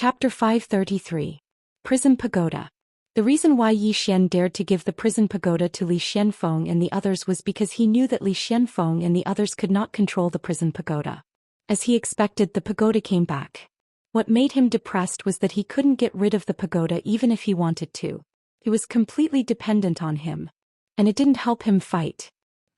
Chapter 533. Prison Pagoda. The reason why Yi Xian dared to give the prison pagoda to Li Xianfeng and the others was because he knew that Li Xianfeng and the others could not control the prison pagoda. As he expected, the pagoda came back. What made him depressed was that he couldn't get rid of the pagoda even if he wanted to. It was completely dependent on him. And it didn't help him fight.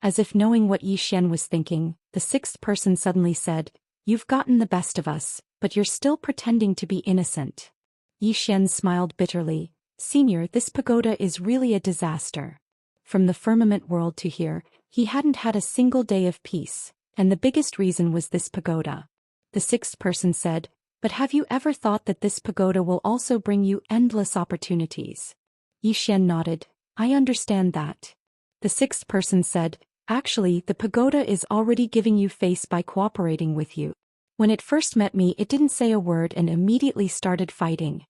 As if knowing what Yi Xian was thinking, the sixth person suddenly said, "You've gotten the best of us, but you're still pretending to be innocent." Yi Xian smiled bitterly. "Senior, this pagoda is really a disaster. From the firmament world to here, he hadn't had a single day of peace, and the biggest reason was this pagoda." The sixth person said, "But have you ever thought that this pagoda will also bring you endless opportunities?" Yi Xian nodded. "I understand that." The sixth person said, "Actually, the pagoda is already giving you face by cooperating with you. When it first met me, it didn't say a word and immediately started fighting."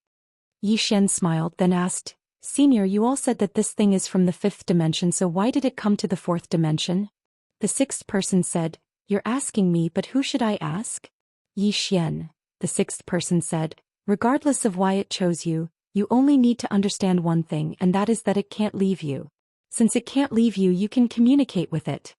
Yi Xian smiled, then asked, "Senior, you all said that this thing is from the fifth dimension, so why did it come to the fourth dimension?" The sixth person said, "You're asking me, but who should I ask?" "Yi Xian," the sixth person said, "regardless of why it chose you, you only need to understand one thing, and that is that it can't leave you. Since it can't leave you, you can communicate with it."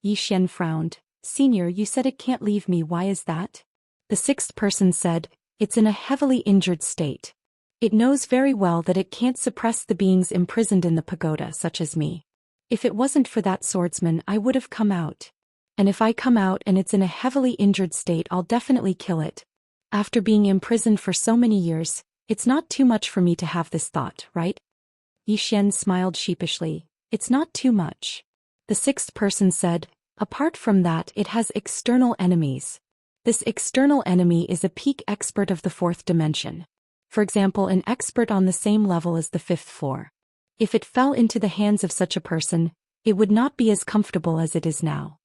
Yi Xian frowned. "Senior, you said it can't leave me, why is that?" The sixth person said, "It's in a heavily injured state. It knows very well that it can't suppress the beings imprisoned in the pagoda, such as me. If it wasn't for that swordsman, I would have come out. And if I come out and it's in a heavily injured state, I'll definitely kill it. After being imprisoned for so many years, it's not too much for me to have this thought, right?" Yi Xian smiled sheepishly. "It's not too much." The sixth person said, "Apart from that, it has external enemies. This external enemy is a peak expert of the fourth dimension. For example, an expert on the same level as the fifth floor. If it fell into the hands of such a person, it would not be as comfortable as it is now."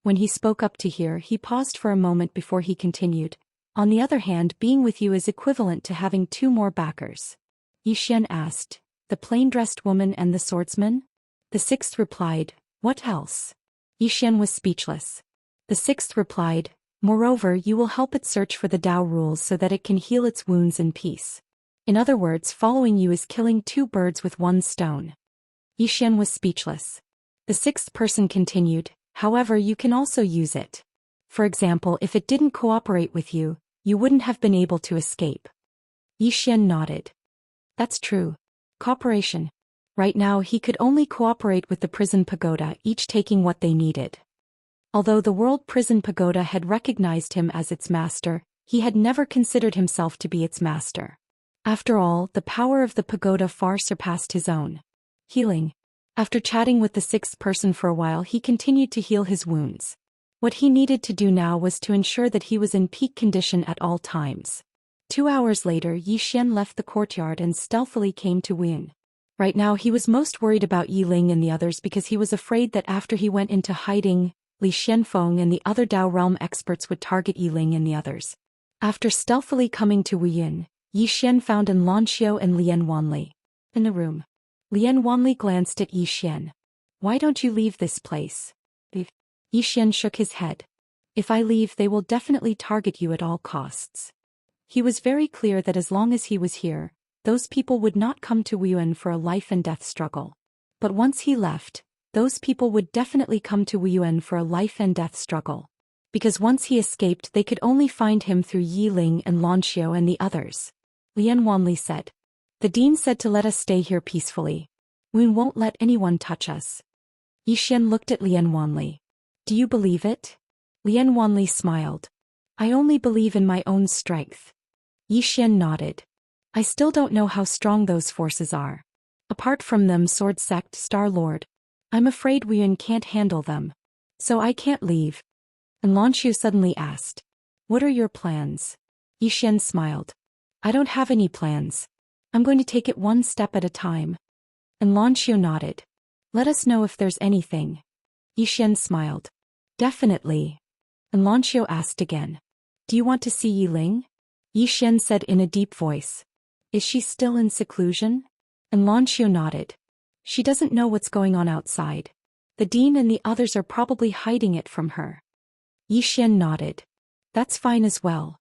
When he spoke up to here, he paused for a moment before he continued. "On the other hand, being with you is equivalent to having two more backers." Yi Xian asked, "The plain-dressed woman and the swordsman?" The sixth replied, "What else?" Yi Xian was speechless. The sixth replied, "Moreover, you will help it search for the Tao rules so that it can heal its wounds in peace. In other words, following you is killing two birds with one stone." Yi Xian was speechless. The sixth person continued, "However, you can also use it. For example, if it didn't cooperate with you, you wouldn't have been able to escape." Yi Xian nodded. "That's true. Cooperation." Right now he could only cooperate with the prison pagoda, each taking what they needed. Although the World Prison Pagoda had recognized him as its master, he had never considered himself to be its master. After all, the power of the pagoda far surpassed his own. Healing. After chatting with the sixth person for a while, he continued to heal his wounds. What he needed to do now was to ensure that he was in peak condition at all times. 2 hours later, Yi Xian left the courtyard and stealthily came to Wuyin. Right now he was most worried about Yi Ling and the others because he was afraid that after he went into hiding, Li Xianfeng and the other Tao realm experts would target Yi Ling and the others. After stealthily coming to Wuyin, Yi Xian found Xianxia and Lian Wanli in the room. Lian Wanli glanced at Yi Xian. "Why don't you leave this place?" Yi Xian shook his head. "If I leave, they will definitely target you at all costs." He was very clear that as long as he was here, those people would not come to Wuyin for a life and death struggle. But once he left, those people would definitely come to Wuyin for a life and death struggle. Because once he escaped, they could only find him through Yi Ling and Xianxia and the others. Lian Wanli said, "The dean said to let us stay here peacefully. Wuyin won't let anyone touch us." Yi Xian looked at Lian Wanli. "Do you believe it?" Lian Wanli smiled. "I only believe in my own strength." Yi Xian nodded. "I still don't know how strong those forces are. Apart from them, Sword Sect, Star Lord. I'm afraid Wuyin can't handle them. So I can't leave." And Xianxia suddenly asked, "What are your plans?" Yi Xian smiled. "I don't have any plans. I'm going to take it one step at a time." And Xianxia nodded. "Let us know if there's anything." Yi Xian smiled. "Definitely." And Xianxia asked again, "Do you want to see Yi Ling?" Yi Xian said in a deep voice, "Is she still in seclusion?" And Xianxia nodded. "She doesn't know what's going on outside. The dean and the others are probably hiding it from her." Yi Xian nodded. "That's fine as well.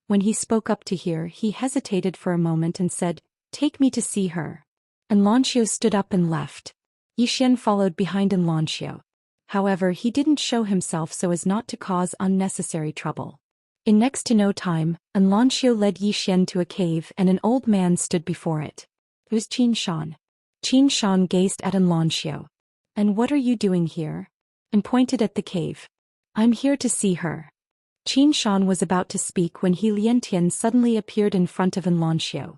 When he spoke up to hear, he hesitated for a moment and said, "Take me to see her." And Lanxiu stood up and left. Yi Xian followed behind Lanxiu. However, he didn't show himself so as not to cause unnecessary trouble. In next to no time, Lanxiu led Yi Xian to a cave and an old man stood before it. It was Qin Shan. Qin Shan gazed at Lanxiu. "And what are you doing here?" and pointed at the cave. "I'm here to see her." Qin Shan was about to speak when He Liantian suddenly appeared in front of Lanxiu.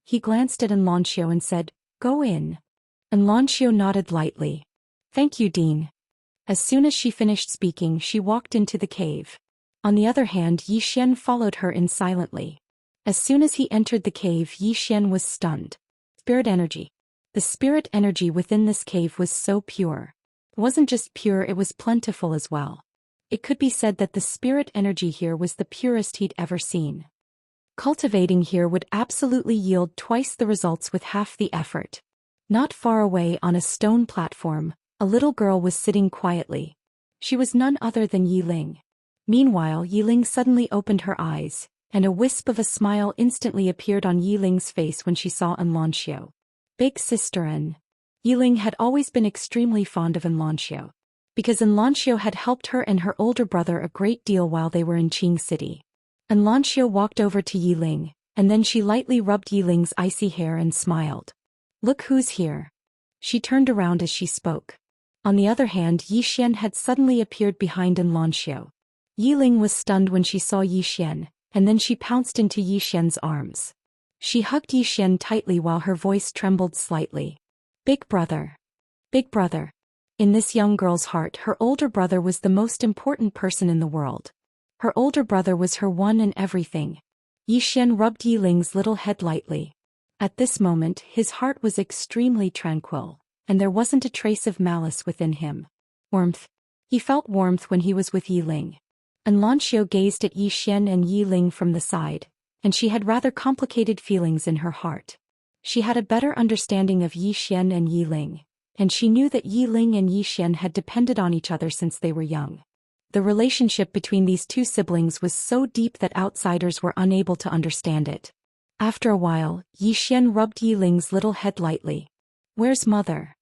He glanced at Lanxiu and said, "Go in." Lanxiu nodded lightly. "Thank you, Dean." As soon as she finished speaking, she walked into the cave. On the other hand, Yi Xian followed her in silently. As soon as he entered the cave, Yi Xian was stunned. Spirit energy. The spirit energy within this cave was so pure. It wasn't just pure, it was plentiful as well. It could be said that the spirit energy here was the purest he'd ever seen. Cultivating here would absolutely yield twice the results with half the effort. Not far away on a stone platform, a little girl was sitting quietly. She was none other than Yi Ling. Meanwhile, Yi Ling suddenly opened her eyes, and a wisp of a smile instantly appeared on Yi Ling's face when she saw Lanxiu. Big sister Yi Ling had always been extremely fond of Lanxiu, because Lanxiu had helped her and her older brother a great deal while they were in Qing City. Lanxiu walked over to Yi Ling, and then she lightly rubbed Yi Ling's icy hair and smiled. "Look who's here." She turned around as she spoke. On the other hand, Yi Xian had suddenly appeared behind Lanxiu. Yi Ling was stunned when she saw Yi Xian, and then she pounced into Yi Xian's arms. She hugged Yi Xian tightly while her voice trembled slightly. "Big brother. Big brother." In this young girl's heart, her older brother was the most important person in the world. Her older brother was her one and everything. Yi Xian rubbed Yi Ling's little head lightly. At this moment, his heart was extremely tranquil, and there wasn't a trace of malice within him. Warmth. He felt warmth when he was with Yi Ling. Lanxiu gazed at Yi Xian and Yi Ling from the side, and she had rather complicated feelings in her heart. She had a better understanding of Yi Xian and Yi Ling, and she knew that Yi Ling and Yi Xian had depended on each other since they were young. The relationship between these two siblings was so deep that outsiders were unable to understand it. After a while, Yi Xian rubbed Yi Ling's little head lightly. "Where's mother?"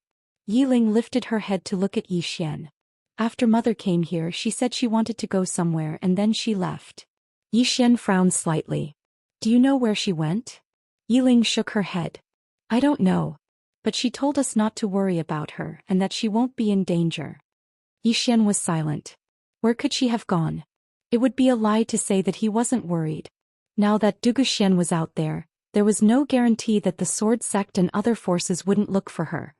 Yi Ling lifted her head to look at Yi Xian. "After mother came here, she said she wanted to go somewhere and then she left." Yi Xian frowned slightly. "Do you know where she went?" Yi Ling shook her head. "I don't know. But she told us not to worry about her and that she won't be in danger." Yi Xian was silent. Where could she have gone? It would be a lie to say that he wasn't worried. Now that Zhou Xian was out there was no guarantee that the sword sect and other forces wouldn't look for her.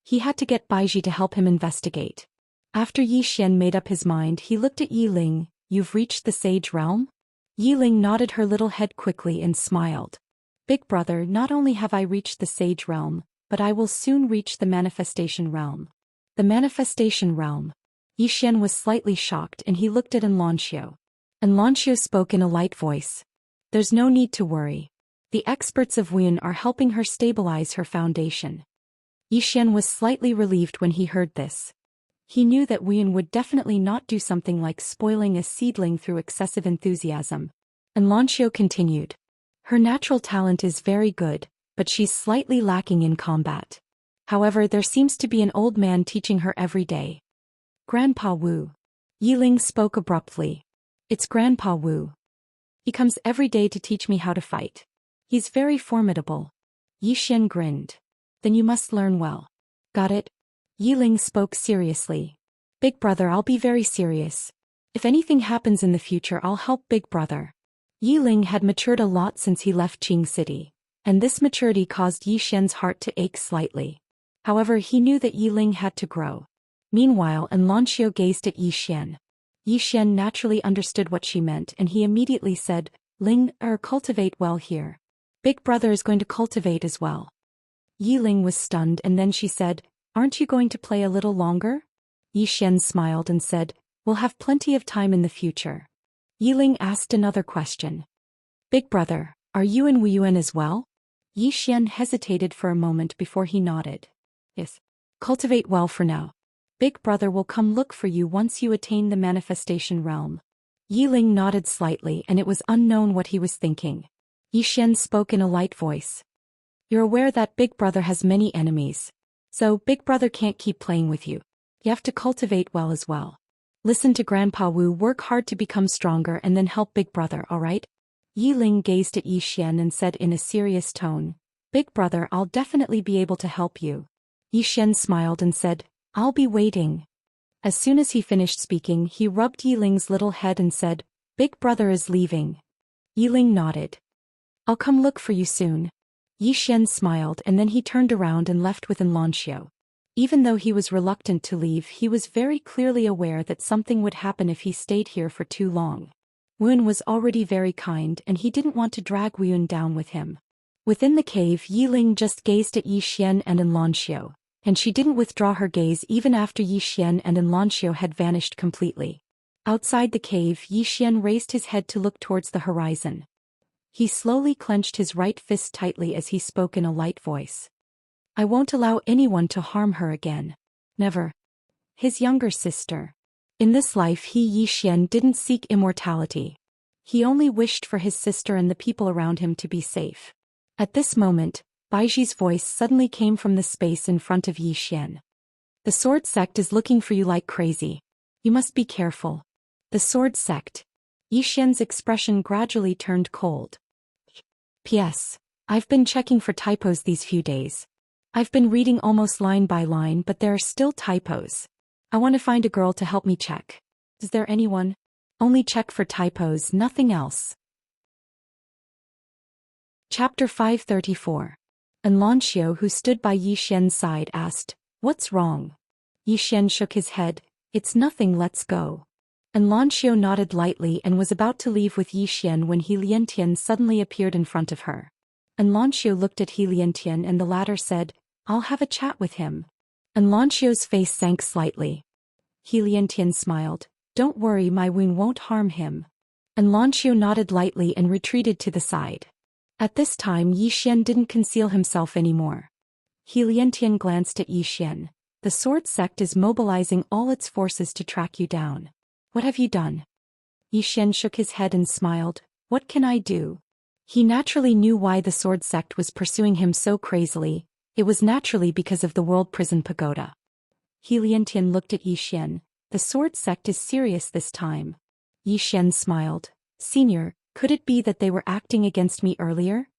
He had to get Baiji to help him investigate. After Yi Xian made up his mind, he looked at Yi Ling. "You've reached the Sage Realm?" Yi Ling nodded her little head quickly and smiled. "Big brother, not only have I reached the Sage Realm, but I will soon reach the Manifestation Realm." The Manifestation Realm. Yi Xian was slightly shocked and he looked at Lanxiu. Lanxiu spoke in a light voice. "There's no need to worry. The experts of Wuyan are helping her stabilize her foundation." Yi Xian was slightly relieved when he heard this. He knew that Wuyan would definitely not do something like spoiling a seedling through excessive enthusiasm. Lanxiu continued. "Her natural talent is very good, but she's slightly lacking in combat. However, there seems to be an old man teaching her every day." "Grandpa Wu." Yi Ling spoke abruptly. "It's Grandpa Wu. He comes every day to teach me how to fight. He's very formidable." Yi Xian grinned. "Then you must learn well." "Got it?" Yi Ling spoke seriously. "Big brother, I'll be very serious. If anything happens in the future, I'll help Big brother." Yi Ling had matured a lot since he left Qing City, and this maturity caused Yi Xian's heart to ache slightly. However, he knew that Yi Ling had to grow. Meanwhile, Lanxiu gazed at Yi Xian. Yi Xian naturally understood what she meant and he immediately said, "Ling, cultivate well here. Big brother is going to cultivate as well." Yi Ling was stunned and then she said, "Aren't you going to play a little longer?" Yi Xian smiled and said, "We'll have plenty of time in the future." Yi Ling asked another question. "Big brother, are you in Wuyuan as well?" Yi Xian hesitated for a moment before he nodded. "Yes. Cultivate well for now. Big brother will come look for you once you attain the Manifestation Realm." Yi Ling nodded slightly and it was unknown what he was thinking. Yi Xian spoke in a light voice. You're aware that Big Brother has many enemies. So Big Brother can't keep playing with you. You have to cultivate well as well. Listen to Grandpa Wu, work hard to become stronger and then help Big Brother, alright? Yi Ling gazed at Yi Xian and said in a serious tone, Big Brother, I'll definitely be able to help you. Yi Xian smiled and said, I'll be waiting. As soon as he finished speaking, he rubbed Yi Ling's little head and said, Big Brother is leaving. Yi Ling nodded. I'll come look for you soon. Yi Xian smiled and then he turned around and left with Xianxia. Even though he was reluctant to leave, he was very clearly aware that something would happen if he stayed here for too long. Wuyun was already very kind and he didn't want to drag Wuyun down with him. Within the cave, Yi Ling just gazed at Yi Xian and Xianxia, and she didn't withdraw her gaze even after Yi Xian and Xianxia had vanished completely. Outside the cave, Yi Xian raised his head to look towards the horizon. He slowly clenched his right fist tightly as he spoke in a light voice. I won't allow anyone to harm her again. Never. His younger sister. In this life Yi Xian didn't seek immortality. He only wished for his sister and the people around him to be safe. At this moment, Baiji's voice suddenly came from the space in front of Yi Xian. The sword sect is looking for you like crazy. You must be careful. The sword sect. Yi Xian's expression gradually turned cold. P.S. I've been checking for typos these few days. I've been reading almost line by line, but there are still typos. I want to find a girl to help me check. Is there anyone? Only check for typos, nothing else. Chapter 534. Xianxia, who stood by Yi Xian's side, asked, What's wrong? Yi Xian shook his head. It's nothing, let's go. Xianxia nodded lightly and was about to leave with Yi Xian when He Liantian suddenly appeared in front of her. Xianxia looked at He Liantian and the latter said, I'll have a chat with him. Xianxia's face sank slightly. He Liantian smiled. Don't worry, my wound won't harm him. Xianxia nodded lightly and retreated to the side. At this time Yi Xian didn't conceal himself anymore. He Liantian glanced at Yi Xian. The sword sect is mobilizing all its forces to track you down. What have you done? Yi Xian shook his head and smiled. What can I do? He naturally knew why the sword sect was pursuing him so crazily. It was naturally because of the world prison pagoda. He Liantian looked at Yi Xian. The sword sect is serious this time. Yi Xian smiled. Senior, could it be that they were acting against me earlier?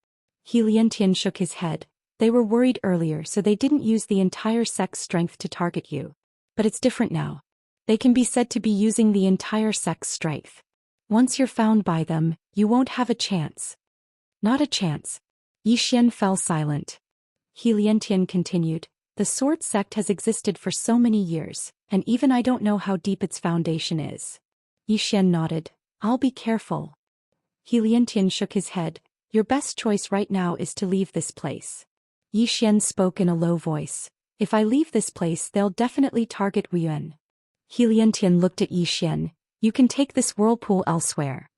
He Liantian shook his head. They were worried earlier, so they didn't use the entire sect's strength to target you. But it's different now. They can be said to be using the entire sect's strength. Once you're found by them, you won't have a chance. Not a chance. Yi Xian fell silent. He Liantian continued. The sword sect has existed for so many years, and even I don't know how deep its foundation is. Yi Xian nodded. I'll be careful. He Liantian shook his head. Your best choice right now is to leave this place. Yi Xian spoke in a low voice. If I leave this place, they'll definitely target Wuyun. He Liantian looked at Yi Xian. You can take this whirlpool elsewhere.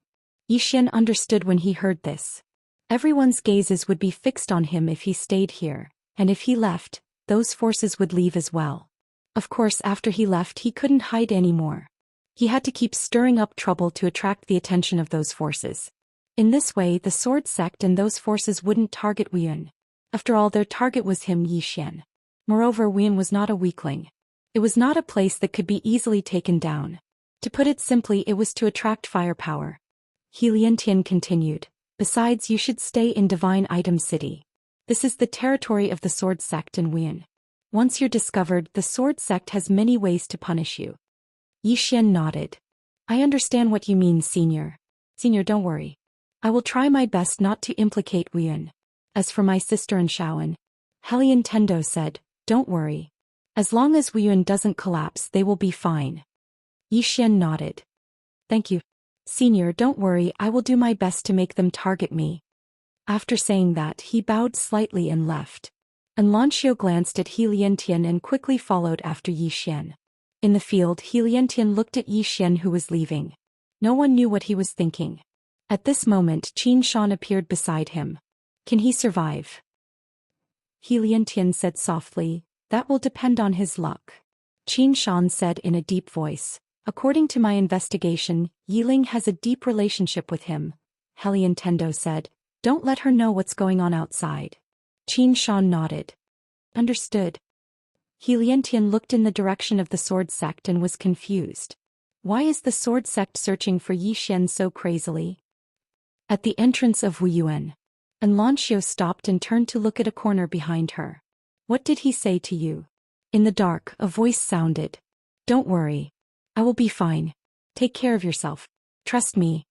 Yi Xian understood when he heard this. Everyone's gazes would be fixed on him if he stayed here, and if he left, those forces would leave as well. Of course, after he left, he couldn't hide anymore. He had to keep stirring up trouble to attract the attention of those forces. In this way, the sword sect and those forces wouldn't target Wuyun. After all, their target was him, Yi Xian. Moreover, Wuyun was not a weakling. It was not a place that could be easily taken down. To put it simply, it was to attract firepower. He Liantian continued. Besides, you should stay in Divine Item City. This is the territory of the sword sect in Wuyun. Once you're discovered, the sword sect has many ways to punish you. Yi Xian nodded. I understand what you mean, Senior. Senior, don't worry. I will try my best not to implicate Wuyun. As for my sister and Shaoan, Helian Tendo said, don't worry. As long as Wuyun doesn't collapse, they will be fine. Yi Xian nodded. Thank you. Senior, don't worry, I will do my best to make them target me. After saying that, he bowed slightly and left. Xianxia glanced at He Liantian and quickly followed after Yi Xian. In the field, He Liantian looked at Yi Xian, who was leaving. No one knew what he was thinking. At this moment, Qin Shan appeared beside him. Can he survive? He Liantian said softly, that will depend on his luck. Qin Shan said in a deep voice, According to my investigation, Yiling has a deep relationship with him, Helian Tendo said. Don't let her know what's going on outside. Xianxia nodded. Understood. Helientian looked in the direction of the sword sect and was confused. Why is the sword sect searching for Yi Xian so crazily? At the entrance of Wuyuan, Xianxia stopped and turned to look at a corner behind her. What did he say to you? In the dark, a voice sounded. Don't worry. I will be fine. Take care of yourself. Trust me.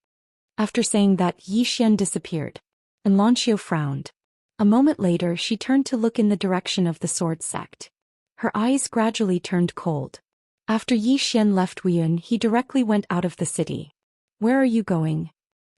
After saying that, Yi Xian disappeared. Xianxia frowned. A moment later she turned to look in the direction of the sword sect. Her eyes gradually turned cold. After Yi Xian left Wuyuan, he directly went out of the city. Where are you going?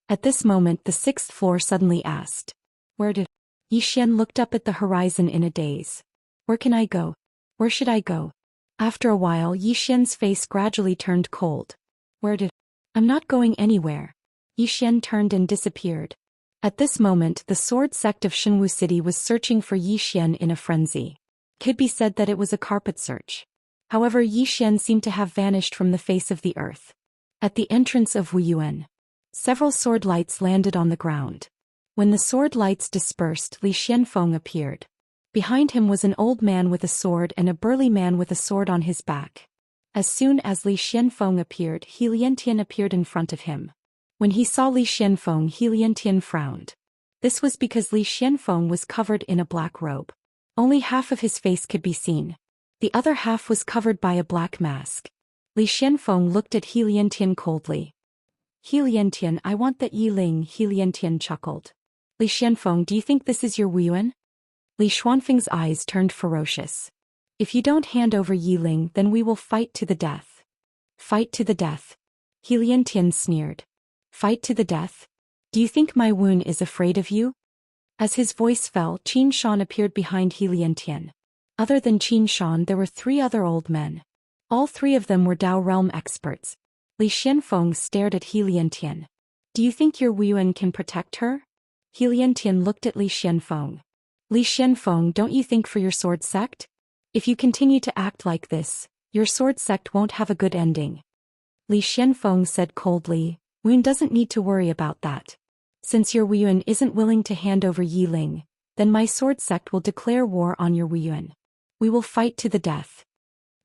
At this moment the sixth floor suddenly asked. Where did... Yi Xian looked up at the horizon in a daze. Where can I go? Where should I go? After a while Yi Xian's face gradually turned cold. Where did... I'm not going anywhere. Yi Xian turned and disappeared. At this moment the sword sect of Shenwu City was searching for Yi Xian in a frenzy. Could be said that it was a carpet search. However, Yi Xian seemed to have vanished from the face of the earth. At the entrance of Wuyuan, several sword lights landed on the ground. When the sword lights dispersed, Li Xianfeng appeared. Behind him was an old man with a sword and a burly man with a sword on his back. As soon as Li Xianfeng appeared, Helientian appeared in front of him. When he saw Li Xianfeng, Helientian frowned. This was because Li Xianfeng was covered in a black robe. Only half of his face could be seen. The other half was covered by a black mask. Li Xianfeng looked at Helientian coldly. Helientian, I want that Yiling. Helientian chuckled. Li Xianfeng, do you think this is your Wuyuan? Li Xuanfeng's eyes turned ferocious. If you don't hand over Yiling, then we will fight to the death. Fight to the death. Helientian sneered. Fight to the death? Do you think my Wuyuan is afraid of you? As his voice fell, Qin Shan appeared behind Helientian. Other than Qin Shan, there were 3 other old men. All 3 of them were Dao realm experts. Li Xianfeng stared at Helientian. Do you think your Wuyuan can protect her? Helientian looked at Li Xianfeng. Li Xianfeng, don't you think for your sword sect? If you continue to act like this, your sword sect won't have a good ending. Li Xianfeng said coldly, Wuyuan doesn't need to worry about that. Since your Wuyuan isn't willing to hand over Yiling, then my sword sect will declare war on your Wuyuan. We will fight to the death.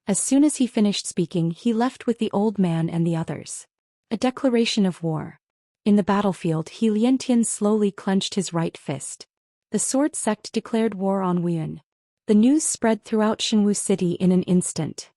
As soon as he finished speaking, he left with the old man and the others. A declaration of war. In the battlefield, Helientian slowly clenched his right fist. The sword sect declared war on Wuyuan. The news spread throughout Shenwu City in an instant.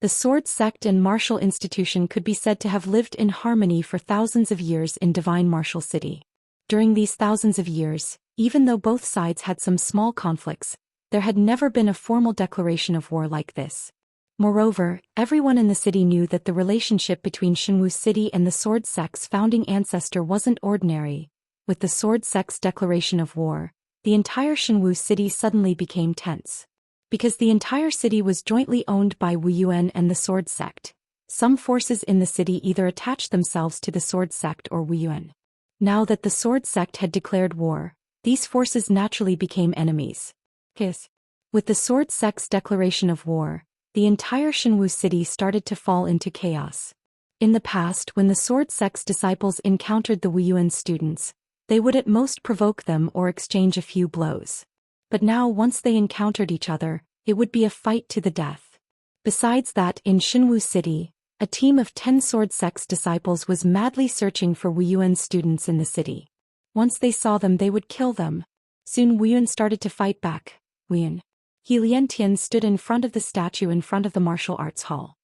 The sword sect and martial institution could be said to have lived in harmony for thousands of years in divine martial city. During these thousands of years, even though both sides had some small conflicts, there had never been a formal declaration of war like this. Moreover, everyone in the city knew that the relationship between Shenwu City and the sword sect's founding ancestor wasn't ordinary. With the sword sect's declaration of war, the entire Shenwu City suddenly became tense. Because the entire city was jointly owned by Wuyuan and the sword sect, some forces in the city either attached themselves to the sword sect or Wuyuan. Now that the sword sect had declared war, these forces naturally became enemies. With the sword sect's declaration of war, the entire Shenwu city started to fall into chaos. In the past, when the sword sect's disciples encountered the Wuyuan students, they would at most provoke them or exchange a few blows. But now once they encountered each other, it would be a fight to the death. Besides that, in Shenwu City, a team of 10 sword sect's disciples was madly searching for Wuyuan students in the city. Once they saw them, they would kill them. Soon Wuyuan started to fight back. Wuyuan. Helientian stood in front of the statue in front of the martial arts hall.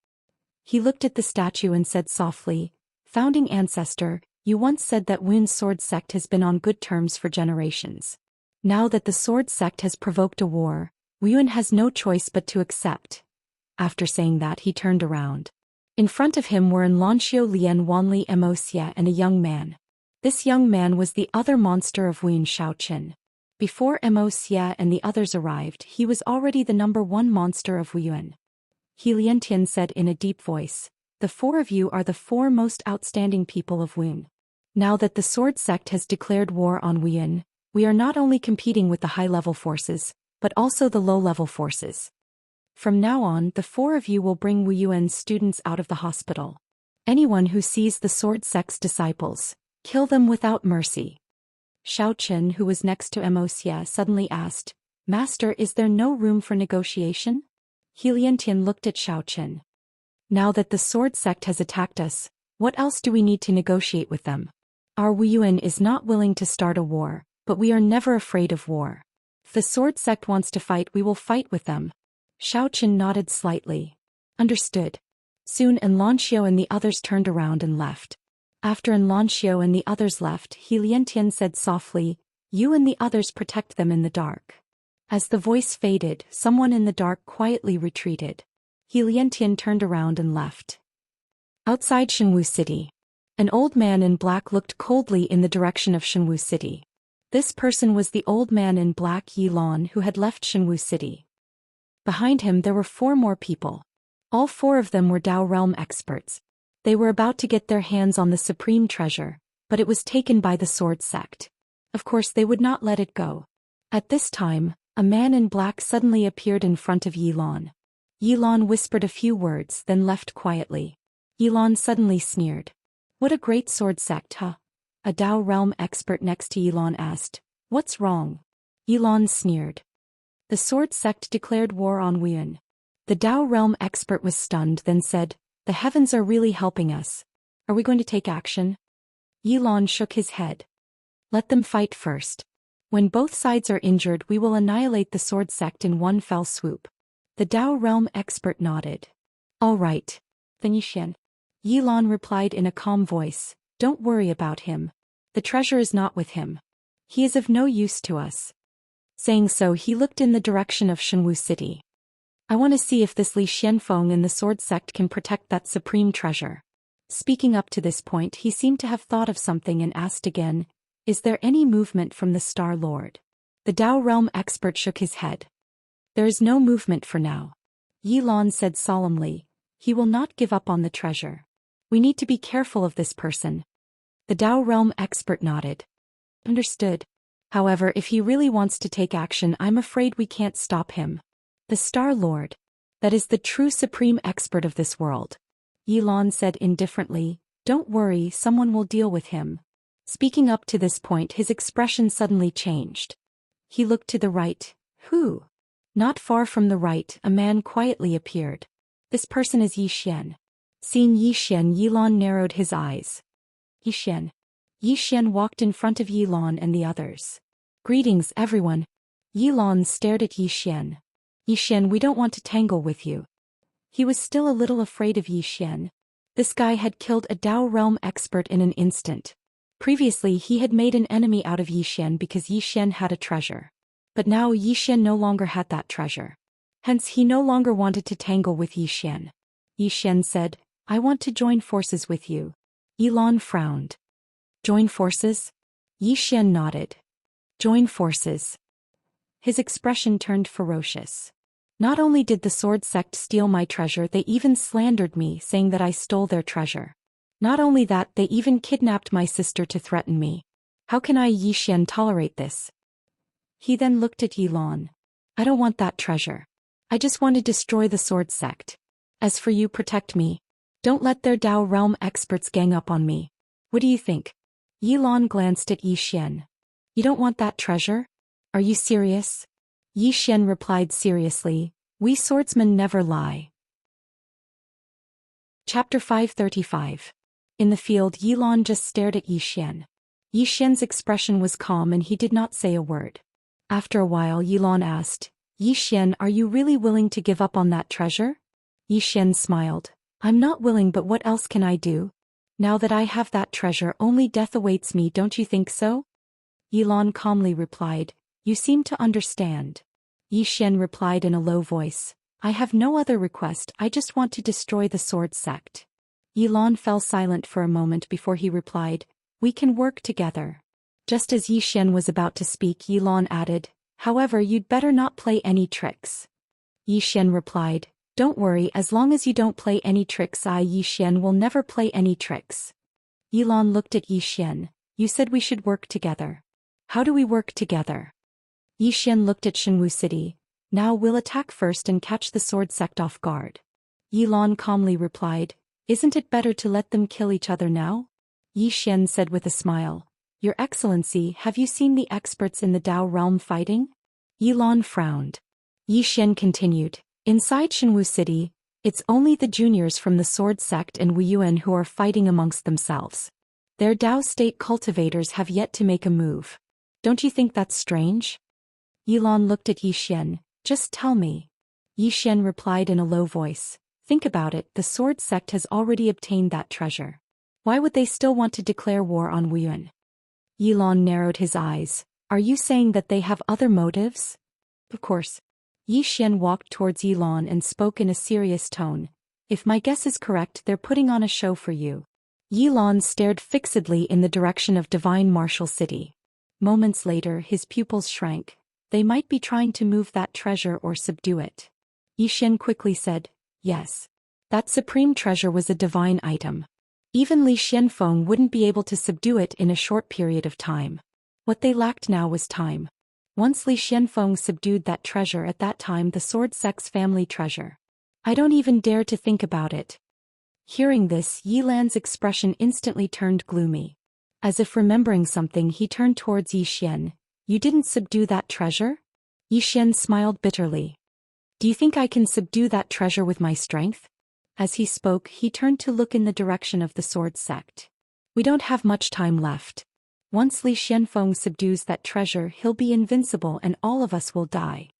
He looked at the statue and said softly, "Founding ancestor, you once said that Wuyuan's sword sect has been on good terms for generations. Now that the sword sect has provoked a war, Wuyuan has no choice but to accept." After saying that, he turned around. In front of him were Xianxia Lian Wanli Emosia and a young man. This young man was the other monster of Wuyuan Shaoqin. Before Emosia and the others arrived, he was already the #1 monster of Wuyuan. Helientian said in a deep voice, "The 4 of you are the 4 most outstanding people of Wuyuan. Now that the sword sect has declared war on Wuyuan, we are not only competing with the high-level forces, but also the low-level forces. From now on, the four of you will bring Wu Yuan's students out of the hospital. Anyone who sees the sword sect's disciples, kill them without mercy. Zhou Xian, who was next to Wuxia, suddenly asked, Master, is there no room for negotiation? Xianxia looked at Zhou Xian. Now that the sword sect has attacked us, what else do we need to negotiate with them? Our Wu Yuan is not willing to start a war, but we are never afraid of war. If the sword sect wants to fight, we will fight with them. Zhou Xian nodded slightly. Understood. Soon Xianxia and the others turned around and left. After Xianxia and the others left, Xianxia said softly, You and the others protect them in the dark. As the voice faded, someone in the dark quietly retreated. Xianxia turned around and left. Outside Shenwu City. An old man in black looked coldly in the direction of Shenwu City. This person was the old man in black Yilan who had left Shenwu City. Behind him there were 4 more people. All 4 of them were Dao realm experts. They were about to get their hands on the supreme treasure, but it was taken by the sword sect. Of course they would not let it go. At this time, a man in black suddenly appeared in front of Yilan. Yilan whispered a few words, then left quietly. Yilan suddenly sneered. What a great sword sect, huh? A Dao realm expert next to Yilan asked. What's wrong? Yilan sneered. The sword sect declared war on Wu Yuan. The Dao realm expert was stunned, then said, The heavens are really helping us. Are we going to take action? Yilan shook his head. Let them fight first. When both sides are injured, we will annihilate the sword sect in one fell swoop. The Dao realm expert nodded. All right. Then Xian. Yilan replied in a calm voice, Don't worry about him. The treasure is not with him. He is of no use to us. Saying so, he looked in the direction of Shenwu City. I want to see if this Li Xianfeng in the sword sect can protect that supreme treasure. Speaking up to this point, he seemed to have thought of something and asked again, Is there any movement from the Star Lord? The Dao realm expert shook his head. There is no movement for now. Yilan said solemnly, He will not give up on the treasure. We need to be careful of this person. The Dao realm expert nodded. Understood. However, if he really wants to take action, I'm afraid we can't stop him. The Star Lord. That is the true supreme expert of this world. Yilan said indifferently, Don't worry, someone will deal with him. Speaking up to this point, his expression suddenly changed. He looked to the right. Who? Not far from the right, a man quietly appeared. This person is Yi Xian. Seeing Yi Xian, Yilan narrowed his eyes. Yi Xian. Yi Xian walked in front of Yilan and the others. Greetings, everyone. Yilan stared at Yi Xian. Yi Xian, we don't want to tangle with you. He was still a little afraid of Yi Xian. This guy had killed a Dao realm expert in an instant. Previously he had made an enemy out of Yi Xian because Yi Xian had a treasure. But now Yi Xian no longer had that treasure. Hence he no longer wanted to tangle with Yi Xian. Yi Xian said, I want to join forces with you. Yilan frowned. Join forces? Yi Xian nodded. Join forces. His expression turned ferocious. Not only did the sword sect steal my treasure, they even slandered me, saying that I stole their treasure. Not only that, they even kidnapped my sister to threaten me. How can I, Yi Xian, tolerate this? He then looked at Yilan. I don't want that treasure. I just want to destroy the sword sect. As for you, protect me. Don't let their Dao realm experts gang up on me. What do you think? Yilan glanced at Yi Xian. You don't want that treasure? Are you serious? Yi Xian replied seriously, We swordsmen never lie. Chapter 535. In the field, Yilan just stared at Yi Xian. Yi Xian's expression was calm and he did not say a word. After a while, Yilan asked, Yi Xian, are you really willing to give up on that treasure? Yi Xian smiled. I'm not willing, but what else can I do? Now that I have that treasure, only death awaits me, don't you think so? Yilan calmly replied, You seem to understand. Yi Xian replied in a low voice, I have no other request, I just want to destroy the sword sect. Yilan fell silent for a moment before he replied, We can work together. Just as Yi Xian was about to speak, Yilan added, However, you'd better not play any tricks. Yi Xian replied, Don't worry, as long as you don't play any tricks, I, Yi Xian, will never play any tricks. Yilan looked at Yi Xian. You said we should work together. How do we work together? Yi Xian looked at Shenwu City. Now we'll attack first and catch the sword sect off guard. Yilan calmly replied, isn't it better to let them kill each other now? Yi Xian said with a smile, Your Excellency, have you seen the experts in the Dao realm fighting? Yilan frowned. Yi Xian continued, inside Shenwu City, it's only the juniors from the sword sect and Wuyuan who are fighting amongst themselves. Their Dao state cultivators have yet to make a move. Don't you think that's strange? Yilan looked at Yi Xian, just tell me. Yi Xian replied in a low voice, think about it, the sword sect has already obtained that treasure. Why would they still want to declare war on Wuyuan? Yilan narrowed his eyes, are you saying that they have other motives? Of course. Yi Xian walked towards Yilan and spoke in a serious tone, if my guess is correct, they're putting on a show for you. Yilan stared fixedly in the direction of Divine Martial City. Moments later his pupils shrank. They might be trying to move that treasure or subdue it. Yi Xian quickly said, yes. That supreme treasure was a divine item. Even Li Xianfeng wouldn't be able to subdue it in a short period of time. What they lacked now was time. Once Li Xianfeng subdued that treasure, at that time the sword sect's family treasure. I don't even dare to think about it. Hearing this, Yilan's expression instantly turned gloomy. As if remembering something, he turned towards Yi Xian. You didn't subdue that treasure? Yi Xian smiled bitterly. Do you think I can subdue that treasure with my strength? As he spoke, he turned to look in the direction of the sword sect. We don't have much time left. Once Li Xianfeng subdues that treasure, he'll be invincible and all of us will die.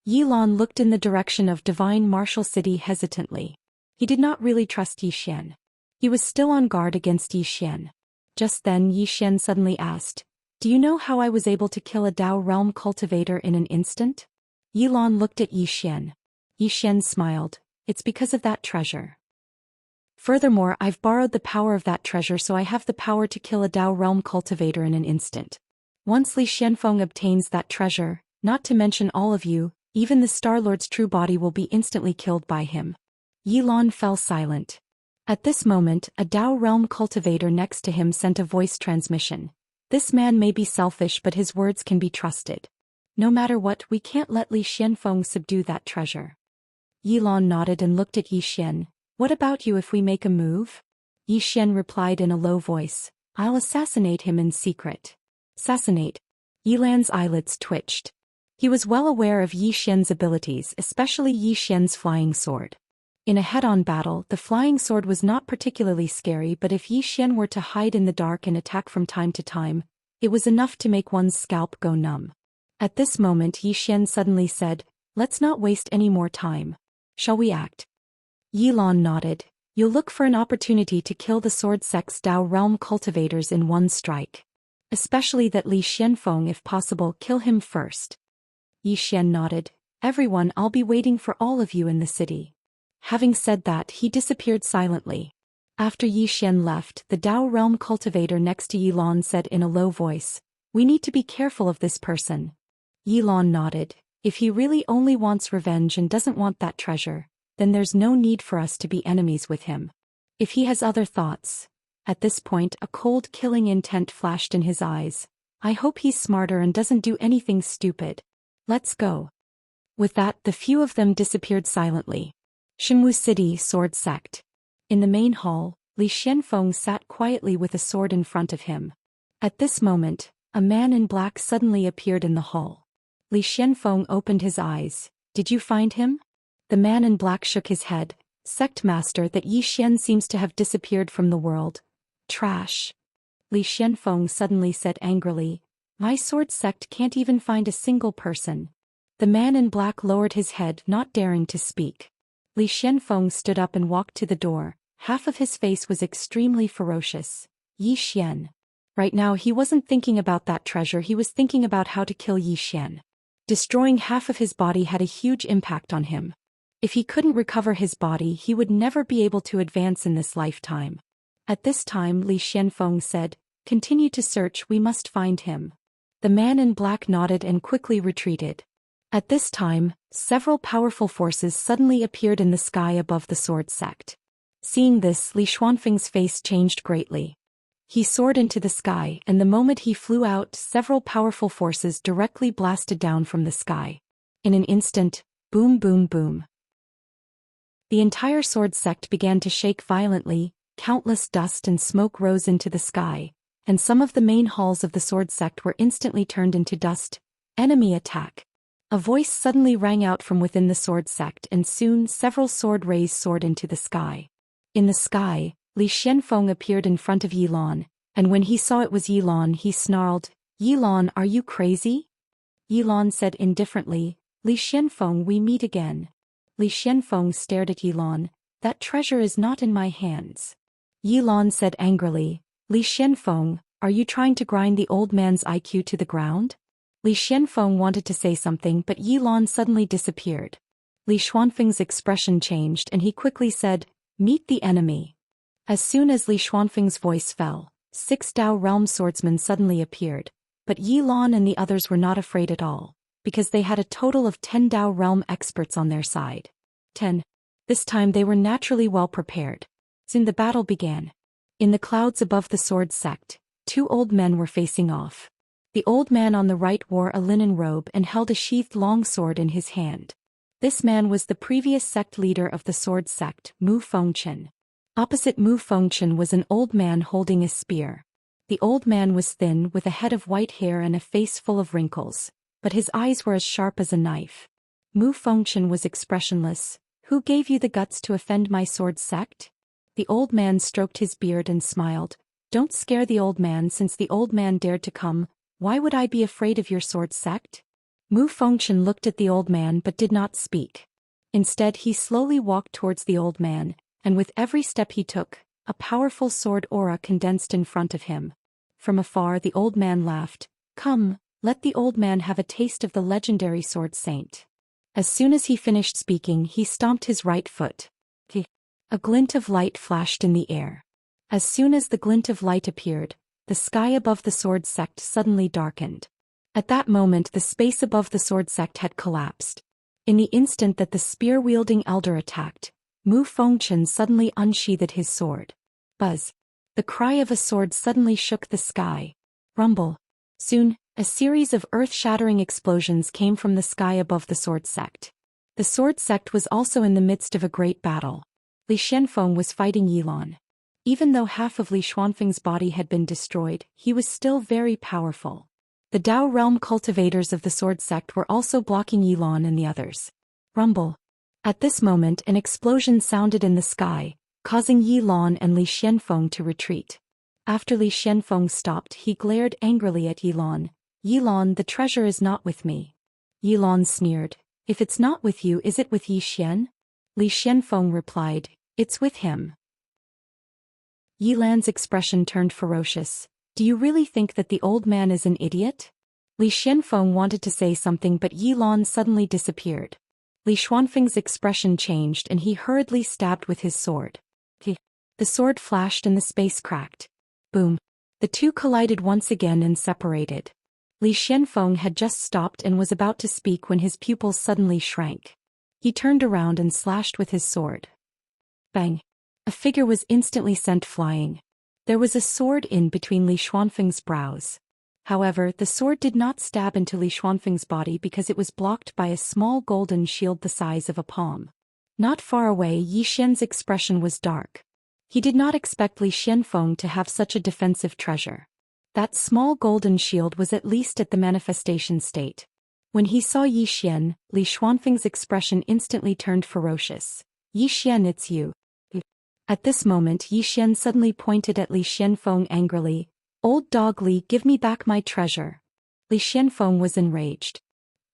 Yilan looked in the direction of Divine Martial City hesitantly. He did not really trust Yi Xian. He was still on guard against Yi Xian. Just then Yi Xian suddenly asked, do you know how I was able to kill a Dao realm cultivator in an instant? Yilan looked at Yi Xian. Yi Xian smiled, it's because of that treasure. Furthermore, I've borrowed the power of that treasure, so I have the power to kill a Dao realm cultivator in an instant. Once Li Xianfeng obtains that treasure, not to mention all of you, even the Star Lord's true body will be instantly killed by him. Yilan fell silent. At this moment, a Dao realm cultivator next to him sent a voice transmission. This man may be selfish, but his words can be trusted. No matter what, we can't let Li Xianfeng subdue that treasure. Yilan nodded and looked at Yi Xian. What about you if we make a move? Yi Xian replied in a low voice, I'll assassinate him in secret. Assassinate? Yilan's eyelids twitched. He was well aware of Yi Xian's abilities, especially Yi Xian's flying sword. In a head-on battle, the flying sword was not particularly scary, but if Yi Xian were to hide in the dark and attack from time to time, it was enough to make one's scalp go numb. At this moment Yi Xian suddenly said, let's not waste any more time. Shall we act? Yilan nodded. You'll look for an opportunity to kill the sword sect's Dao realm cultivators in one strike. Especially that Li Xianfeng, if possible, kill him first. Yi Xian nodded. Everyone, I'll be waiting for all of you in the city. Having said that, he disappeared silently. After Yi Xian left, the Dao realm cultivator next to Yilan said in a low voice, we need to be careful of this person. Yilan nodded. If he really only wants revenge and doesn't want that treasure, then there's no need for us to be enemies with him. If he has other thoughts. At this point, a cold killing intent flashed in his eyes. I hope he's smarter and doesn't do anything stupid. Let's go. With that, the few of them disappeared silently. Shenwu City Sword Sect. In the main hall, Li Xianfeng sat quietly with a sword in front of him. At this moment, a man in black suddenly appeared in the hall. Li Xianfeng opened his eyes. Did you find him? The man in black shook his head. Sect master, that Yi Xian seems to have disappeared from the world. Trash. Li Xianfeng suddenly said angrily. My sword sect can't even find a single person. The man in black lowered his head, not daring to speak. Li Xianfeng stood up and walked to the door. Half of his face was extremely ferocious. Yi Xian. Right now he wasn't thinking about that treasure, he was thinking about how to kill Yi Xian. Destroying half of his body had a huge impact on him. If he couldn't recover his body, he would never be able to advance in this lifetime. At this time Li Xianfeng said, continue to search, we must find him. The man in black nodded and quickly retreated. At this time, several powerful forces suddenly appeared in the sky above the sword sect. Seeing this, Li Xuanfeng's face changed greatly. He soared into the sky, and the moment he flew out, several powerful forces directly blasted down from the sky. In an instant, Boom boom boom. The entire sword sect began to shake violently, countless dust and smoke rose into the sky, and some of the main halls of the sword sect were instantly turned into dust. Enemy attack. A voice suddenly rang out from within the sword sect, and soon several sword rays soared into the sky. In the sky, Li Xianfeng appeared in front of Yilan, and when he saw it was Yilan he snarled, "Yilan, are you crazy?" Yilan said indifferently, "Li Xianfeng, we meet again." Li Xianfeng stared at Yilan, "That treasure is not in my hands." Yilan said angrily, "Li Xianfeng, are you trying to grind the old man's IQ to the ground?" Li Xianfeng wanted to say something, but Yilan suddenly disappeared. Li Xuanfeng's expression changed and he quickly said, "Meet the enemy." As soon as Li Xuanfeng's voice fell, 6 Dao realm swordsmen suddenly appeared, but Yilan and the others were not afraid at all, because they had a total of 10 Dao realm experts on their side. 10. This time they were naturally well prepared. Soon the battle began. In the clouds above the sword sect, 2 old men were facing off. The old man on the right wore a linen robe and held a sheathed long sword in his hand. This man was the previous sect leader of the sword sect, Mu Fengchen. Opposite Mu Fengchen was an old man holding a spear. The old man was thin with a head of white hair and a face full of wrinkles, but his eyes were as sharp as a knife. Mu Fengchen was expressionless. "Who gave you the guts to offend my sword sect?" The old man stroked his beard and smiled. "Don't scare the old man, since the old man dared to come. Why would I be afraid of your sword sect?" Mu Fengchen looked at the old man but did not speak. Instead he slowly walked towards the old man, and with every step he took, a powerful sword aura condensed in front of him. From afar the old man laughed. "Come, let the old man have a taste of the legendary sword saint." As soon as he finished speaking he stomped his right foot. A glint of light flashed in the air. As soon as the glint of light appeared, the sky above the sword sect suddenly darkened. At that moment the space above the sword sect had collapsed. In the instant that the spear-wielding elder attacked, Mu Fengchen suddenly unsheathed his sword. Buzz! The cry of a sword suddenly shook the sky. Rumble! Soon, a series of earth-shattering explosions came from the sky above the sword sect. The sword sect was also in the midst of a great battle. Li Xianfeng was fighting Yilan. Even though half of Li Xuanfeng's body had been destroyed, he was still very powerful. The Dao realm cultivators of the sword sect were also blocking Yilan and the others. Rumble! At this moment an explosion sounded in the sky, causing Yilan and Li Xianfeng to retreat. After Li Xianfeng stopped he glared angrily at Yilan. "Yilan, the treasure is not with me." Yilan sneered. "If it's not with you, is it with Yi Xian?" Li Xianfeng replied, "It's with him." Yilan's expression turned ferocious. "Do you really think that the old man is an idiot?" Li Xianfeng wanted to say something, but Yilan suddenly disappeared. Li Xuanfeng's expression changed and he hurriedly stabbed with his sword. The sword flashed and the space cracked. Boom! The two collided once again and separated. Li Xianfeng had just stopped and was about to speak when his pupils suddenly shrank. He turned around and slashed with his sword. Bang! A figure was instantly sent flying. There was a sword in between Li Xuanfeng's brows. However, the sword did not stab into Li Xuanfeng's body because it was blocked by a small golden shield the size of a palm. Not far away, Yi Xian's expression was dark. He did not expect Li Xianfeng to have such a defensive treasure. That small golden shield was at least at the manifestation state. When he saw Yi Xian, Li Xuanfeng's expression instantly turned ferocious. "Yi Xian, it's you." At this moment Yi Xian suddenly pointed at Li Xianfeng angrily. "Old dog Li, give me back my treasure." Li Xianfeng was enraged.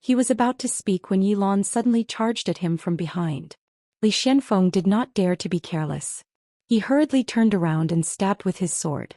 He was about to speak when Yilan suddenly charged at him from behind. Li Xianfeng did not dare to be careless. He hurriedly turned around and stabbed with his sword.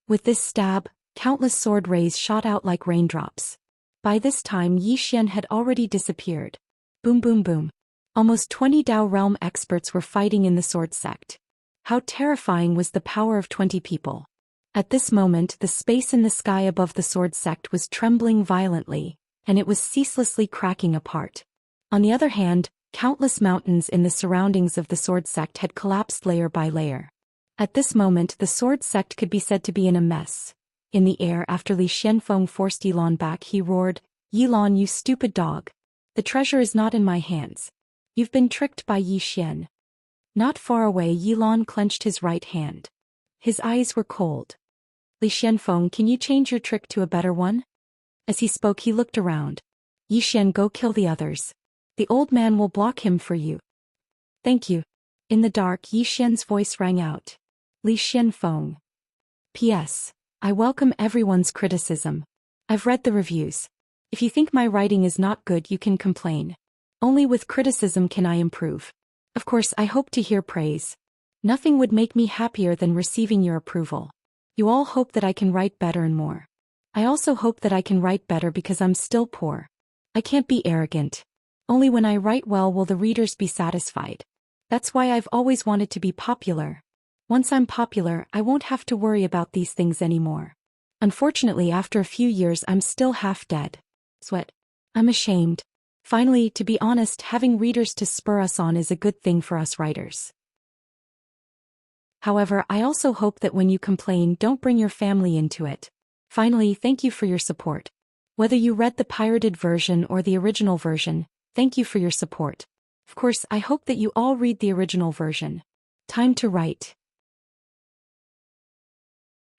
With this stab, countless sword rays shot out like raindrops. By this time Yi Xian had already disappeared. Boom boom boom. Almost 20 Dao realm experts were fighting in the sword sect. How terrifying was the power of 20 people. At this moment the space in the sky above the sword sect was trembling violently, and it was ceaselessly cracking apart. On the other hand, countless mountains in the surroundings of the sword sect had collapsed layer by layer. At this moment the sword sect could be said to be in a mess. In the air after Li Xianfeng forced Yilan back he roared, "Yilan, you stupid dog! The treasure is not in my hands. You've been tricked by Yi Xian. Not far away, Yilan clenched his right hand. His eyes were cold. Li Xianfeng, can you change your trick to a better one? As he spoke, he looked around. Yi Xian, go kill the others. The old man will block him for you. Thank you. In the dark, Yi Xian's voice rang out. Li Xianfeng. P.S. I welcome everyone's criticism. I've read the reviews. If you think my writing is not good, you can complain. Only with criticism can I improve. Of course, I hope to hear praise. Nothing would make me happier than receiving your approval. You all hope that I can write better and more. I also hope that I can write better because I'm still poor. I can't be arrogant. Only when I write well will the readers be satisfied. That's why I've always wanted to be popular. Once I'm popular, I won't have to worry about these things anymore. Unfortunately, after a few years, I'm still half dead. Sweat. I'm ashamed. Finally, to be honest, having readers to spur us on is a good thing for us writers. However, I also hope that when you complain, don't bring your family into it. Finally, thank you for your support. Whether you read the pirated version or the original version, thank you for your support. Of course, I hope that you all read the original version. Time to write.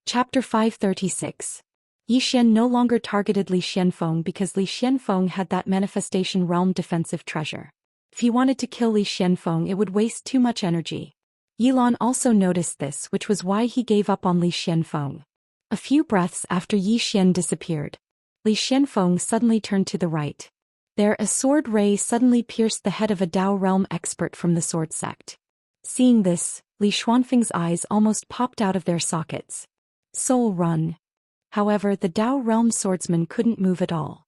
Chapter 536. Yi Xian no longer targeted Li Xianfeng because Li Xianfeng had that manifestation realm defensive treasure. If he wanted to kill Li Xianfeng, it would waste too much energy. Yilan also noticed this, which was why he gave up on Li Xianfeng. A few breaths after Yi Xian disappeared, Li Xianfeng suddenly turned to the right. There, a sword ray suddenly pierced the head of a Dao realm expert from the sword sect. Seeing this, Li Xuanfeng's eyes almost popped out of their sockets. Soul run. However, the Dao realm swordsman couldn't move at all.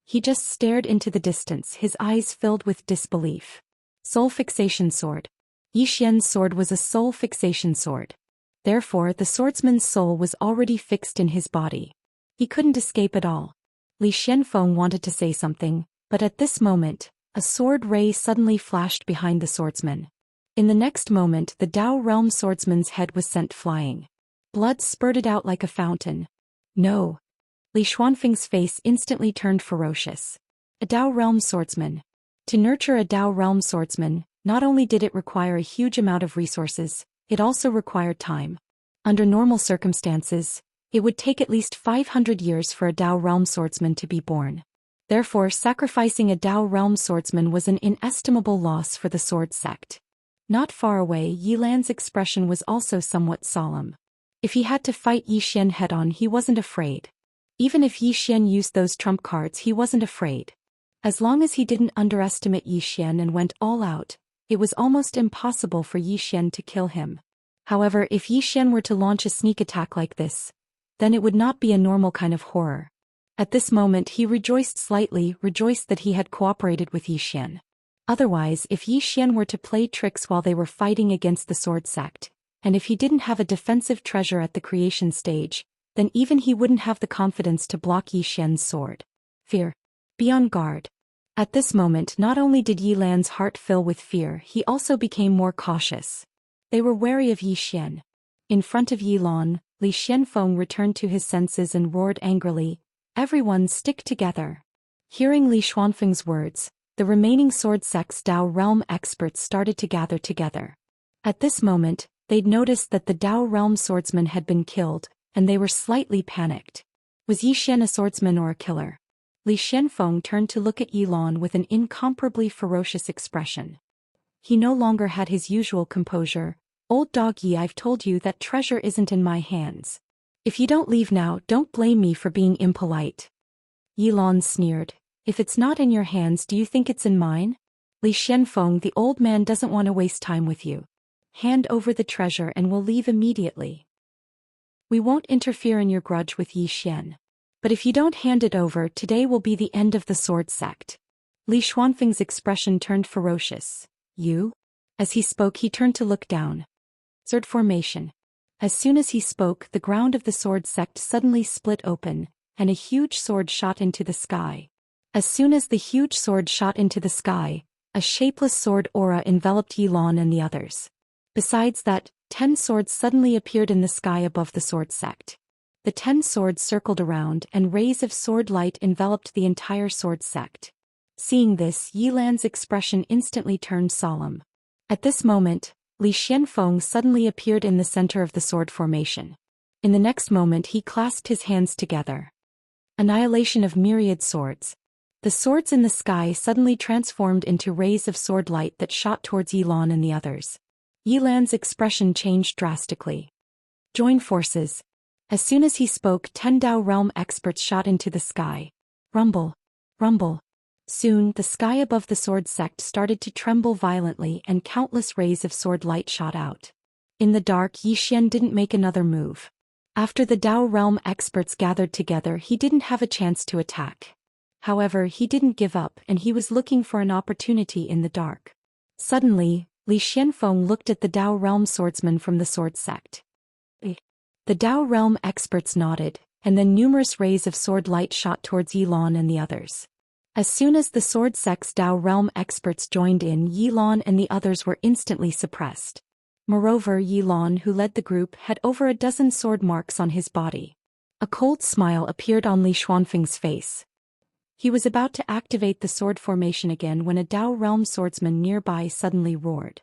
He just stared into the distance, his eyes filled with disbelief. Soul fixation sword. Yi Xian's sword was a soul fixation sword. Therefore, the swordsman's soul was already fixed in his body. He couldn't escape at all. Li Xianfeng wanted to say something, but at this moment, a sword ray suddenly flashed behind the swordsman. In the next moment, the Dao realm swordsman's head was sent flying. Blood spurted out like a fountain. No. Li Xuanfeng's face instantly turned ferocious. A Dao realm swordsman. To nurture a Dao realm swordsman, not only did it require a huge amount of resources, it also required time. Under normal circumstances, it would take at least 500 years for a Dao realm swordsman to be born. Therefore, sacrificing a Dao realm swordsman was an inestimable loss for the sword sect. Not far away, Yilan's expression was also somewhat solemn. If he had to fight Yi Xian head-on, he wasn't afraid. Even if Yi Xian used those trump cards, he wasn't afraid. As long as he didn't underestimate Yi Xian and went all out, it was almost impossible for Yi Xian to kill him. However, if Yi Xian were to launch a sneak attack like this, then it would not be a normal kind of horror. At this moment he rejoiced slightly, rejoiced that he had cooperated with Yi Xian. Otherwise, if Yi Xian were to play tricks while they were fighting against the sword sect, and if he didn't have a defensive treasure at the creation stage, then even he wouldn't have the confidence to block Yi Xian's sword. Fear. Be on guard. At this moment, not only did Yi Lan's heart fill with fear, he also became more cautious. They were wary of Yi Xian. In front of Yi Lan, Li Xianfeng returned to his senses and roared angrily, "Everyone stick together." Hearing Li Xuanfeng's words, the remaining sword sect's Dao realm experts started to gather together. At this moment, they'd noticed that the Dao realm swordsman had been killed, and they were slightly panicked. Was Yi Xian a swordsman or a killer? Li Xianfeng turned to look at Yi Lan with an incomparably ferocious expression. He no longer had his usual composure. "Old dog Yi, I've told you that treasure isn't in my hands. If you don't leave now, don't blame me for being impolite." Yi Lan sneered. "If it's not in your hands, do you think it's in mine? Li Xianfeng, the old man doesn't want to waste time with you. Hand over the treasure and we'll leave immediately. We won't interfere in your grudge with Yi Xian. But if you don't hand it over, today will be the end of the sword sect." Li Xuanfeng's expression turned ferocious. "You?" As he spoke, he turned to look down. Sword formation. As soon as he spoke, the ground of the sword sect suddenly split open, and a huge sword shot into the sky. As soon as the huge sword shot into the sky, a shapeless sword aura enveloped Yi Lan and the others. Besides that, 10 swords suddenly appeared in the sky above the sword sect. The 10 swords circled around, and rays of sword light enveloped the entire sword sect. Seeing this, Yilan's expression instantly turned solemn. At this moment, Li Xianfeng suddenly appeared in the center of the sword formation. In the next moment he clasped his hands together. Annihilation of myriad swords. The swords in the sky suddenly transformed into rays of sword light that shot towards Yilan and the others. Yilan's expression changed drastically. Join forces. As soon as he spoke, 10 Dao realm experts shot into the sky. Rumble. Rumble. Soon, the sky above the sword sect started to tremble violently and countless rays of sword light shot out. In the dark, Yi Xian didn't make another move. After the Dao realm experts gathered together, he didn't have a chance to attack. However, he didn't give up and he was looking for an opportunity in the dark. Suddenly, Li Xianfeng looked at the Dao realm swordsman from the sword sect. The Dao realm experts nodded, and then numerous rays of sword light shot towards Yilan and the others. As soon as the sword sect's Dao realm experts joined in, Yilan and the others were instantly suppressed. Moreover, Yilan, who led the group, had over a dozen sword marks on his body. A cold smile appeared on Li Xuanfeng's face. He was about to activate the sword formation again when a Dao realm swordsman nearby suddenly roared.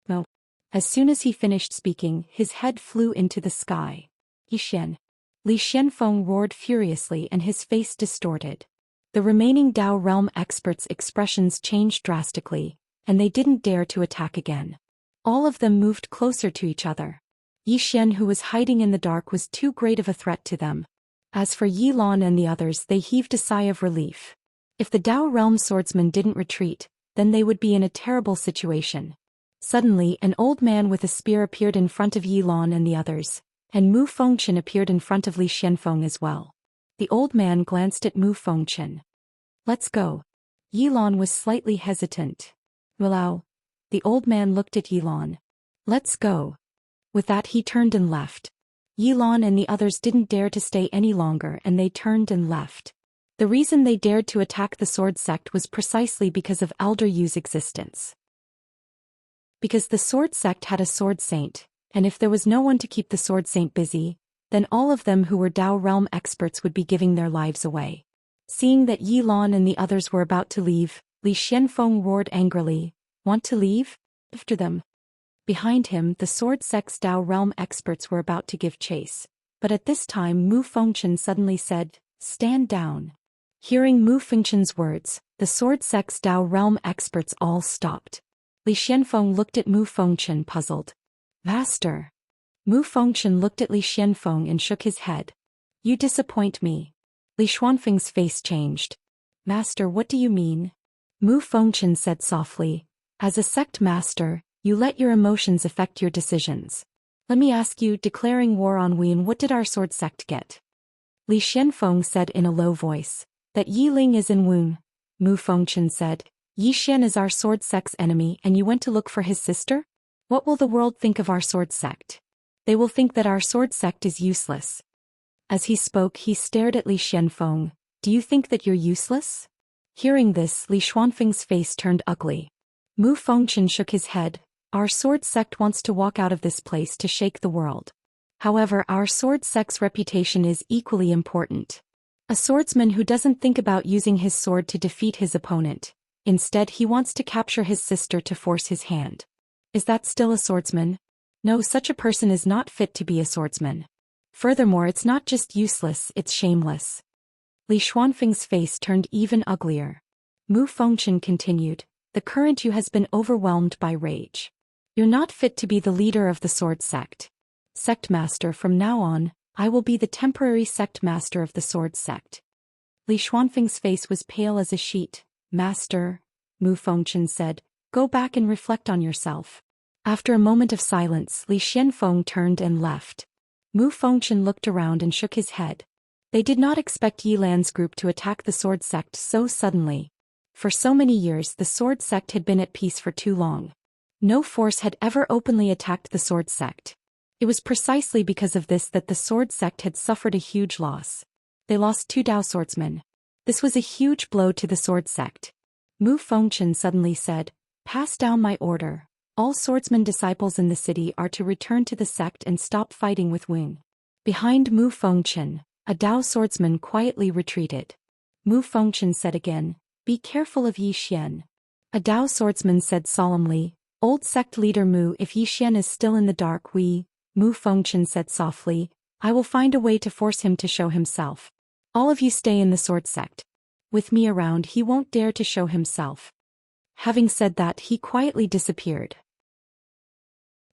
No. As soon as he finished speaking, his head flew into the sky. Yi Xian. Li Xianfeng roared furiously and his face distorted. The remaining Dao realm experts' expressions changed drastically, and they didn't dare to attack again. All of them moved closer to each other. Yi Xian, who was hiding in the dark, was too great of a threat to them. As for Yilan and the others, they heaved a sigh of relief. If the Dao realm swordsman didn't retreat, then they would be in a terrible situation. Suddenly, an old man with a spear appeared in front of Yilan and the others, and Mu Fengchen appeared in front of Li Xianfeng as well. The old man glanced at Mu Fengchen. Let's go. Yilan was slightly hesitant. Willow. The old man looked at Yilan. Let's go. With that he turned and left. Yilan and the others didn't dare to stay any longer and they turned and left. The reason they dared to attack the sword sect was precisely because of Elder Yu's existence. Because the sword sect had a sword saint, and if there was no one to keep the sword saint busy, then all of them who were Dao realm experts would be giving their lives away. Seeing that Yilan and the others were about to leave, Li Xianfeng roared angrily, "Want to leave? After them." Behind him, the sword sect's Dao realm experts were about to give chase. But at this time Mu Fengchen suddenly said, "Stand down." Hearing Mu Fengchen's words, the sword sect's Dao realm experts all stopped. Li Xianfeng looked at Mu Fengchen puzzled. "Master." Mu Fengchen looked at Li Xianfeng and shook his head. "You disappoint me." Li Xuanfeng's face changed. "Master, what do you mean?" Mu Fengchen said softly, "As a sect master, you let your emotions affect your decisions. Let me ask you, declaring war on Wien, what did our sword sect get?" Li Xianfeng said in a low voice, "That Yi Ling is in Wien." Mu Fengchen said, "Yi Xian is our sword sect's enemy and you went to look for his sister? What will the world think of our sword sect? They will think that our sword sect is useless." As he spoke, he stared at Li Xianfeng. "Do you think that you're useless?" Hearing this, Li Xuanfeng's face turned ugly. Mu Fengchen shook his head. "Our sword sect wants to walk out of this place to shake the world. However, our sword sect's reputation is equally important. A swordsman who doesn't think about using his sword to defeat his opponent. Instead, he wants to capture his sister to force his hand. Is that still a swordsman? No, such a person is not fit to be a swordsman. Furthermore, it's not just useless, it's shameless." Li Xuanfeng's face turned even uglier. Mu Fengchen continued, "The current Yu has been overwhelmed by rage. You're not fit to be the leader of the sword sect. Sect master, from now on, I will be the temporary sect master of the sword sect." Li Xuanfeng's face was pale as a sheet. "Master," Mu Fengchen said, "go back and reflect on yourself." After a moment of silence, Li Xianfeng turned and left. Mu Fengchen looked around and shook his head. They did not expect Yilan's group to attack the sword sect so suddenly. For so many years the sword sect had been at peace for too long. No force had ever openly attacked the sword sect. It was precisely because of this that the sword sect had suffered a huge loss. They lost 2 Dao swordsmen. This was a huge blow to the sword sect. Mu Fengchen suddenly said, "Pass down my order. All swordsman disciples in the city are to return to the sect and stop fighting with Wing." Behind Mu Fengchen, a Dao swordsman quietly retreated. Mu Fengchen said again, Be careful of Yi Xian. A Dao swordsman said solemnly. Old sect leader Mu, if Yi Xian is still in the dark, Mu Fengchen said softly, I will find a way to force him to show himself. All of you stay in the sword sect. With me around, he won't dare to show himself. Having said that, he quietly disappeared.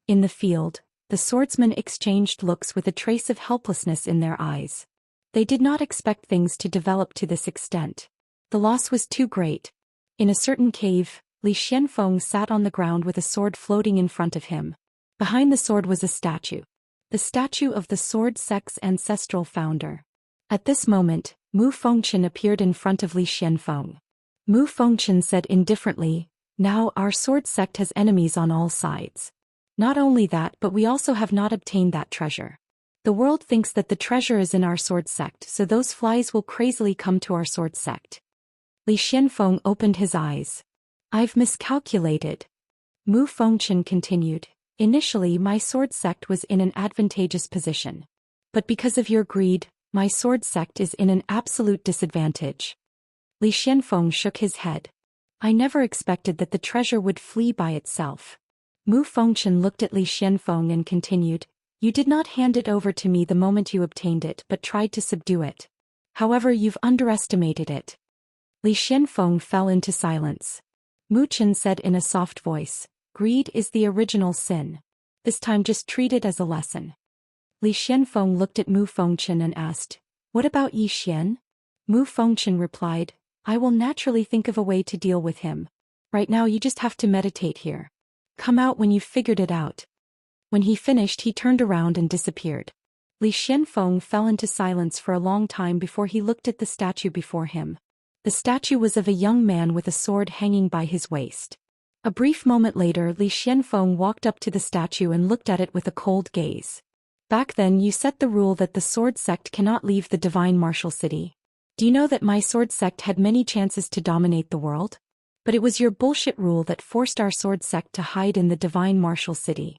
In the field, the swordsmen exchanged looks with a trace of helplessness in their eyes. They did not expect things to develop to this extent. The loss was too great. In a certain cave, Li Xianfeng sat on the ground with a sword floating in front of him. Behind the sword was a statue. The statue of the sword sect's ancestral founder. At this moment, Mu Fengchen appeared in front of Li Xianfeng. Mu Fengchen said indifferently, now our sword sect has enemies on all sides. Not only that, but we also have not obtained that treasure. The world thinks that the treasure is in our sword sect, so those flies will crazily come to our sword sect. Li Xianfeng opened his eyes. I've miscalculated. Mu Fengchen continued. Initially, my sword sect was in an advantageous position. But because of your greed, my sword sect is in an absolute disadvantage. Li Xianfeng shook his head. I never expected that the treasure would flee by itself. Mu Fengchen looked at Li Xianfeng and continued, you did not hand it over to me the moment you obtained it but tried to subdue it. However, you've underestimated it. Li Xianfeng fell into silence. Mu Chen said in a soft voice, greed is the original sin. This time just treat it as a lesson. Li Xianfeng looked at Mu Fengchen and asked, what about Yi Xian? Mu Fengchen replied, I will naturally think of a way to deal with him. Right now you just have to meditate here. Come out when you've figured it out. When he finished, he turned around and disappeared. Li Xianfeng fell into silence for a long time before he looked at the statue before him. The statue was of a young man with a sword hanging by his waist. A brief moment later, Li Xianfeng walked up to the statue and looked at it with a cold gaze. Back then you set the rule that the sword sect cannot leave the divine martial city. Do you know that my sword sect had many chances to dominate the world? But it was your bullshit rule that forced our sword sect to hide in the divine martial city.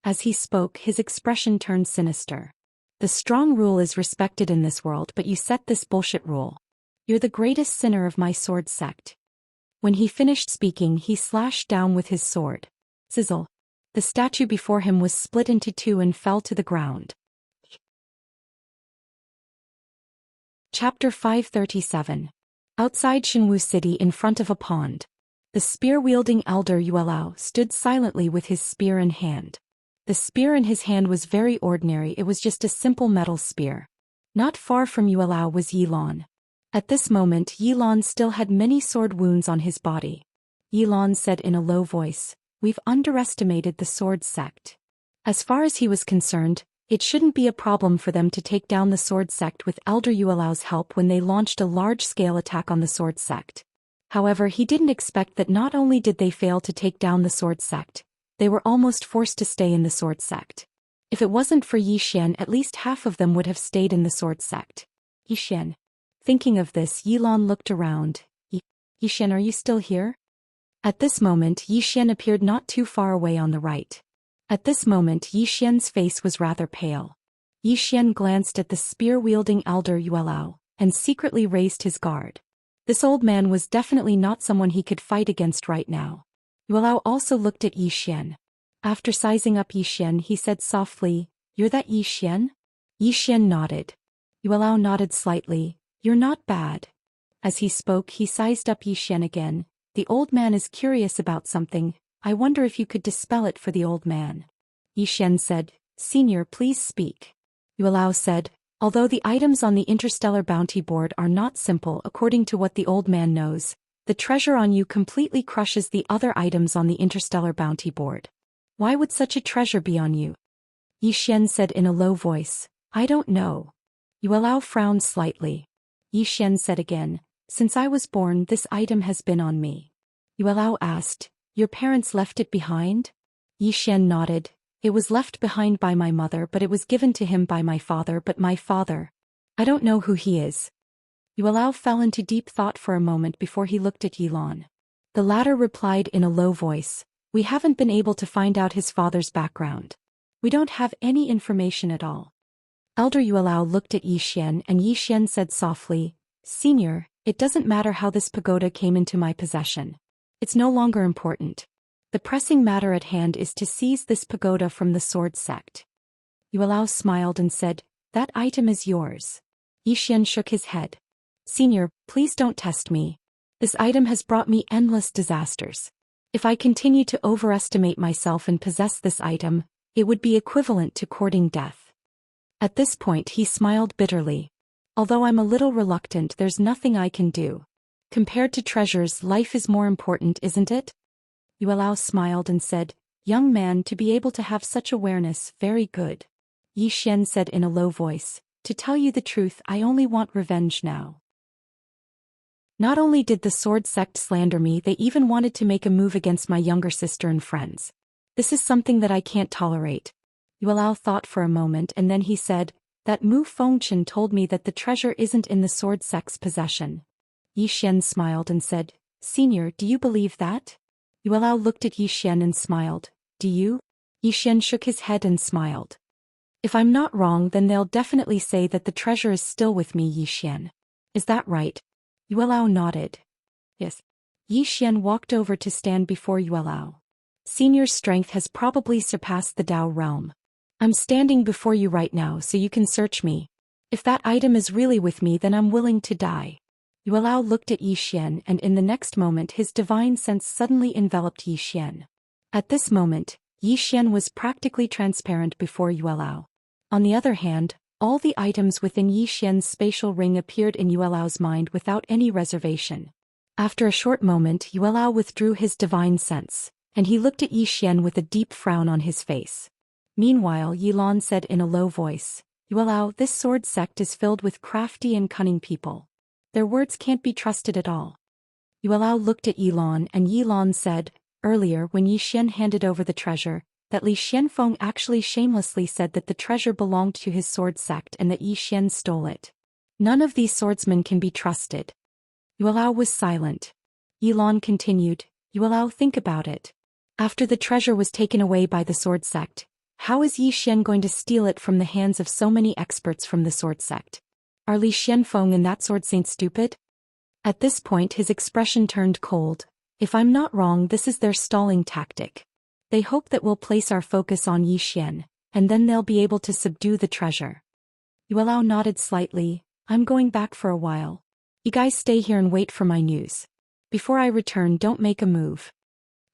As he spoke, his expression turned sinister. The strong rule is respected in this world, but you set this bullshit rule. You're the greatest sinner of my sword sect. When he finished speaking, he slashed down with his sword. Sizzle. The statue before him was split into two and fell to the ground. Chapter 537. Outside Shenwu City in front of a pond. The spear-wielding elder Yuelao stood silently with his spear in hand. The spear in his hand was very ordinary, it was just a simple metal spear. Not far from Yuelao was Yilan. At this moment Yilan still had many sword wounds on his body. Yilan said in a low voice, we've underestimated the sword sect. As far as he was concerned, it shouldn't be a problem for them to take down the sword sect with Elder Yuelao's help when they launched a large-scale attack on the sword sect. However, he didn't expect that not only did they fail to take down the sword sect, they were almost forced to stay in the sword sect. If it wasn't for Yi Xian, at least half of them would have stayed in the sword sect. Yi Xian. Thinking of this, Yilan looked around. Yi Xian, are you still here? At this moment, Yi Xian appeared not too far away on the right. At this moment, Yi Xian's face was rather pale. Yi Xian glanced at the spear-wielding elder Yuelao, and secretly raised his guard. This old man was definitely not someone he could fight against right now. Yuelao also looked at Yi Xian. After sizing up Yi Xian, he said softly, you're that Yi Xian? Yi Xian nodded. Yuelao nodded slightly, you're not bad. As he spoke, he sized up Yi Xian again. The old man is curious about something. I wonder if you could dispel it for the old man. Yi Xian said, Senior, please speak. Yuelao said, although the items on the interstellar bounty board are not simple according to what the old man knows, the treasure on you completely crushes the other items on the interstellar bounty board. Why would such a treasure be on you? Yi Xian said in a low voice, I don't know. Yuelao frowned slightly. Yi Xian said again, since I was born this item has been on me. Yuelao asked, your parents left it behind? Yi Xian nodded, it was left behind by my mother but it was given to him by my father, but my father, I don't know who he is. Yuelao fell into deep thought for a moment before he looked at Yilan. The latter replied in a low voice, we haven't been able to find out his father's background. We don't have any information at all. Elder Yuelao looked at Yi Xian and Yi Xian said softly, Senior, It doesn't matter how this pagoda came into my possession. It's no longer important. The pressing matter at hand is to seize this pagoda from the sword sect. Yuelao smiled and said, "That item is yours." Yi Xian shook his head. "Senior, please don't test me. This item has brought me endless disasters. If I continue to overestimate myself and possess this item, it would be equivalent to courting death." At this point he smiled bitterly. "Although I'm a little reluctant, there's nothing I can do. Compared to treasures, life is more important, isn't it?" Yuelao smiled and said, "Young man, to be able to have such awareness, very good." Yi Xian said in a low voice, "To tell you the truth, I only want revenge now. Not only did the sword sect slander me, they even wanted to make a move against my younger sister and friends. This is something that I can't tolerate." Yuelao thought for a moment and then he said, "That Mu Fengchen told me that the treasure isn't in the sword sect's possession." Yi Xian smiled and said, "Senior, do you believe that?" Yuelao looked at Yi Xian and smiled. "Do you?" Yi Xian shook his head and smiled. "If I'm not wrong, then they'll definitely say that the treasure is still with me, Yi Xian. Is that right?" Yuelao nodded. "Yes." Yi Xian walked over to stand before Yuelao. "Senior's strength has probably surpassed the Dao realm. I'm standing before you right now so you can search me. If that item is really with me, then I'm willing to die." Yuelao looked at Yi Xian and in the next moment his divine sense suddenly enveloped Yi Xian. At this moment, Yi Xian was practically transparent before Yuelao. On the other hand, all the items within Yi Xian's spatial ring appeared in Yuelao's mind without any reservation. After a short moment, Yuelao withdrew his divine sense, and he looked at Yi Xian with a deep frown on his face. Meanwhile, Yilan said in a low voice, "Yuelao, this sword sect is filled with crafty and cunning people. Their words can't be trusted at all." Yuelao looked at Yilan and Yilan said, "Earlier when Yi Xian handed over the treasure, that Li Xianfeng actually shamelessly said that the treasure belonged to his sword sect and that Yi Xian stole it. None of these swordsmen can be trusted." Yuelao was silent. Yilan continued, "Yuelao, think about it. After the treasure was taken away by the sword sect, how is Yi Xian going to steal it from the hands of so many experts from the sword sect? Are Li Xianfeng and that sword saint stupid?" At this point his expression turned cold. "If I'm not wrong, this is their stalling tactic. They hope that we'll place our focus on Yi Xian, and then they'll be able to subdue the treasure." Yuelao nodded slightly. "I'm going back for a while. You guys stay here and wait for my news. Before I return, don't make a move."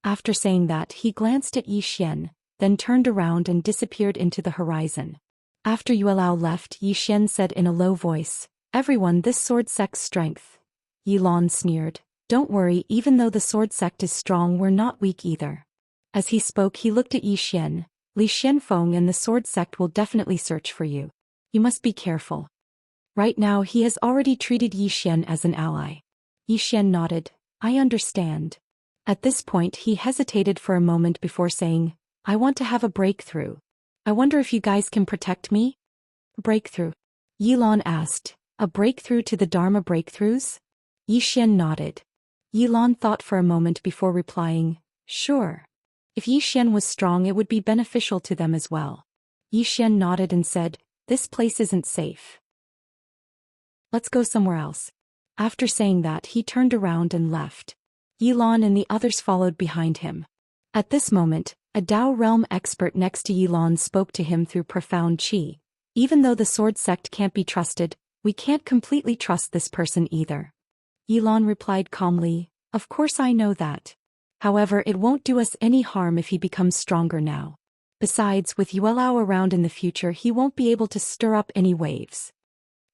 After saying that, he glanced at Yi Xian, then turned around and disappeared into the horizon. After Yuelao left, Yi Xian said in a low voice, "Everyone, this sword sect's strength." Yilan sneered, "Don't worry, even though the sword sect is strong, we're not weak either." As he spoke, he looked at Yi Xian. "Li Xianfeng and the sword sect will definitely search for you. You must be careful." Right now he has already treated Yi Xian as an ally. Yi Xian nodded, "I understand." At this point he hesitated for a moment before saying, "I want to have a breakthrough. I wonder if you guys can protect me?" "Breakthrough?" Yilan asked. "A breakthrough to the Dharma breakthroughs?" Yi Xian nodded. Yilan thought for a moment before replying, "Sure. If Yi Xian was strong, it would be beneficial to them as well." Yi Xian nodded and said, "This place isn't safe. Let's go somewhere else." After saying that, he turned around and left. Yilan and the others followed behind him. At this moment, a Dao realm expert next to Yilan spoke to him through profound qi. "Even though the sword sect can't be trusted, we can't completely trust this person either." Yilan replied calmly, "Of course I know that. However, it won't do us any harm if he becomes stronger now. Besides, with Yuelao around in the future, he won't be able to stir up any waves."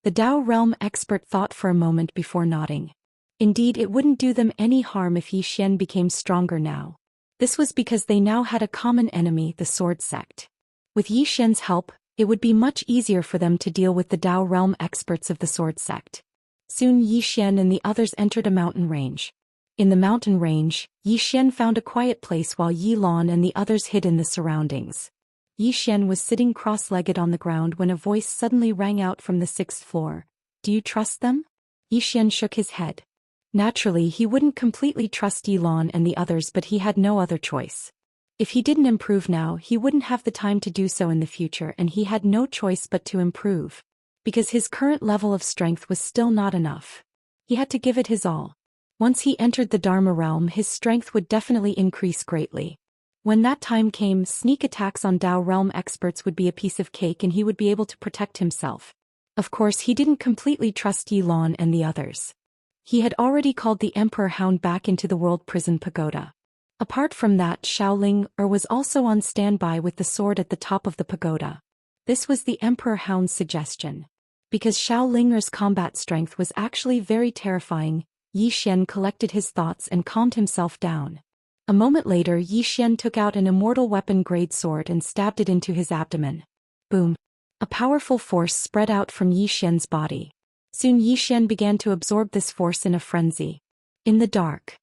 The Dao realm expert thought for a moment before nodding. Indeed, it wouldn't do them any harm if Yi Xian became stronger now. This was because they now had a common enemy, the sword sect. With Yi Xian's help, it would be much easier for them to deal with the Dao realm experts of the sword sect. Soon Yi Xian and the others entered a mountain range. In the mountain range, Yi Xian found a quiet place while Yi Lan and the others hid in the surroundings. Yi Xian was sitting cross-legged on the ground when a voice suddenly rang out from the 6th floor. "Do you trust them?" Yi Xian shook his head. Naturally, he wouldn't completely trust Yi Lan and the others, but he had no other choice. If he didn't improve now, he wouldn't have the time to do so in the future, and he had no choice but to improve. Because his current level of strength was still not enough. He had to give it his all. Once he entered the Dharma realm, his strength would definitely increase greatly. When that time came, sneak attacks on Dao realm experts would be a piece of cake and he would be able to protect himself. Of course, he didn't completely trust Yilan and the others. He had already called the Emperor Hound back into the World Prison Pagoda. Apart from that, Xiaoling was also on standby with the sword at the top of the pagoda. This was the Emperor Hound's suggestion. Because Xiaoling's combat strength was actually very terrifying, Yi Xian collected his thoughts and calmed himself down. A moment later, Yi Xian took out an immortal weapon-grade sword and stabbed it into his abdomen. Boom! A powerful force spread out from Yi Xian's body. Soon Yi Xian began to absorb this force in a frenzy. In the dark,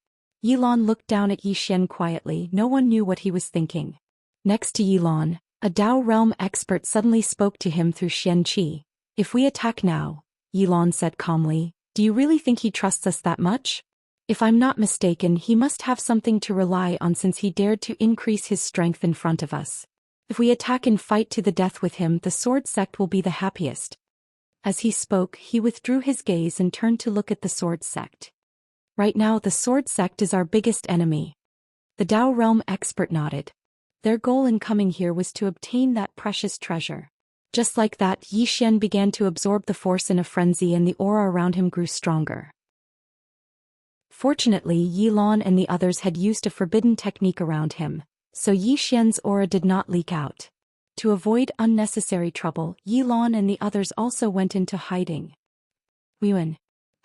Yilan looked down at Yi Xian quietly. No one knew what he was thinking. Next to Yilan, a Dao realm expert suddenly spoke to him through Xianqi. If we attack now, Yilan said calmly, do you really think he trusts us that much? If I'm not mistaken, he must have something to rely on since he dared to increase his strength in front of us. If we attack and fight to the death with him, the sword sect will be the happiest. As he spoke, he withdrew his gaze and turned to look at the sword sect. Right now, the sword sect is our biggest enemy. The Dao realm expert nodded. Their goal in coming here was to obtain that precious treasure. Just like that, Yi Xian began to absorb the force in a frenzy and the aura around him grew stronger. Fortunately, Yilan and the others had used a forbidden technique around him, so Yi Xian's aura did not leak out. To avoid unnecessary trouble, Yilan and the others also went into hiding. Wuyuan.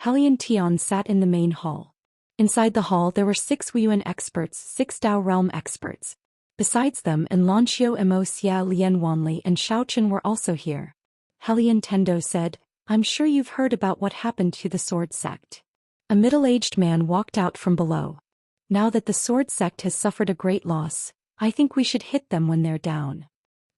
Helian Tian sat in the main hall. Inside the hall there were 6 Wuyuan experts, 6 Dao realm experts. Besides them, Lanxiu, Immerse, Lian Wanli and Xiaochen were also here. Helian Tendo said, I'm sure you've heard about what happened to the sword sect. A middle-aged man walked out from below. Now that the sword sect has suffered a great loss, I think we should hit them when they're down.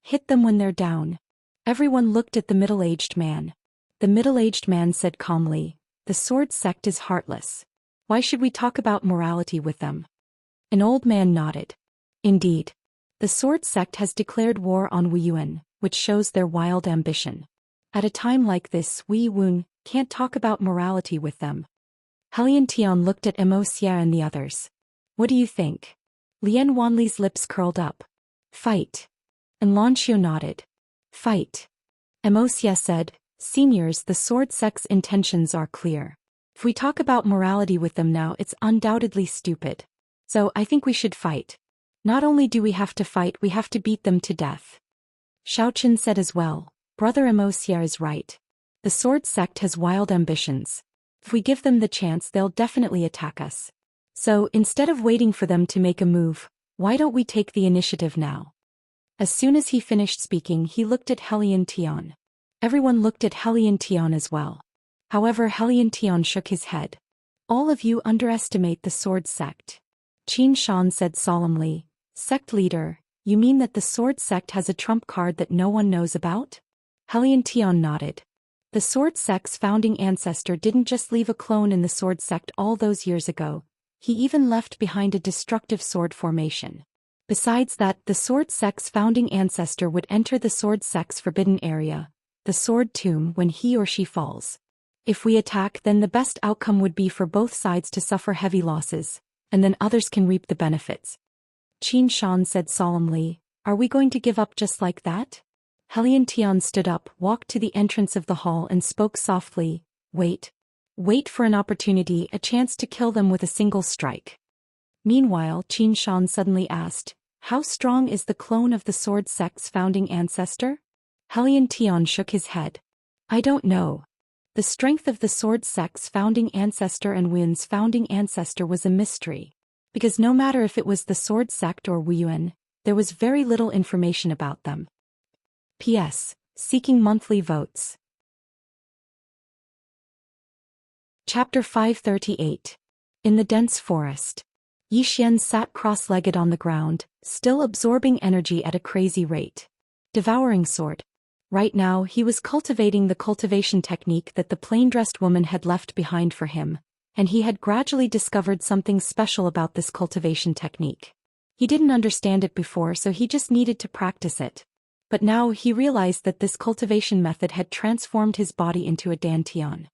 Hit them when they're down. Everyone looked at the middle-aged man. The middle-aged man said calmly, the sword sect is heartless. Why should we talk about morality with them? An old man nodded. Indeed. The sword sect has declared war on Wuyuan, which shows their wild ambition. At a time like this, Wuyuan can't talk about morality with them. Helian Tian looked at Immerse and the others. What do you think? Lian Wanli's lips curled up. Fight. And Lanxiu nodded. Fight. Immerse said, Seniors, the sword sect's intentions are clear. If we talk about morality with them now, it's undoubtedly stupid. So I think we should fight. Not only do we have to fight, we have to beat them to death. Xiaochen said as well, Brother Immerse is right. The sword sect has wild ambitions. If we give them the chance, they'll definitely attack us. So, instead of waiting for them to make a move, why don't we take the initiative now? As soon as he finished speaking, he looked at Helian Tian. Everyone looked at Helian Tian as well. However, Helian Tian shook his head. All of you underestimate the sword sect. Qin Shan said solemnly, Sect leader, you mean that the sword sect has a trump card that no one knows about? Helian Tian nodded. The sword sect's founding ancestor didn't just leave a clone in the sword sect all those years ago, he even left behind a destructive sword formation. Besides that, the sword sect's founding ancestor would enter the sword sect's forbidden area, the sword tomb, when he or she falls. If we attack, then the best outcome would be for both sides to suffer heavy losses, and then others can reap the benefits. Qin Shan said solemnly, Are we going to give up just like that? Helian Tian stood up, walked to the entrance of the hall and spoke softly, Wait. Wait for an opportunity, a chance to kill them with a single strike. Meanwhile, Qin Shan suddenly asked, How strong is the clone of the sword sect's founding ancestor? Helian Tian shook his head. I don't know. The strength of the sword sect's founding ancestor and Wuyuan's founding ancestor was a mystery. Because no matter if it was the sword sect or Wuyuan, there was very little information about them. P.S. Seeking monthly votes. Chapter 538. In the dense forest. Yi Xian sat cross-legged on the ground, still absorbing energy at a crazy rate. Devouring sword. Right now, he was cultivating the cultivation technique that the plain-dressed woman had left behind for him, and he had gradually discovered something special about this cultivation technique. He didn't understand it before, so he just needed to practice it. But now he realized that this cultivation method had transformed his body into a dantian.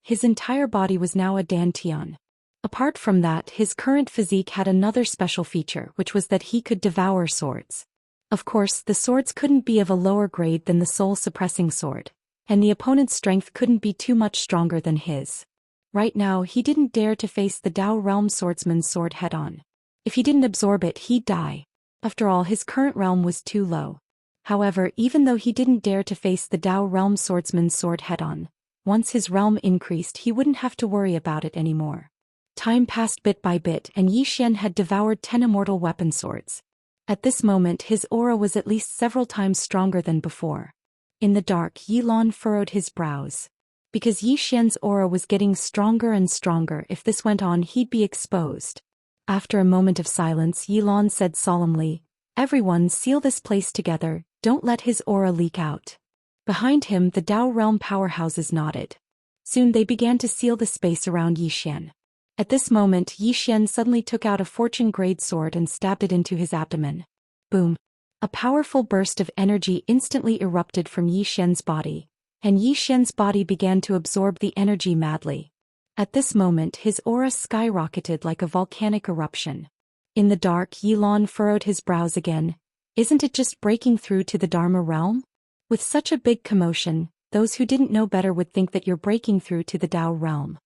His entire body was now a dantian. Apart from that, his current physique had another special feature, which was that he could devour swords. Of course, the swords couldn't be of a lower grade than the soul-suppressing sword, and the opponent's strength couldn't be too much stronger than his. Right now, he didn't dare to face the Dao Realm swordsman's sword head-on. If he didn't absorb it, he'd die. After all, his current realm was too low. However, even though he didn't dare to face the Dao Realm swordsman's sword head-on, once his realm increased, he wouldn't have to worry about it anymore. Time passed bit by bit, and Zhou Xian had devoured 10 immortal weapon swords. At this moment, his aura was at least several times stronger than before. In the dark, Yilan furrowed his brows. Because Zhou Xian's aura was getting stronger and stronger, if this went on, he'd be exposed. After a moment of silence, Yilan said solemnly, "Everyone seal this place together, don't let his aura leak out." Behind him, the Dao Realm powerhouses nodded. Soon they began to seal the space around Zhou Xian. At this moment, Zhou Xian suddenly took out a fortune-grade sword and stabbed it into his abdomen. Boom! A powerful burst of energy instantly erupted from Zhou Xian's body, and Zhou Xian's body began to absorb the energy madly. At this moment, his aura skyrocketed like a volcanic eruption. In the dark, Yilan furrowed his brows again. Isn't it just breaking through to the Dharma realm? With such a big commotion, those who didn't know better would think that you're breaking through to the Dao realm.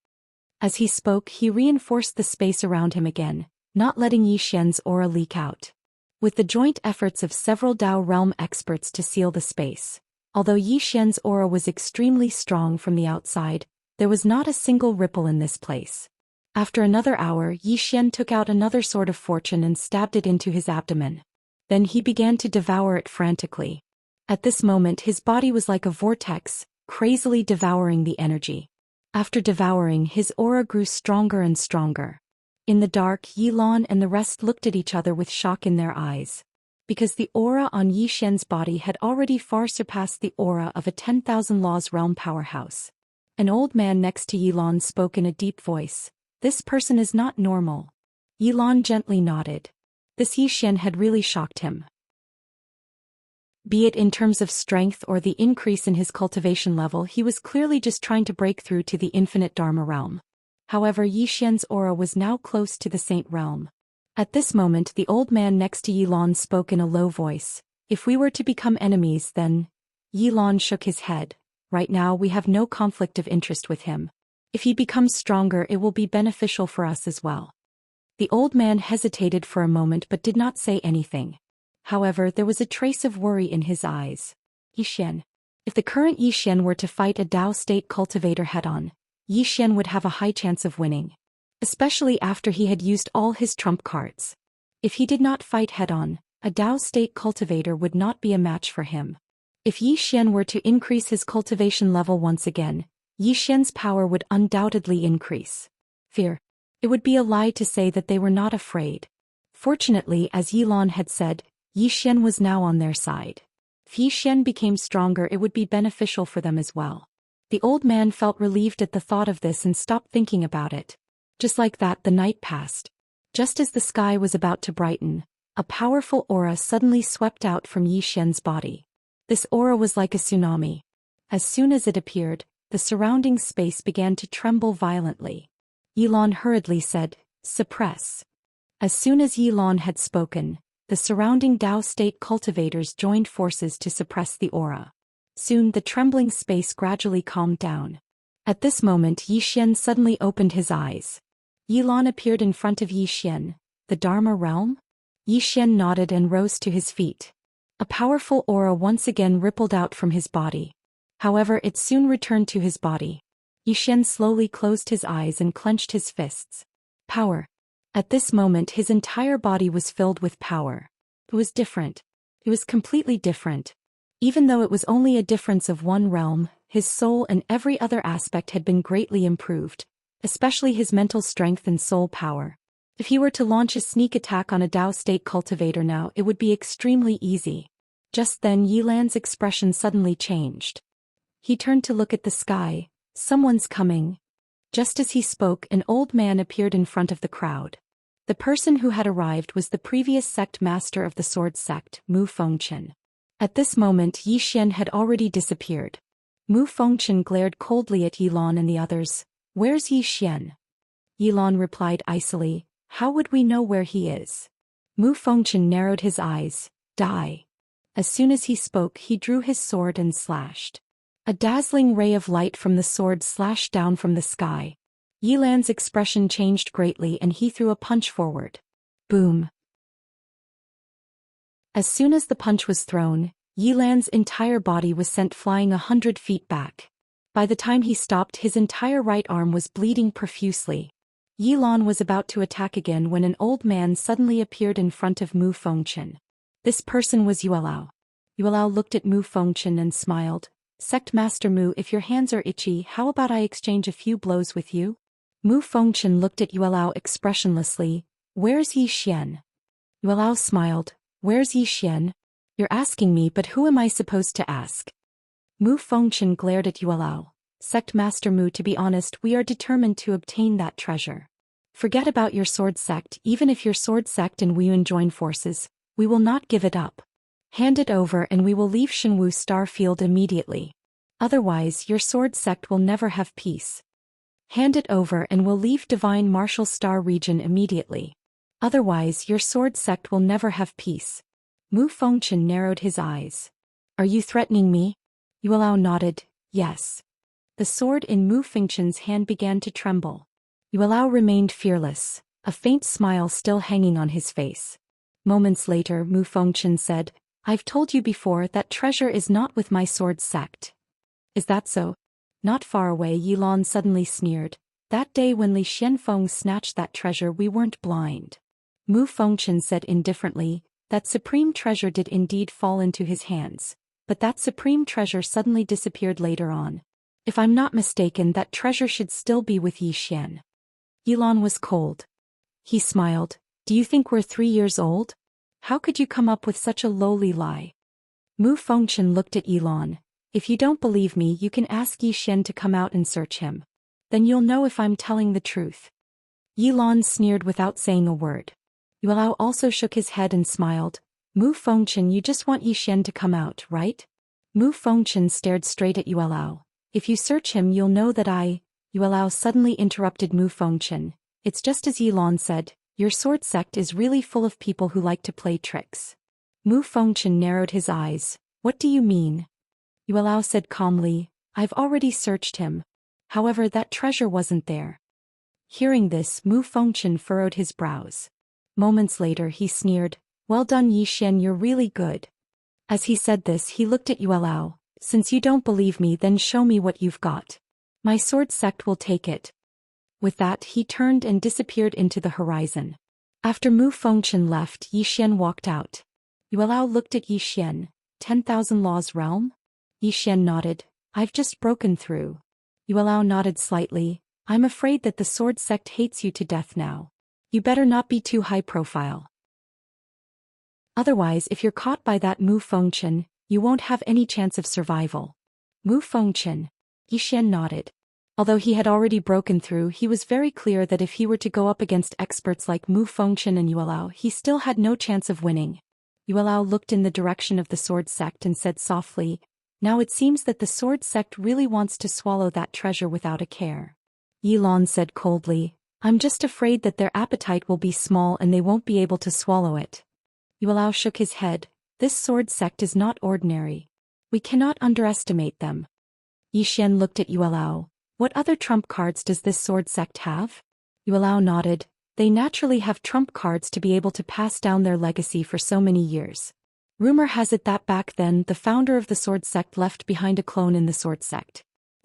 As he spoke, he reinforced the space around him again, not letting Zhou Xian's aura leak out. With the joint efforts of several Dao realm experts to seal the space, although Zhou Xian's aura was extremely strong from the outside, there was not a single ripple in this place. After another hour, Zhou Xian took out another sword of fortune and stabbed it into his abdomen. Then he began to devour it frantically. At this moment, his body was like a vortex, crazily devouring the energy. After devouring, his aura grew stronger and stronger. In the dark, Yilan and the rest looked at each other with shock in their eyes. Because the aura on Zhou Xian's body had already far surpassed the aura of a 10,000 laws realm powerhouse. An old man next to Yilan spoke in a deep voice. "This person is not normal." Yilan gently nodded. This Zhou Xian had really shocked him. Be it in terms of strength or the increase in his cultivation level, he was clearly just trying to break through to the infinite Dharma realm. However, Zhou Xian's aura was now close to the Saint realm. At this moment, the old man next to Yilan spoke in a low voice. "If we were to become enemies, then..." Yilan shook his head. "Right now we have no conflict of interest with him. If he becomes stronger, it will be beneficial for us as well." The old man hesitated for a moment but did not say anything. However, there was a trace of worry in his eyes. Zhou Xian. If the current Zhou Xian were to fight a Dao state cultivator head-on, Zhou Xian would have a high chance of winning. Especially after he had used all his trump cards. If he did not fight head-on, a Dao state cultivator would not be a match for him. If Zhou Xian were to increase his cultivation level once again, Zhou Xian's power would undoubtedly increase. Fear. It would be a lie to say that they were not afraid. Fortunately, as Yilan had said, Zhou Xian was now on their side. If Zhou Xian became stronger, it would be beneficial for them as well. The old man felt relieved at the thought of this and stopped thinking about it. Just like that, the night passed. Just as the sky was about to brighten, a powerful aura suddenly swept out from Zhou Xian's body. This aura was like a tsunami. As soon as it appeared, the surrounding space began to tremble violently. Yilan hurriedly said, "Suppress." As soon as Yilan had spoken, the surrounding Dao state cultivators joined forces to suppress the aura. Soon the trembling space gradually calmed down. At this moment, Zhou Xian suddenly opened his eyes. Yilan appeared in front of Zhou Xian. "The Dharma realm?" Zhou Xian nodded and rose to his feet. A powerful aura once again rippled out from his body. However, it soon returned to his body. Zhou Xian slowly closed his eyes and clenched his fists. Power. At this moment, his entire body was filled with power. It was different. It was completely different. Even though it was only a difference of one realm, his soul and every other aspect had been greatly improved, especially his mental strength and soul power. If he were to launch a sneak attack on a Dao state cultivator now, it would be extremely easy. Just then, Yilan's expression suddenly changed. He turned to look at the sky. "Someone's coming." Just as he spoke, an old man appeared in front of the crowd. The person who had arrived was the previous sect master of the sword sect, Mu Fengchen. At this moment, Zhou Xian had already disappeared. Mu Fengchen glared coldly at Yilan and the others. Where's Yi Xian? Yilan replied icily. How would we know where he is? Mu Fengchen narrowed his eyes. Die. As soon as he spoke, he drew his sword and slashed. A dazzling ray of light from the sword slashed down from the sky. Yilan's expression changed greatly and he threw a punch forward. Boom. As soon as the punch was thrown, Yilan's entire body was sent flying 100 feet back. By the time he stopped, his entire right arm was bleeding profusely. Yilan was about to attack again when an old man suddenly appeared in front of Mu Fengchen. This person was Yuelao. Yuelao looked at Mu Fengchen and smiled. Sect Master Mu, if your hands are itchy, how about I exchange a few blows with you? Mu Fengchen looked at Yuelao expressionlessly. Where's Yi Xian? Yuelao smiled. Where's Yi Xian? You're asking me, but who am I supposed to ask? Mu Fengchen glared at Yuelao. Sect Master Mu, to be honest, we are determined to obtain that treasure. Forget about your sword sect. Even if your sword sect and Weiyuan join forces, we will not give it up. Hand it over and we will leave Shenwu Star Field immediately. Otherwise, your sword sect will never have peace. Hand it over and we'll leave Divine Martial Star region immediately. Otherwise, your sword sect will never have peace. Mu Fengchen narrowed his eyes. Are you threatening me? Yuelao nodded. Yes. The sword in Mu Fengchen's hand began to tremble. Yuelao remained fearless, a faint smile still hanging on his face. Moments later, Mu Fengchen said, I've told you before that treasure is not with my sword sect. Is that so? Not far away, Yilan suddenly sneered. That day when Li Xianfeng snatched that treasure, we weren't blind. Mu Fengchen said indifferently, that supreme treasure did indeed fall into his hands, but that supreme treasure suddenly disappeared later on. If I'm not mistaken, that treasure should still be with Yi Xian. Yilan was cold. He smiled. Do you think we're 3 years old? How could you come up with such a lowly lie? Mu Fengchen looked at Yilan. If you don't believe me, you can ask Yi Xian to come out and search him. Then you'll know if I'm telling the truth. Yilan sneered without saying a word. Yuelao also shook his head and smiled. Mu Fengchen, you just want Yi Xian to come out, right? Mu Fengchen stared straight at Yuelao. If you search him, you'll know that Yuelao suddenly interrupted Mu Fengchen. It's just as Yilan said, your sword sect is really full of people who like to play tricks. Mu Fengchen narrowed his eyes. What do you mean? Yuelao said calmly, I've already searched him. However, that treasure wasn't there. Hearing this, Mu Fengchen furrowed his brows. Moments later, he sneered, Well done, Yi Xian, you're really good. As he said this, he looked at Yuelao. Since you don't believe me, then show me what you've got. My sword sect will take it. With that, he turned and disappeared into the horizon. After Mu Fengchen left, Yi Xian walked out. Yuelao looked at Yi Xian. 10,000 Laws Realm? Yi Xian nodded. I've just broken through. Yuelao nodded slightly. I'm afraid that the sword sect hates you to death now. You better not be too high profile. Otherwise, if you're caught by that Mu Fengchen, you won't have any chance of survival. Mu Fengchen. Yi Xian nodded. Although he had already broken through, he was very clear that if he were to go up against experts like Mu Fengchen and Yuelao, he still had no chance of winning. Yuelao looked in the direction of the sword sect and said softly, Now it seems that the sword sect really wants to swallow that treasure without a care. Yilan said coldly, I'm just afraid that their appetite will be small and they won't be able to swallow it. Yuelao shook his head. This sword sect is not ordinary. We cannot underestimate them. Yi Xian looked at Yuelao. What other trump cards does this sword sect have? Yuelao nodded. They naturally have trump cards to be able to pass down their legacy for so many years. Rumor has it that back then the founder of the sword sect left behind a clone in the sword sect.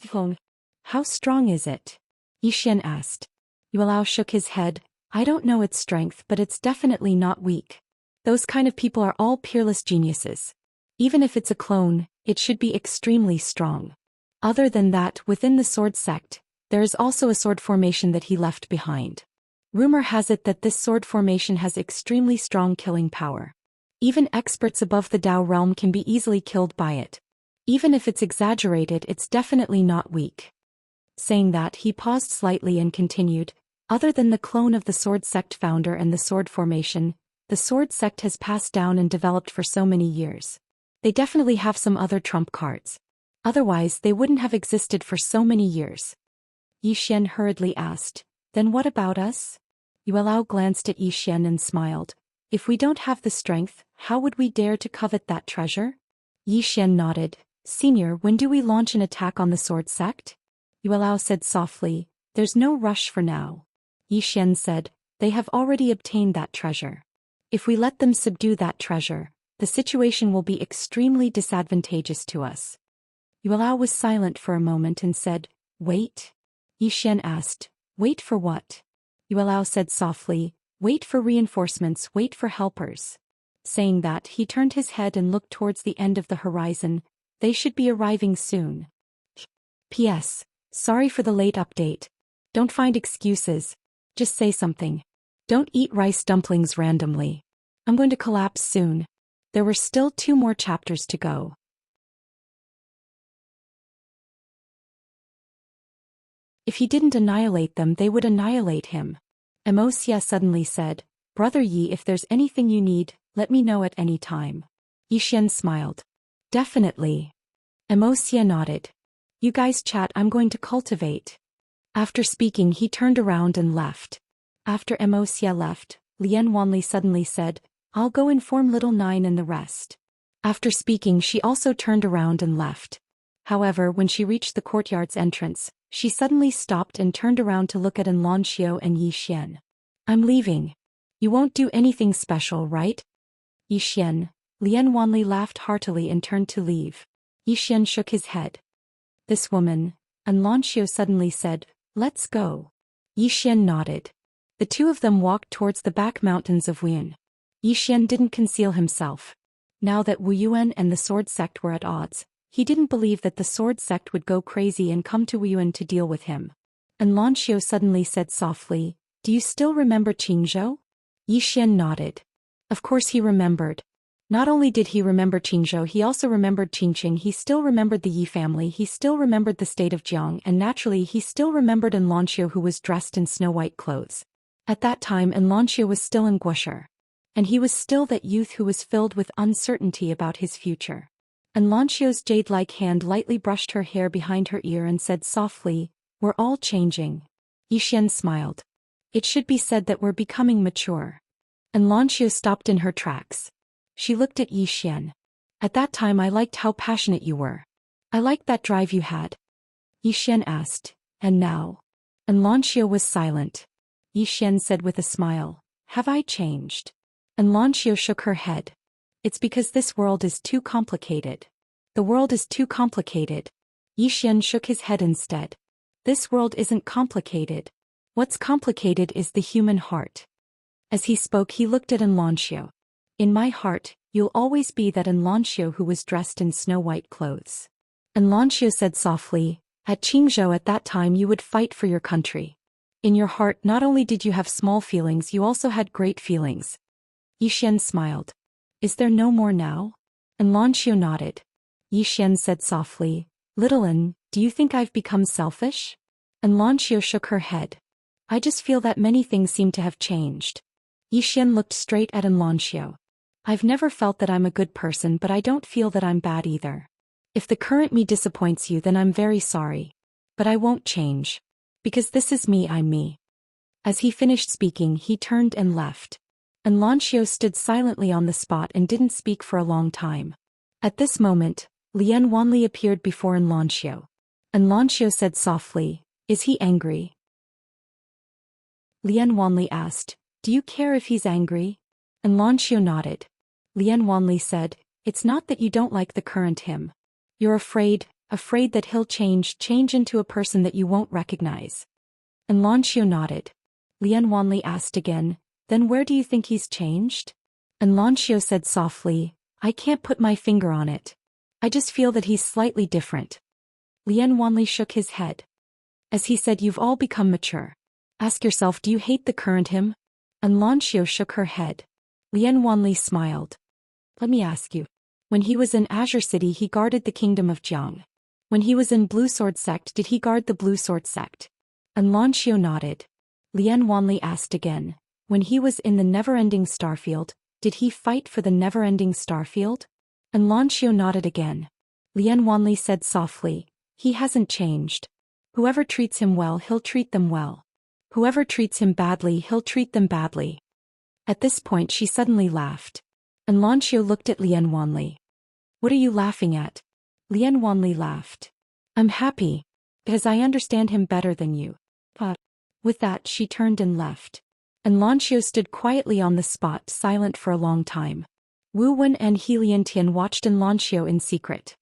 Clone. How strong is it? Yi Xian asked. Yuelao shook his head. I don't know its strength, but it's definitely not weak. Those kind of people are all peerless geniuses. Even if it's a clone, it should be extremely strong. Other than that, within the sword sect, there is also a sword formation that he left behind. Rumor has it that this sword formation has extremely strong killing power. Even experts above the Dao realm can be easily killed by it. Even if it's exaggerated, it's definitely not weak. Saying that, he paused slightly and continued, Other than the clone of the sword sect founder and the sword formation, the sword sect has passed down and developed for so many years. They definitely have some other trump cards. Otherwise they wouldn't have existed for so many years. Yi Xian hurriedly asked, "Then what about us?" Yuelao glanced at Yi Xian and smiled. "If we don't have the strength, how would we dare to covet that treasure?" Yi Xian nodded. "Senior, when do we launch an attack on the sword sect?" Yuelao said softly, "There's no rush for now." Yi Xian said, "They have already obtained that treasure. If we let them subdue that treasure, the situation will be extremely disadvantageous to us." Yuelao was silent for a moment and said, "Wait?" Yi Xian asked, "Wait for what?" Yuelao said softly, "Wait for reinforcements, wait for helpers." Saying that, he turned his head and looked towards the end of the horizon. They should be arriving soon. P.S. Sorry for the late update. Don't find excuses. Just say something. Don't eat rice dumplings randomly. I'm going to collapse soon. There were still 2 more chapters to go. If he didn't annihilate them, they would annihilate him. Wuxia suddenly said, "Brother Yi, if there's anything you need, let me know at any time." Yi Xian smiled. "Definitely." Wuxia nodded. "You guys chat, I'm going to cultivate." After speaking, he turned around and left. After Wuxia left, Lian Wanli suddenly said, "I'll go inform little Nine and the rest." After speaking, she also turned around and left. However, when she reached the courtyard's entrance, she suddenly stopped and turned around to look at Xianxia and Yi Xian. "I'm leaving. You won't do anything special, right?" Yi Xian. Lian Wanli laughed heartily and turned to leave. Yi Xian shook his head. "This woman," Xianxia suddenly said, "Let's go." Yi Xian nodded. The 2 of them walked towards the back mountains of Wuyuan. Yi Xian didn't conceal himself. Now that Wuyuan and the sword sect were at odds, he didn't believe that the sword sect would go crazy and come to Wuyuan to deal with him. Xianxia suddenly said softly, "Do you still remember Qingzhou?" Yi Xian nodded. Of course he remembered. Not only did he remember Qingzhou, he also remembered Qingqing, he still remembered the Yi family, he still remembered the state of Jiang, and naturally he still remembered Xianxia, who was dressed in snow-white clothes. At that time Xianxia was still in Guoshi. And he was still that youth who was filled with uncertainty about his future. Xianxia's jade-like hand lightly brushed her hair behind her ear and said softly, "We're all changing." Yi Xian smiled. "It should be said that we're becoming mature." Xianxia stopped in her tracks. She looked at Yi Xian. "At that time I liked how passionate you were. I liked that drive you had." Yi Xian asked, "And now?" Xianxia was silent. Yi Xian said with a smile, "Have I changed?" Xianxia shook her head. "It's because this world is too complicated." "The world is too complicated." Yi Xian shook his head instead. "This world isn't complicated. What's complicated is the human heart." As he spoke, he looked at Xianxia. "In my heart, you'll always be that Xianxia who was dressed in snow-white clothes." Xianxia said softly, "At Qingzhou at that time you would fight for your country. In your heart not only did you have small feelings, you also had great feelings." Yi Xian smiled. "Is there no more now?" Xianxia nodded. Yi Xian said softly, "Little An, do you think I've become selfish?" Xianxia shook her head. "I just feel that many things seem to have changed." Yi Xian looked straight at Xianxia. "I've never felt that I'm a good person, but I don't feel that I'm bad either. If the current me disappoints you, then I'm very sorry. But I won't change. Because this is me, I'm me." As he finished speaking, he turned and left. Xianxia stood silently on the spot and didn't speak for a long time. At this moment, Lian Wanli appeared before Xianxia. Xianxia said softly, "Is he angry?" Lian Wanli asked, "Do you care if he's angry?" Xianxia nodded. Lian Wanli said, "It's not that you don't like the current him. You're afraid that he'll change into a person that you won't recognize." Xianxia nodded. Lian Wanli asked again, "Then where do you think he's changed?" Xianxia said softly, "I can't put my finger on it. I just feel that he's slightly different." Lian Wanli shook his head. As he said, "You've all become mature. Ask yourself, do you hate the current him?" Xianxia shook her head. Lian Wanli smiled. "Let me ask you. When he was in Azure City, he guarded the kingdom of Jiang. When he was in Blue Sword Sect, did he guard the Blue Sword Sect?" Xianxia nodded. Lian Wanli asked again, "When he was in the never-ending Starfield, did he fight for the never-ending Starfield?" Xianxia nodded again. Lian Wanli said softly. He hasn't changed. Whoever treats him well, he'll treat them well. Whoever treats him badly, he'll treat them badly. At this point she suddenly laughed. And Lanxiu looked at Lian Wanli. What are you laughing at? Lian Wanli laughed. I'm happy. Because I understand him better than you. With that she turned and left. And Lanxiu stood quietly on the spot, silent for a long time. Wu Wen and He Liantian watched Lanxiu in secret.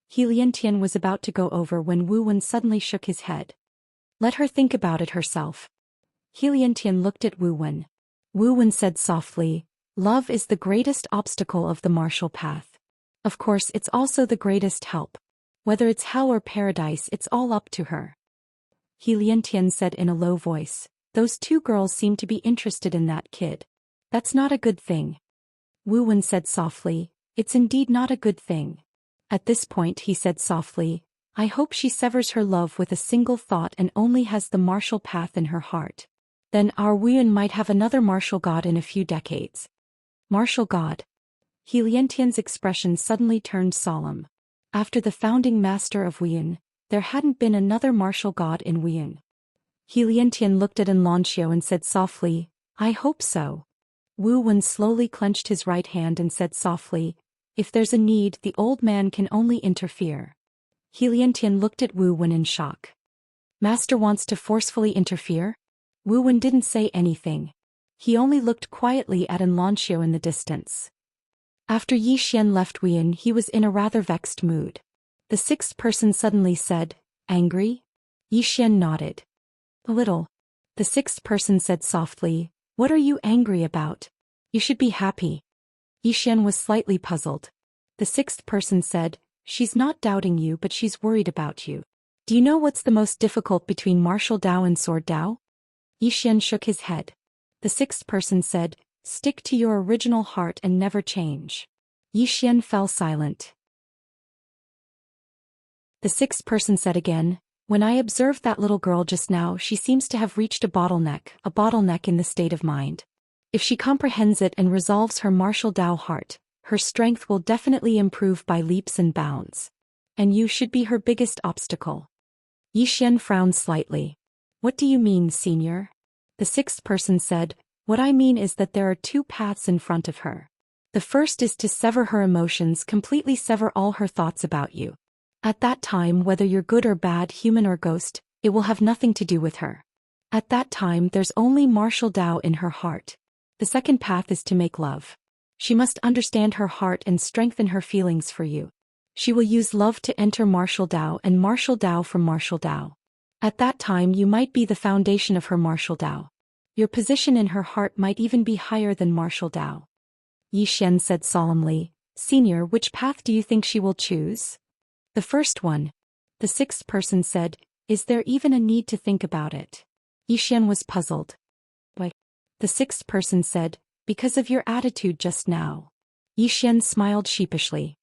He Liantian was about to go over when Wu Wen suddenly shook his head. Let her think about it herself. He Liantian looked at Wu Wen. Wu Wen said softly, love is the greatest obstacle of the martial path. Of course it's also the greatest help. Whether it's hell or paradise, it's all up to her. He Liantian said in a low voice, those two girls seem to be interested in that kid. That's not a good thing. Wu Wen said softly, it's indeed not a good thing. At this point he said softly, I hope she severs her love with a single thought and only has the martial path in her heart. Then our Wu Wen might have another martial god in a few decades. Martial god? He Liantian's expression suddenly turned solemn. After the founding master of Wu Wen, there hadn't been another martial god in Wu Wen. He Liantian looked at Lanxiu and said softly, I hope so. Wu Wen slowly clenched his right hand and said softly, if there's a need, the old man can only interfere. He Liantian looked at Wu Wen in shock. Master wants to forcefully interfere? Wu Wen didn't say anything. He only looked quietly at Lanxiu in the distance. After Yi Xian left Wu Wen, he was in a rather vexed mood. The sixth person suddenly said, angry? Yi Xian nodded. A little. The sixth person said softly, what are you angry about? You should be happy. Yi Xian was slightly puzzled. The sixth person said, she's not doubting you but she's worried about you. Do you know what's the most difficult between martial Dao and sword Dao? Yi Xian shook his head. The sixth person said, stick to your original heart and never change. Yi Xian fell silent. The sixth person said again, when I observed that little girl just now, she seems to have reached a bottleneck in the state of mind. If she comprehends it and resolves her martial Dao heart, her strength will definitely improve by leaps and bounds. And you should be her biggest obstacle. Yi Xian frowned slightly. What do you mean, senior? The sixth person said, what I mean is that there are two paths in front of her. The first is to sever her emotions, completely sever all her thoughts about you. At that time, whether you're good or bad, human or ghost, it will have nothing to do with her. At that time, there's only martial Dao in her heart. The second path is to make love. She must understand her heart and strengthen her feelings for you. She will use love to enter martial Dao and martial Dao from martial Dao. At that time you might be the foundation of her martial Dao. Your position in her heart might even be higher than martial Dao. Yi Xian said solemnly, Senior, which path do you think she will choose? The first one. The sixth person said, is there even a need to think about it? Yi Xian was puzzled. Why? The sixth person said, because of your attitude just now. Yi Xian smiled sheepishly.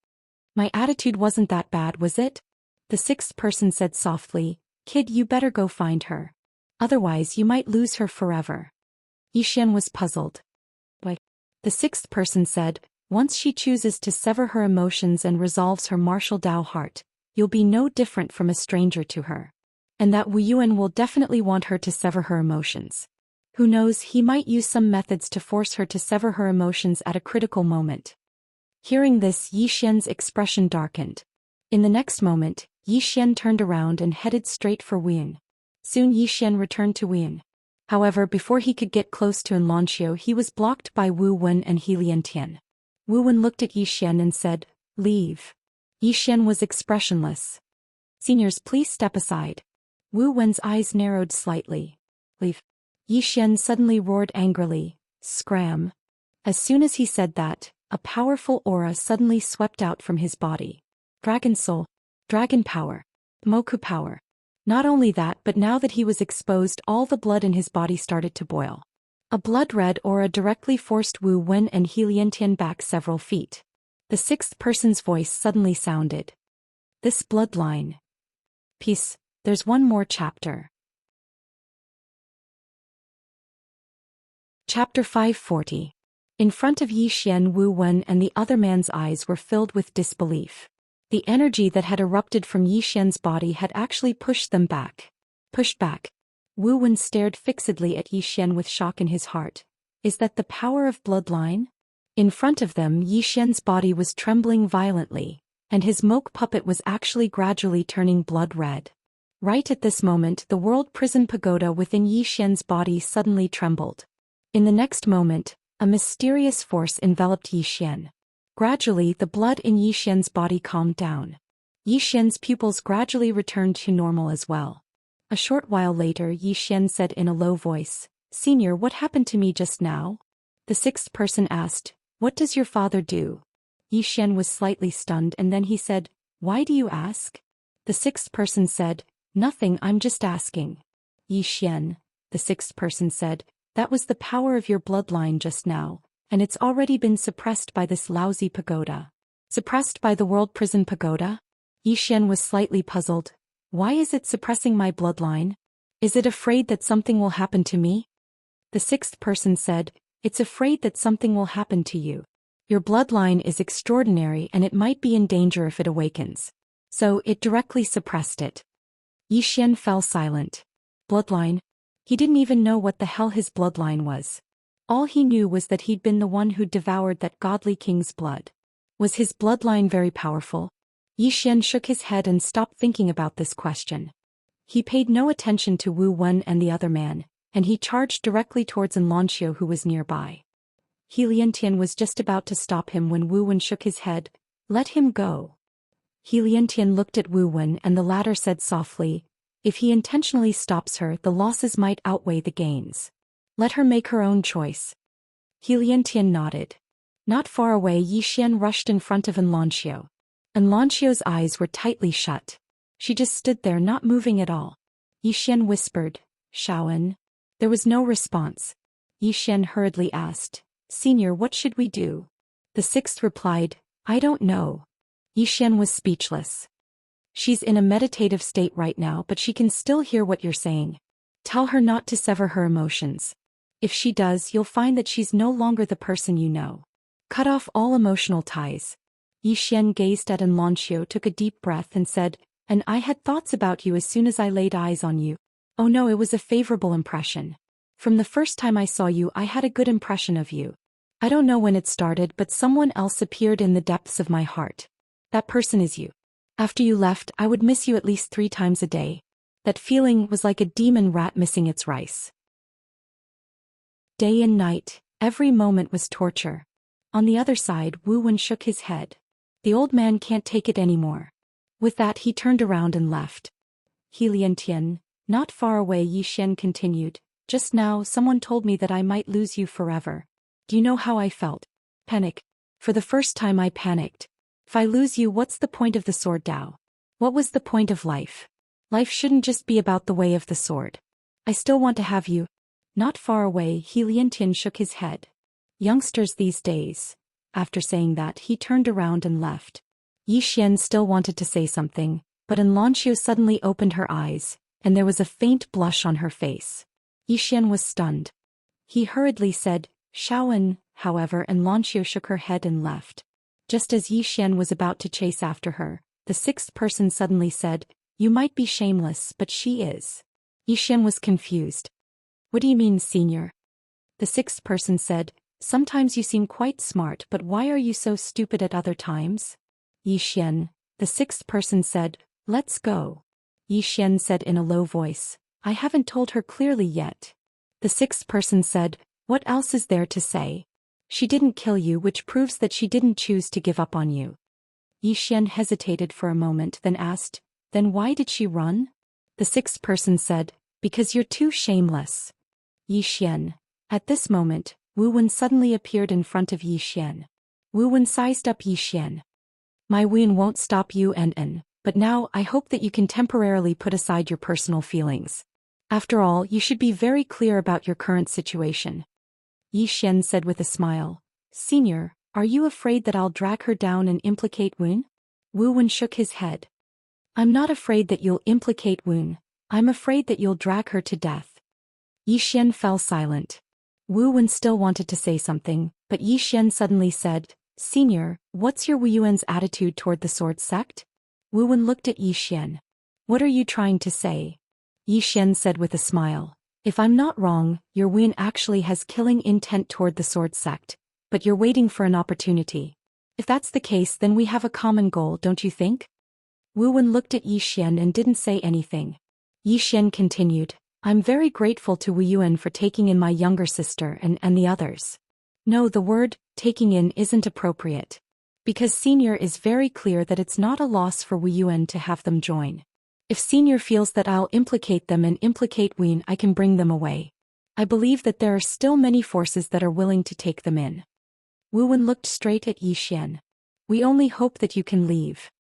My attitude wasn't that bad, was it? The sixth person said softly, Kid, you better go find her. Otherwise you might lose her forever. Yi Xian was puzzled. Why? The sixth person said, once she chooses to sever her emotions and resolves her martial Dao heart, you'll be no different from a stranger to her. And that Wu Yuan will definitely want her to sever her emotions. Who knows, he might use some methods to force her to sever her emotions at a critical moment. Hearing this, Yi Xian's expression darkened. In the next moment, Yi Xian turned around and headed straight for Wu Yuan. Soon Yi Xian returned to Wu Yuan. However, before he could get close to Lanxiu, he was blocked by Wu Wen and He Liantian. Wu Wen looked at Yi Xian and said, Leave. Yi Xian was expressionless. Seniors, please step aside. Wu Wen's eyes narrowed slightly. Leave. Yi Xian suddenly roared angrily, Scram. As soon as he said that, a powerful aura suddenly swept out from his body. Dragon soul. Dragon power. Moku power. Not only that, but now that he was exposed, all the blood in his body started to boil. A blood-red aura directly forced Wu Wen and He Liantian back several feet. The sixth person's voice suddenly sounded. This bloodline. Peace, there's one more chapter. Chapter 540. In front of Yi Xian, Wu Wen and the other man's eyes were filled with disbelief. The energy that had erupted from Yi Xian's body had actually pushed them back. Pushed back. Wu Wen stared fixedly at Yi Xian with shock in his heart. Is that the power of bloodline? In front of them, Yi Xian's body was trembling violently, and his moke puppet was actually gradually turning blood red. Right at this moment, the world prison pagoda within Yi Xian's body suddenly trembled. In the next moment, a mysterious force enveloped Yi Xian. Gradually, the blood in Yi Xian's body calmed down. Yi Xian's pupils gradually returned to normal as well. A short while later, Yi Xian said in a low voice, "Senior, what happened to me just now?" The sixth person asked, "What does your father do?" Yi Xian was slightly stunned and then he said, "Why do you ask?" The sixth person said, "Nothing, I'm just asking." Yi Xian, the sixth person said, "That was the power of your bloodline just now, and it's already been suppressed by this lousy pagoda." Suppressed by the world prison pagoda? Yi Xian was slightly puzzled. Why is it suppressing my bloodline? Is it afraid that something will happen to me? The sixth person said, "It's afraid that something will happen to you. Your bloodline is extraordinary and it might be in danger if it awakens. So it directly suppressed it." Yi Xian fell silent. Bloodline? He didn't even know what the hell his bloodline was. All he knew was that he'd been the one who devoured that godly king's blood. Was his bloodline very powerful? Yi Xian shook his head and stopped thinking about this question. He paid no attention to Wu Wen and the other man, and he charged directly towards Xianxia who was nearby. Xiantian was just about to stop him when Wu Wen shook his head. "Let him go." Xiantian looked at Wu Wen and the latter said softly, "If he intentionally stops her, the losses might outweigh the gains. Let her make her own choice." Xiantian nodded. Not far away, Yi Xian rushed in front of Xianxia. Xianxia's eyes were tightly shut. She just stood there not moving at all. Yi Xian whispered, "Shaoan." There was no response. Yi Xian hurriedly asked, "Senior, what should we do?" The sixth replied, "I don't know." Yi Xian was speechless. "She's in a meditative state right now, but she can still hear what you're saying. Tell her not to sever her emotions. If she does, you'll find that she's no longer the person you know. Cut off all emotional ties." Yi Xian gazed at Xianxia, took a deep breath and said, "And I had thoughts about you as soon as I laid eyes on you. Oh no, it was a favorable impression. From the first time I saw you, I had a good impression of you. I don't know when it started, but someone else appeared in the depths of my heart. That person is you. After you left, I would miss you at least 3 times a day. That feeling was like a demon rat missing its rice. Day and night, every moment was torture." On the other side, Wu Wen shook his head. The old man can't take it anymore. With that, he turned around and left. Xiantian, not far away, Yi Xian continued, "Just now, someone told me that I might lose you forever. Do you know how I felt? Panic. For the first time, I panicked. If I lose you, what's the point of the sword Dao? What was the point of life? Life shouldn't just be about the way of the sword. I still want to have you." Not far away, Xiantian shook his head. Youngsters these days. After saying that, he turned around and left. Yi Xian still wanted to say something, but Xianxia suddenly opened her eyes, and there was a faint blush on her face. Yi Xian was stunned. He hurriedly said, "Shaoan," however, Xianxia shook her head and left. Just as Yi Xian was about to chase after her, the sixth person suddenly said, "You might be shameless, but she is." Yi Xian was confused. "What do you mean, senior?" The sixth person said, "Sometimes you seem quite smart, but why are you so stupid at other times?" Yi Xian, the sixth person said, "Let's go." Yi Xian said in a low voice, "I haven't told her clearly yet." The sixth person said, "What else is there to say? She didn't kill you, which proves that she didn't choose to give up on you." Yi Xian hesitated for a moment, then asked, "Then why did she run?" The sixth person said, "Because you're too shameless." Yi Xian. At this moment, Wu Wen suddenly appeared in front of Yi Xian. Wu Wen sized up Yi Xian. "My Wen won't stop you but now I hope that you can temporarily put aside your personal feelings. After all, you should be very clear about your current situation." Yi Xian said with a smile, "Senior, are you afraid that I'll drag her down and implicate Wen?" Wu Wen shook his head. "I'm not afraid that you'll implicate Wen. I'm afraid that you'll drag her to death." Yi Xian fell silent. Wu Wen still wanted to say something, but Yi Xian suddenly said, Senior, what's your Wu Yuan's attitude toward the sword sect? Wu Wen looked at Yi Xian. What are you trying to say? Yi Xian said with a smile. If I'm not wrong, your Wu Yuan actually has killing intent toward the sword sect, but you're waiting for an opportunity. If that's the case, then we have a common goal, don't you think? Wu Wen looked at Yi Xian and didn't say anything. Yi Xian continued, I'm very grateful to Wu Yuan for taking in my younger sister and the others. No, the word, taking in, isn't appropriate. Because Senior is very clear that it's not a loss for Wu Yuan to have them join. If Senior feels that I'll implicate them and implicate Wu Yuan, I can bring them away. I believe that there are still many forces that are willing to take them in. Wu Wen looked straight at Yi Xian. We only hope that you can leave.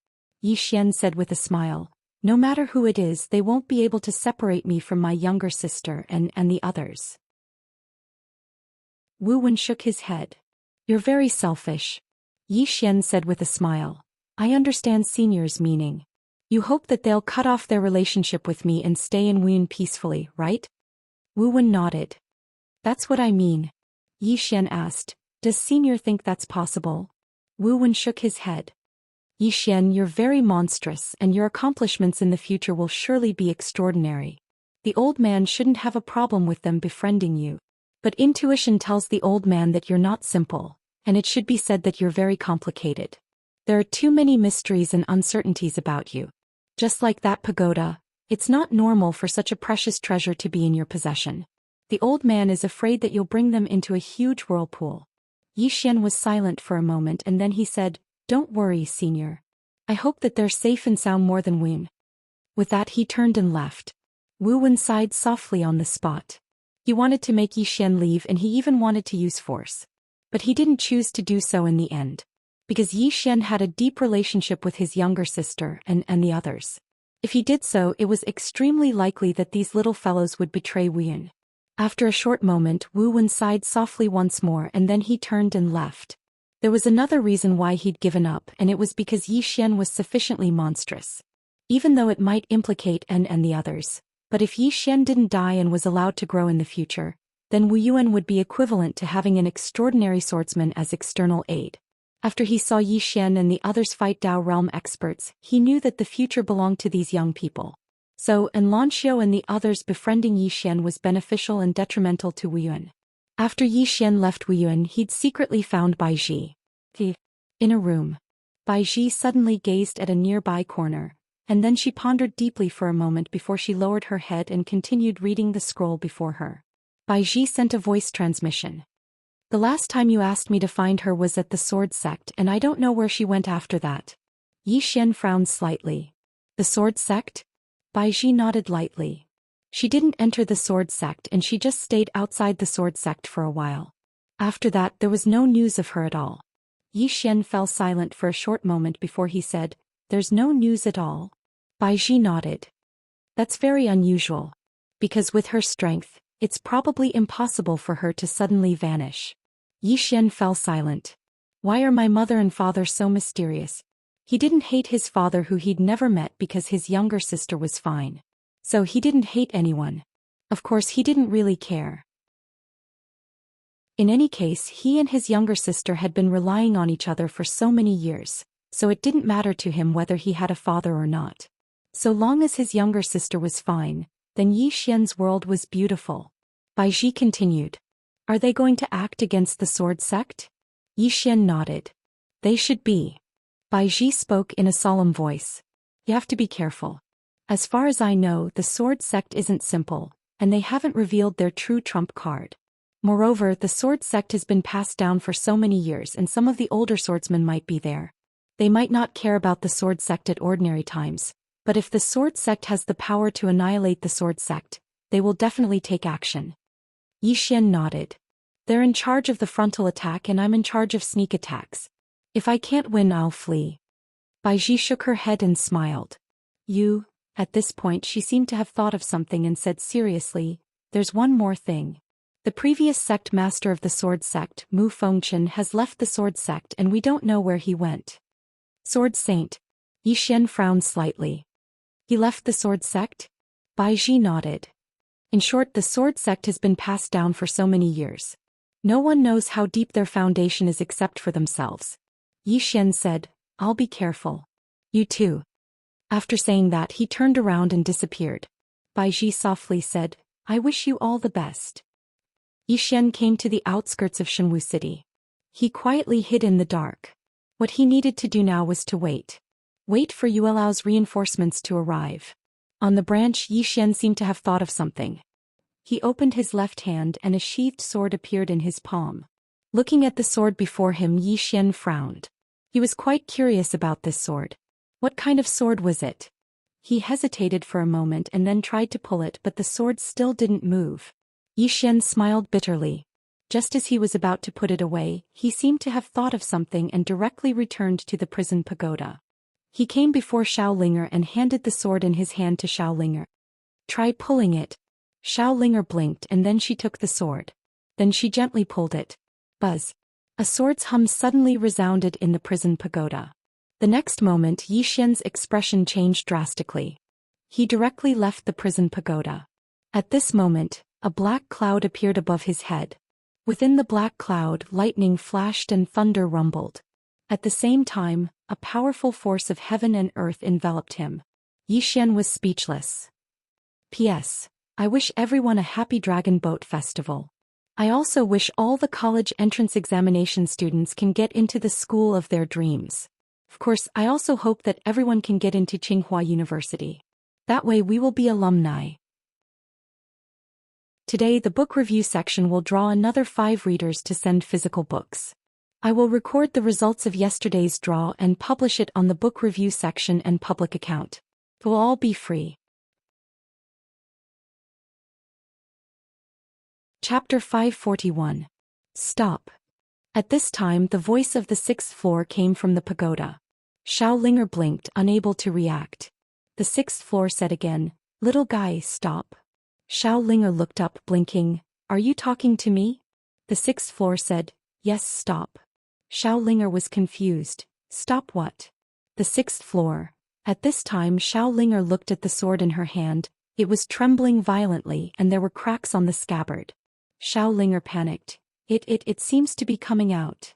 Yi Xian said with a smile. No matter who it is, they won't be able to separate me from my younger sister and the others. Wu Wen shook his head. You're very selfish. Yi Xian said with a smile. I understand Senior's meaning. You hope that they'll cut off their relationship with me and stay in Wu Yuan peacefully, right? Wu Wen nodded. That's what I mean. Yi Xian asked, does Senior think that's possible? Wu Wen shook his head. Yi Xian, you're very monstrous, and your accomplishments in the future will surely be extraordinary. The old man shouldn't have a problem with them befriending you. But intuition tells the old man that you're not simple, and it should be said that you're very complicated. There are too many mysteries and uncertainties about you. Just like that pagoda, it's not normal for such a precious treasure to be in your possession. The old man is afraid that you'll bring them into a huge whirlpool. Yi Xian was silent for a moment and then he said, Don't worry, Senior. I hope that they're safe and sound more than Wu Yuan. With that he turned and left. Wu Wen sighed softly on the spot. He wanted to make Yi Xian leave and he even wanted to use force. But he didn't choose to do so in the end. Because Yi Xian had a deep relationship with his younger sister and the others. If he did so, it was extremely likely that these little fellows would betray Wu Yuan. After a short moment, Wu Wen sighed softly once more and then he turned and left. There was another reason why he'd given up, and it was because Yi Xian was sufficiently monstrous. Even though it might implicate and the others. But if Yi Xian didn't die and was allowed to grow in the future, then Wu Yuan would be equivalent to having an extraordinary swordsman as external aid. After he saw Yi Xian and the others fight Dao realm experts, he knew that the future belonged to these young people. So, Xianxia and the others befriending Yi Xian was beneficial and detrimental to Wu Yuan. After Yi Xian left Wu Yuan, he'd secretly found Bai Ji. In a room. Bai Ji suddenly gazed at a nearby corner, and then she pondered deeply for a moment before she lowered her head and continued reading the scroll before her. Bai Ji sent a voice transmission. The last time you asked me to find her was at the sword sect, and I don't know where she went after that. Yi Xian frowned slightly. The sword sect? Bai Ji nodded lightly. She didn't enter the sword sect and she just stayed outside the sword sect for a while. After that there was no news of her at all. Yi Xian fell silent for a short moment before he said, There's no news at all? Bai Ji nodded. That's very unusual. Because with her strength, it's probably impossible for her to suddenly vanish. Yi Xian fell silent. Why are my mother and father so mysterious? He didn't hate his father who he'd never met because his younger sister was fine. So he didn't hate anyone. Of course he didn't really care. In any case, he and his younger sister had been relying on each other for so many years, so it didn't matter to him whether he had a father or not. So long as his younger sister was fine, then Yi Xian's world was beautiful. Bai Ji continued. Are they going to act against the sword sect? Yi Xian nodded. They should be. Bai Ji spoke in a solemn voice. You have to be careful. As far as I know, the sword sect isn't simple, and they haven't revealed their true trump card. Moreover, the sword sect has been passed down for so many years and some of the older swordsmen might be there. They might not care about the sword sect at ordinary times, but if the sword sect has the power to annihilate the sword sect, they will definitely take action. Yi Xian nodded. They're in charge of the frontal attack and I'm in charge of sneak attacks. If I can't win, I'll flee. Bai Ji shook her head and smiled. You, at this point she seemed to have thought of something and said seriously, there's one more thing. The previous sect master of the sword sect, Mu Fengchen, has left the sword sect and we don't know where he went. Sword Saint. Yi Xian frowned slightly. He left the sword sect? Bai Ji nodded. In short, the sword sect has been passed down for so many years. No one knows how deep their foundation is except for themselves. Yi Xian said, I'll be careful. You too. After saying that, he turned around and disappeared. Bai Ji softly said, I wish you all the best. Yi Xian came to the outskirts of Shenwu City. He quietly hid in the dark. What he needed to do now was to wait. Wait for Yuelao's reinforcements to arrive. On the branch, Yi Xian seemed to have thought of something. He opened his left hand and a sheathed sword appeared in his palm. Looking at the sword before him, Yi Xian frowned. He was quite curious about this sword. What kind of sword was it? He hesitated for a moment and then tried to pull it, but the sword still didn't move. Yi Xian smiled bitterly. Just as he was about to put it away, he seemed to have thought of something and directly returned to the prison pagoda. He came before Xiaolinger and handed the sword in his hand to Xiaolinger. Try pulling it. Xiaolinger blinked and then she took the sword. Then she gently pulled it. Buzz. A sword's hum suddenly resounded in the prison pagoda. The next moment, Yi Xian's expression changed drastically. He directly left the prison pagoda. At this moment, a black cloud appeared above his head. Within the black cloud, lightning flashed and thunder rumbled. At the same time, a powerful force of heaven and earth enveloped him. Yi Xian was speechless. P.S. I wish everyone a happy Dragon Boat Festival. I also wish all the college entrance examination students can get into the school of their dreams. Of course, I also hope that everyone can get into Tsinghua University. That way we will be alumni. Today the book review section will draw another 5 readers to send physical books. I will record the results of yesterday's draw and publish it on the book review section and public account. It will all be free. Chapter 541. Stop. At this time the voice of the 6th floor came from the pagoda. Xiaolinger blinked, unable to react. The 6th floor said again, Little guy, stop. Xiaolinger looked up, blinking. Are you talking to me? The 6th floor said, Yes, stop. Xiaolinger was confused. Stop what? The 6th floor. At this time Xiaolinger looked at the sword in her hand. It was trembling violently and there were cracks on the scabbard. Xiaolinger panicked. It seems to be coming out.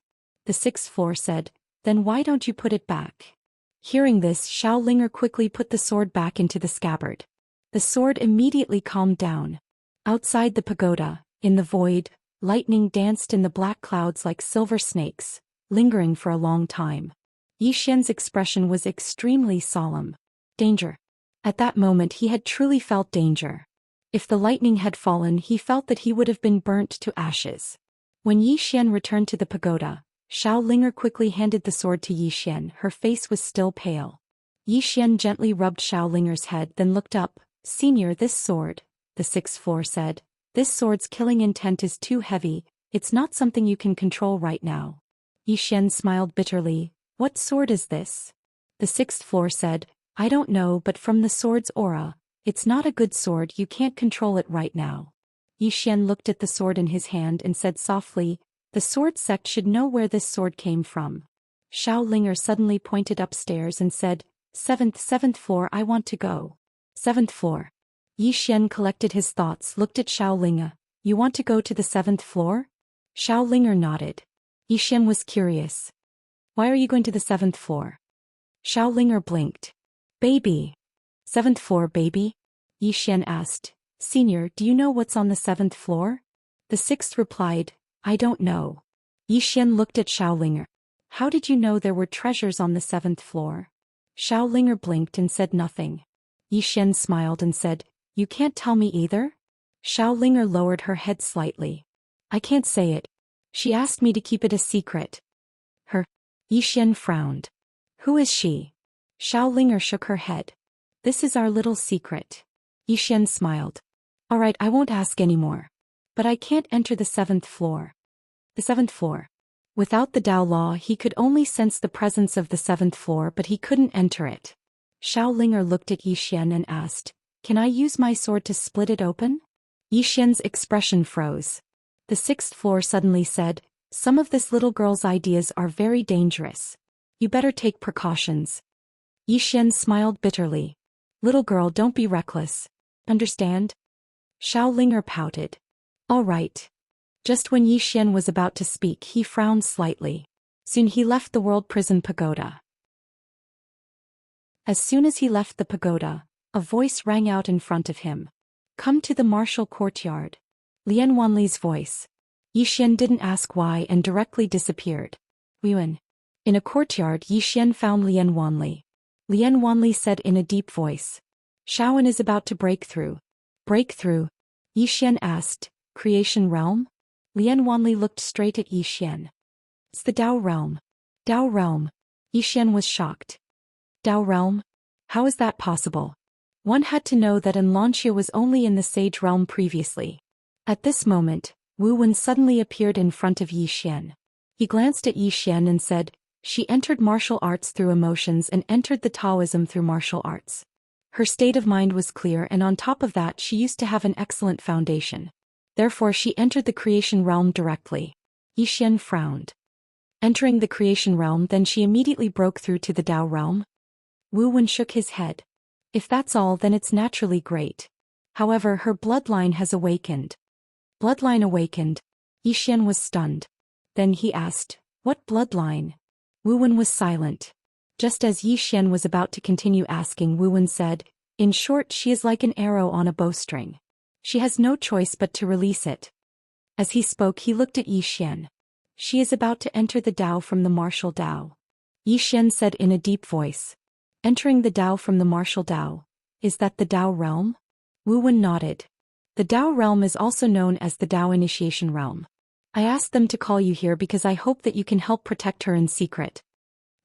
The 6th floor said, Then why don't you put it back? Hearing this, Xiaolinger quickly put the sword back into the scabbard. The sword immediately calmed down. Outside the pagoda, in the void, lightning danced in the black clouds like silver snakes, lingering for a long time. Yi Xian's expression was extremely solemn. Danger. At that moment he had truly felt danger. If the lightning had fallen, he felt that he would have been burnt to ashes. When Yi Xian returned to the pagoda, Xiaolinger quickly handed the sword to Yi Xian. Her face was still pale. Yi Xian gently rubbed Xiaolinger's head, then looked up. Senior, this sword, the 6th floor said. This sword's killing intent is too heavy. It's not something you can control right now. Yi Xian smiled bitterly. What sword is this? The 6th floor said. I don't know, but from the sword's aura, it's not a good sword. You can't control it right now. Yi Xian looked at the sword in his hand and said softly, The sword sect should know where this sword came from. Xiaolinger suddenly pointed upstairs and said, Seventh floor, I want to go. 7th floor. Yi Xian collected his thoughts, looked at Xiaolinger. You want to go to the 7th floor? Xiaolinger nodded. Yi Xian was curious. Why are you going to the 7th floor? Xiaolinger blinked. Baby. 7th floor, baby? Yi Xian asked. Senior, do you know what's on the 7th floor? The 6th replied, I don't know. Yi Xian looked at Xiaolinger. How did you know there were treasures on the 7th floor? Xiaolinger blinked and said nothing. Yi Xian smiled and said, You can't tell me either? Xiaolinger lowered her head slightly. I can't say it. She asked me to keep it a secret. Her. Yi Xian frowned. Who is she? Xiaolinger shook her head. This is our little secret. Yi Xian smiled. All right, I won't ask anymore. But I can't enter the 7th floor. The 7th floor. Without the Dao Law, he could only sense the presence of the 7th floor, but he couldn't enter it. Xiaolinger looked at Yi Xian and asked, Can I use my sword to split it open? Yi Xian's expression froze. The 6th floor suddenly said, Some of this little girl's ideas are very dangerous. You better take precautions. Yi Xian smiled bitterly. Little girl, don't be reckless. Understand? Xiaolinger pouted. All right. Just when Yi Xian was about to speak, he frowned slightly. Soon he left the world prison pagoda. As soon as he left the pagoda, a voice rang out in front of him. Come to the martial courtyard. Lian Wanli's voice. Yi Xian didn't ask why and directly disappeared. Yuan. In a courtyard, Yi Xian found Lian Wanli. Lian Wanli said in a deep voice. Shaoan is about to break through. Break through? Yi Xian asked. Creation realm? Lian Wanli looked straight at Yi Xian. It's the Dao realm. Dao realm. Yi Xian was shocked. Dao realm? How is that possible? One had to know that Xianxia was only in the sage realm previously. At this moment, Wu Wen suddenly appeared in front of Yi Xian. He glanced at Yi Xian and said, she entered martial arts through emotions and entered the Taoism through martial arts. Her state of mind was clear, and on top of that she used to have an excellent foundation. Therefore she entered the creation realm directly. Yi Xian frowned. Entering the creation realm, then she immediately broke through to the Dao realm? Wu Wen shook his head. If that's all, then it's naturally great. However, her bloodline has awakened. Bloodline awakened? Yi Xian was stunned. Then he asked, what bloodline? Wu Wen was silent. Just as Yi Xian was about to continue asking, Wu Wen said, in short, she is like an arrow on a bowstring. She has no choice but to release it. As he spoke, he looked at Yi Xian. She is about to enter the Dao from the martial Dao. Yi Xian said in a deep voice. Entering the Dao from the martial Dao. Is that the Dao realm? Wu Wen nodded. The Dao realm is also known as the Dao initiation realm. I asked them to call you here because I hope that you can help protect her in secret.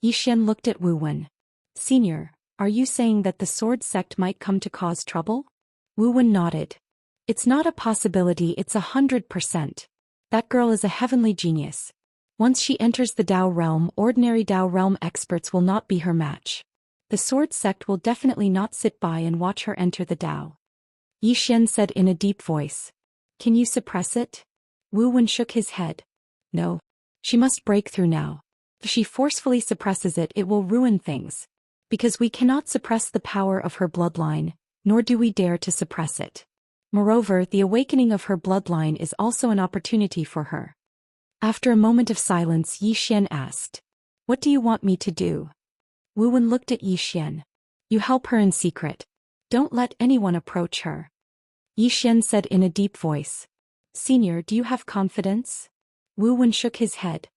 Yi Xian looked at Wu Wen. Senior, are you saying that the sword sect might come to cause trouble? Wu Wen nodded. It's not a possibility, it's 100%. That girl is a heavenly genius. Once she enters the Dao realm, ordinary Dao realm experts will not be her match. The sword sect will definitely not sit by and watch her enter the Dao. Yi Xian said in a deep voice. Can you suppress it? Wu Wen shook his head. No. She must break through now. If she forcefully suppresses it, it will ruin things. Because we cannot suppress the power of her bloodline, nor do we dare to suppress it. Moreover, the awakening of her bloodline is also an opportunity for her. After a moment of silence, Yi Xian asked. What do you want me to do? Wu Wen looked at Yi Xian. You help her in secret. Don't let anyone approach her. Yi Xian said in a deep voice. Senior, do you have confidence? Wu Wen shook his head.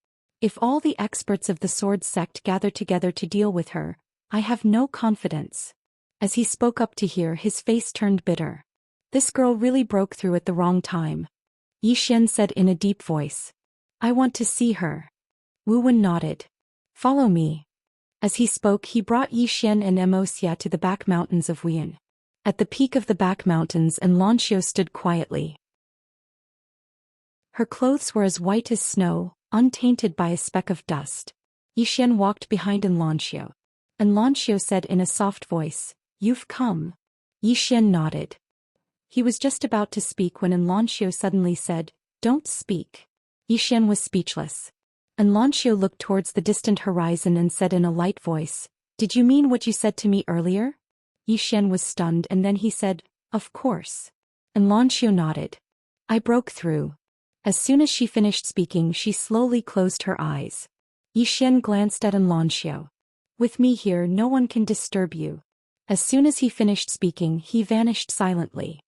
If all the experts of the sword sect gather together to deal with her, I have no confidence. As he spoke up to hear, his face turned bitter. This girl really broke through at the wrong time. Yi Xian said in a deep voice. I want to see her. Wu Wen nodded. Follow me. As he spoke, he brought Yi Xian and Immerse to the back mountains of Wuyan. At the peak of the back mountains, Xianxia stood quietly. Her clothes were as white as snow, untainted by a speck of dust. Yi Xian walked behind Xianxia. Xianxia said in a soft voice, You've come. Yi Xian nodded. He was just about to speak when Xianxia suddenly said, Don't speak. Yi Xian was speechless. Xianxia looked towards the distant horizon and said in a light voice, Did you mean what you said to me earlier? Yi Xian was stunned, and then he said, Of course. Xianxia nodded. I broke through. As soon as she finished speaking, she slowly closed her eyes. Yi Xian glanced at Xianxia. With me here, no one can disturb you. As soon as he finished speaking, he vanished silently.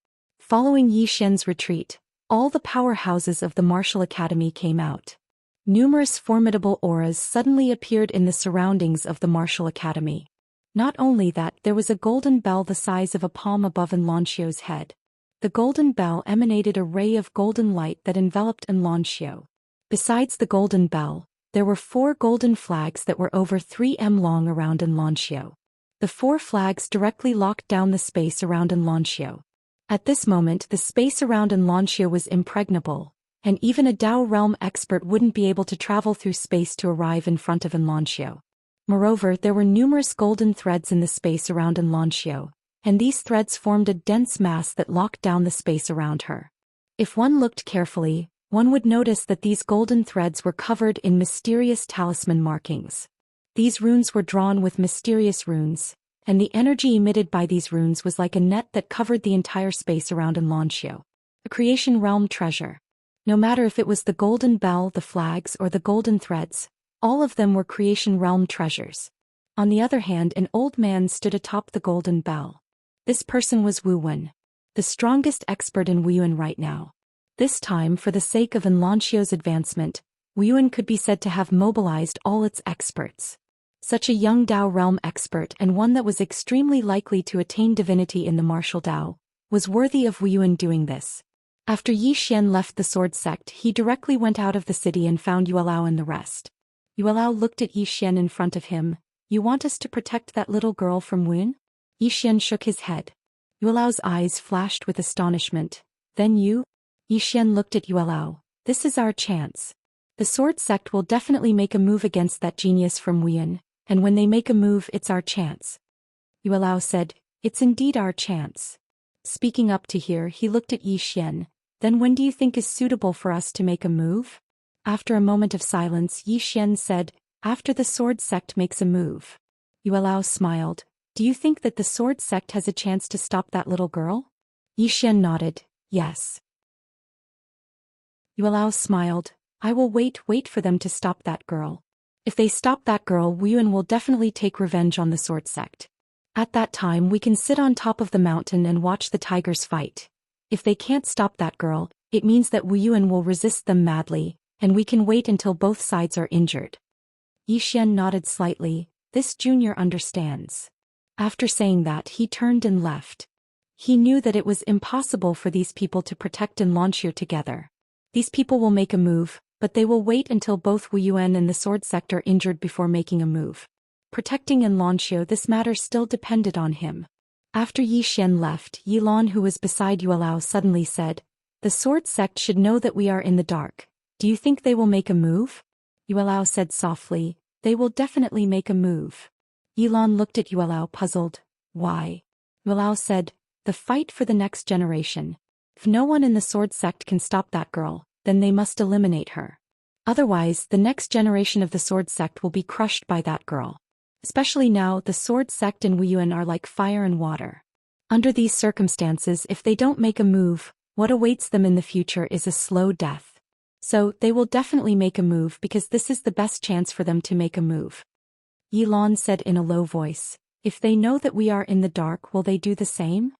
Following Yi Xian's retreat, all the powerhouses of the martial academy came out. Numerous formidable auras suddenly appeared in the surroundings of the martial academy. Not only that, there was a golden bell the size of a palm above Xianxia's head. The golden bell emanated a ray of golden light that enveloped Xianxia. Besides the golden bell, there were 4 golden flags that were over 3 m long around Xianxia. The 4 flags directly locked down the space around Xianxia. At this moment, the space around Xianxia was impregnable, and even a Dao realm expert wouldn't be able to travel through space to arrive in front of Xianxia. Moreover, there were numerous golden threads in the space around Xianxia, and these threads formed a dense mass that locked down the space around her. If one looked carefully, one would notice that these golden threads were covered in mysterious talisman markings. These runes were drawn with mysterious runes, and the energy emitted by these runes was like a net that covered the entire space around Xianxia. A creation realm treasure. No matter if it was the golden bell, the flags, or the golden threads, All of them were creation realm treasures. On the other hand, an old man stood atop the golden bell. This person was Wu Wen, the strongest expert in Wuyuan right now. This time, for the sake of Enlanxio's advancement, Wuyuan could be said to have mobilized all its experts. Such a young Dao realm expert and one that was extremely likely to attain divinity in the martial Dao, was worthy of Wuyuan doing this. After Yi Xian left the sword sect, he directly went out of the city and found Yuelao and the rest. Yuelao looked at Yi Xian in front of him. You want us to protect that little girl from Wuyuan? Yi Xian shook his head. Yuelao's eyes flashed with astonishment. Then you? Yi Xian looked at Yuelao. This is our chance. The sword sect will definitely make a move against that genius from Wuyuan, and when they make a move, it's our chance. Yuelao said, it's indeed our chance. Speaking up to here, he looked at Yi Xian. Then when do you think is suitable for us to make a move? After a moment of silence, Yi Xian said, after the sword sect makes a move. Yuelao smiled. Do you think that the sword sect has a chance to stop that little girl? Yi Xian nodded, yes. Yuelao smiled. I will wait for them to stop that girl. If they stop that girl, Wuyuan will definitely take revenge on the sword sect. At that time we can sit on top of the mountain and watch the tigers fight. If they can't stop that girl, it means that Wuyuan will resist them madly, and we can wait until both sides are injured. Yi Xian nodded slightly. This junior understands. After saying that, he turned and left. He knew that it was impossible for these people to protect Enlanxia together. These people will make a move, but they will wait until both Wuyuan and the sword sect are injured before making a move. Protecting Enlanxia, this matter still depended on him. After Yi Xian left, Yilan, who was beside Yuelao, suddenly said, the sword sect should know that we are in the dark. Do you think they will make a move? Yuelao said softly, they will definitely make a move. Yilan looked at Yuelao puzzled. Why? Yuelao said, the fight for the next generation. If no one in the sword sect can stop that girl, then they must eliminate her. Otherwise, the next generation of the sword sect will be crushed by that girl. Especially now, the sword sect and Wuyuan are like fire and water. Under these circumstances, if they don't make a move, what awaits them in the future is a slow death. So, they will definitely make a move because this is the best chance for them to make a move. Yilan said in a low voice, if they know that we are in the dark, will they do the same?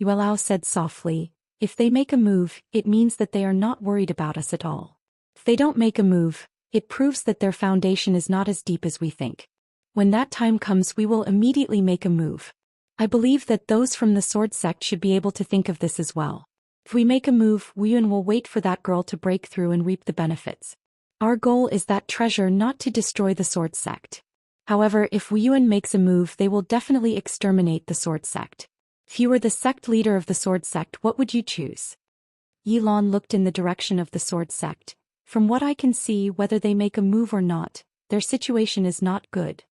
Yuelao said softly, if they make a move, it means that they are not worried about us at all. If they don't make a move, it proves that their foundation is not as deep as we think. When that time comes, we will immediately make a move. I believe that those from the sword sect should be able to think of this as well. If we make a move, Wuyuan will wait for that girl to break through and reap the benefits. Our goal is that treasure, not to destroy the sword sect. However, if Wuyuan makes a move, they will definitely exterminate the sword sect. If you were the sect leader of the sword sect, what would you choose? Yilan looked in the direction of the sword sect. From what I can see, whether they make a move or not, their situation is not good.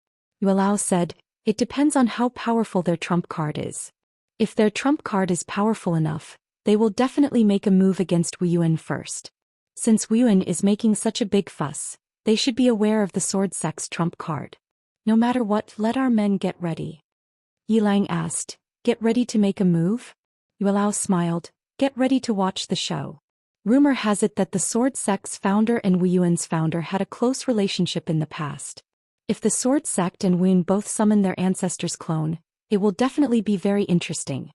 Yuelao said, it depends on how powerful their trump card is. If their trump card is powerful enough, they will definitely make a move against Wuyuan first. Since Wuyuan is making such a big fuss, they should be aware of the sword sect's trump card. No matter what, let our men get ready. Yilang asked, get ready to make a move? Yuelao smiled, get ready to watch the show. Rumor has it that the sword sect's founder and Wuyuan's founder had a close relationship in the past. If the sword sect and Wuyuan both summon their ancestor's clone, it will definitely be very interesting.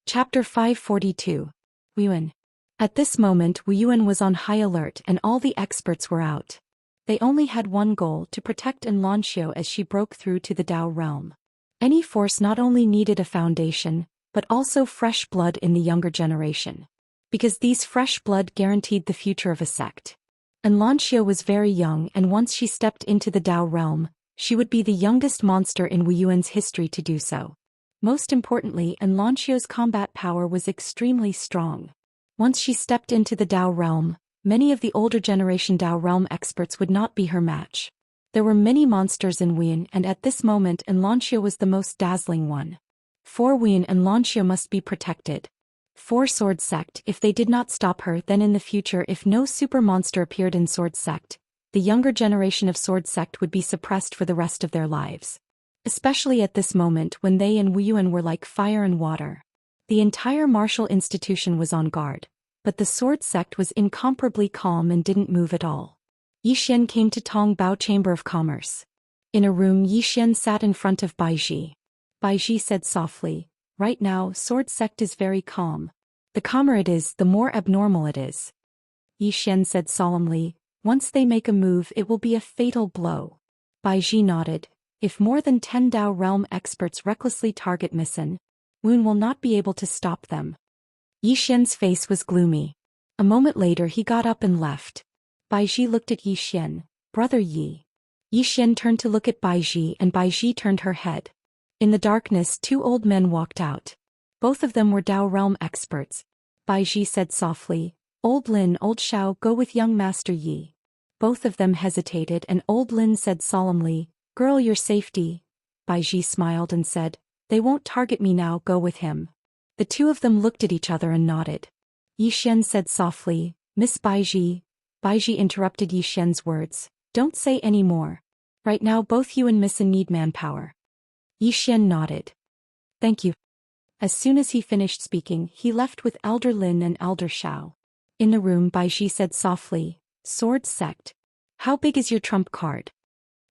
Chapter 542. Wuyuan. At this moment, Wuyuan was on high alert and all the experts were out. They only had one goal, to protect Enlanxia as she broke through to the Dao realm. Any force not only needed a foundation, but also fresh blood in the younger generation. Because these fresh blood guaranteed the future of a sect. Enlanxia was very young, and once she stepped into the Dao realm, she would be the youngest monster in Wuyuan's history to do so. Most importantly, Enlanxia's combat power was extremely strong. Once she stepped into the Dao realm, many of the older generation Dao realm experts would not be her match. There were many monsters in Wuyuan, and at this moment Enlanxia was the most dazzling one. For Wuyuan, Enlanxia must be protected. For Sword Sect, if they did not stop her, then in the future, if no super monster appeared in Sword Sect, the younger generation of Sword Sect would be suppressed for the rest of their lives. Especially at this moment when they and Wuyuan were like fire and water. The entire martial institution was on guard, but the sword sect was incomparably calm and didn't move at all. Yi Xian came to Tong Bao Chamber of Commerce. In a room, Yi Xian sat in front of Bai Ji. Bai Ji said softly, "Right now, sword sect is very calm. The calmer it is, the more abnormal it is." Yi Xian said solemnly, "Once they make a move, it will be a fatal blow." Bai Ji nodded. "If more than 10 Dao realm experts recklessly target Missen, Wen will not be able to stop them." Yi Xian's face was gloomy. A moment later he got up and left. Bai Ji looked at Yi Xian. "Brother Yi." Yi Xian turned to look at Bai Ji and Bai Ji turned her head. In the darkness, two old men walked out. Both of them were Dao realm experts. Bai Ji said softly, "Old Lin, Old Xiao, go with young Master Yi." Both of them hesitated and Old Lin said solemnly, "Girl, your safety." Bai Ji smiled and said, "They won't target me now, go with him." The two of them looked at each other and nodded. Yi Xian said softly, "Miss Bai Ji." Bai Ji interrupted Yi Xian's words, "Don't say any more. Right now both you and Missen need manpower." Yi Xian nodded. "Thank you." As soon as he finished speaking, he left with Elder Lin and Elder Xiao. In the room, Bai Ji said softly, "Sword sect. How big is your trump card?"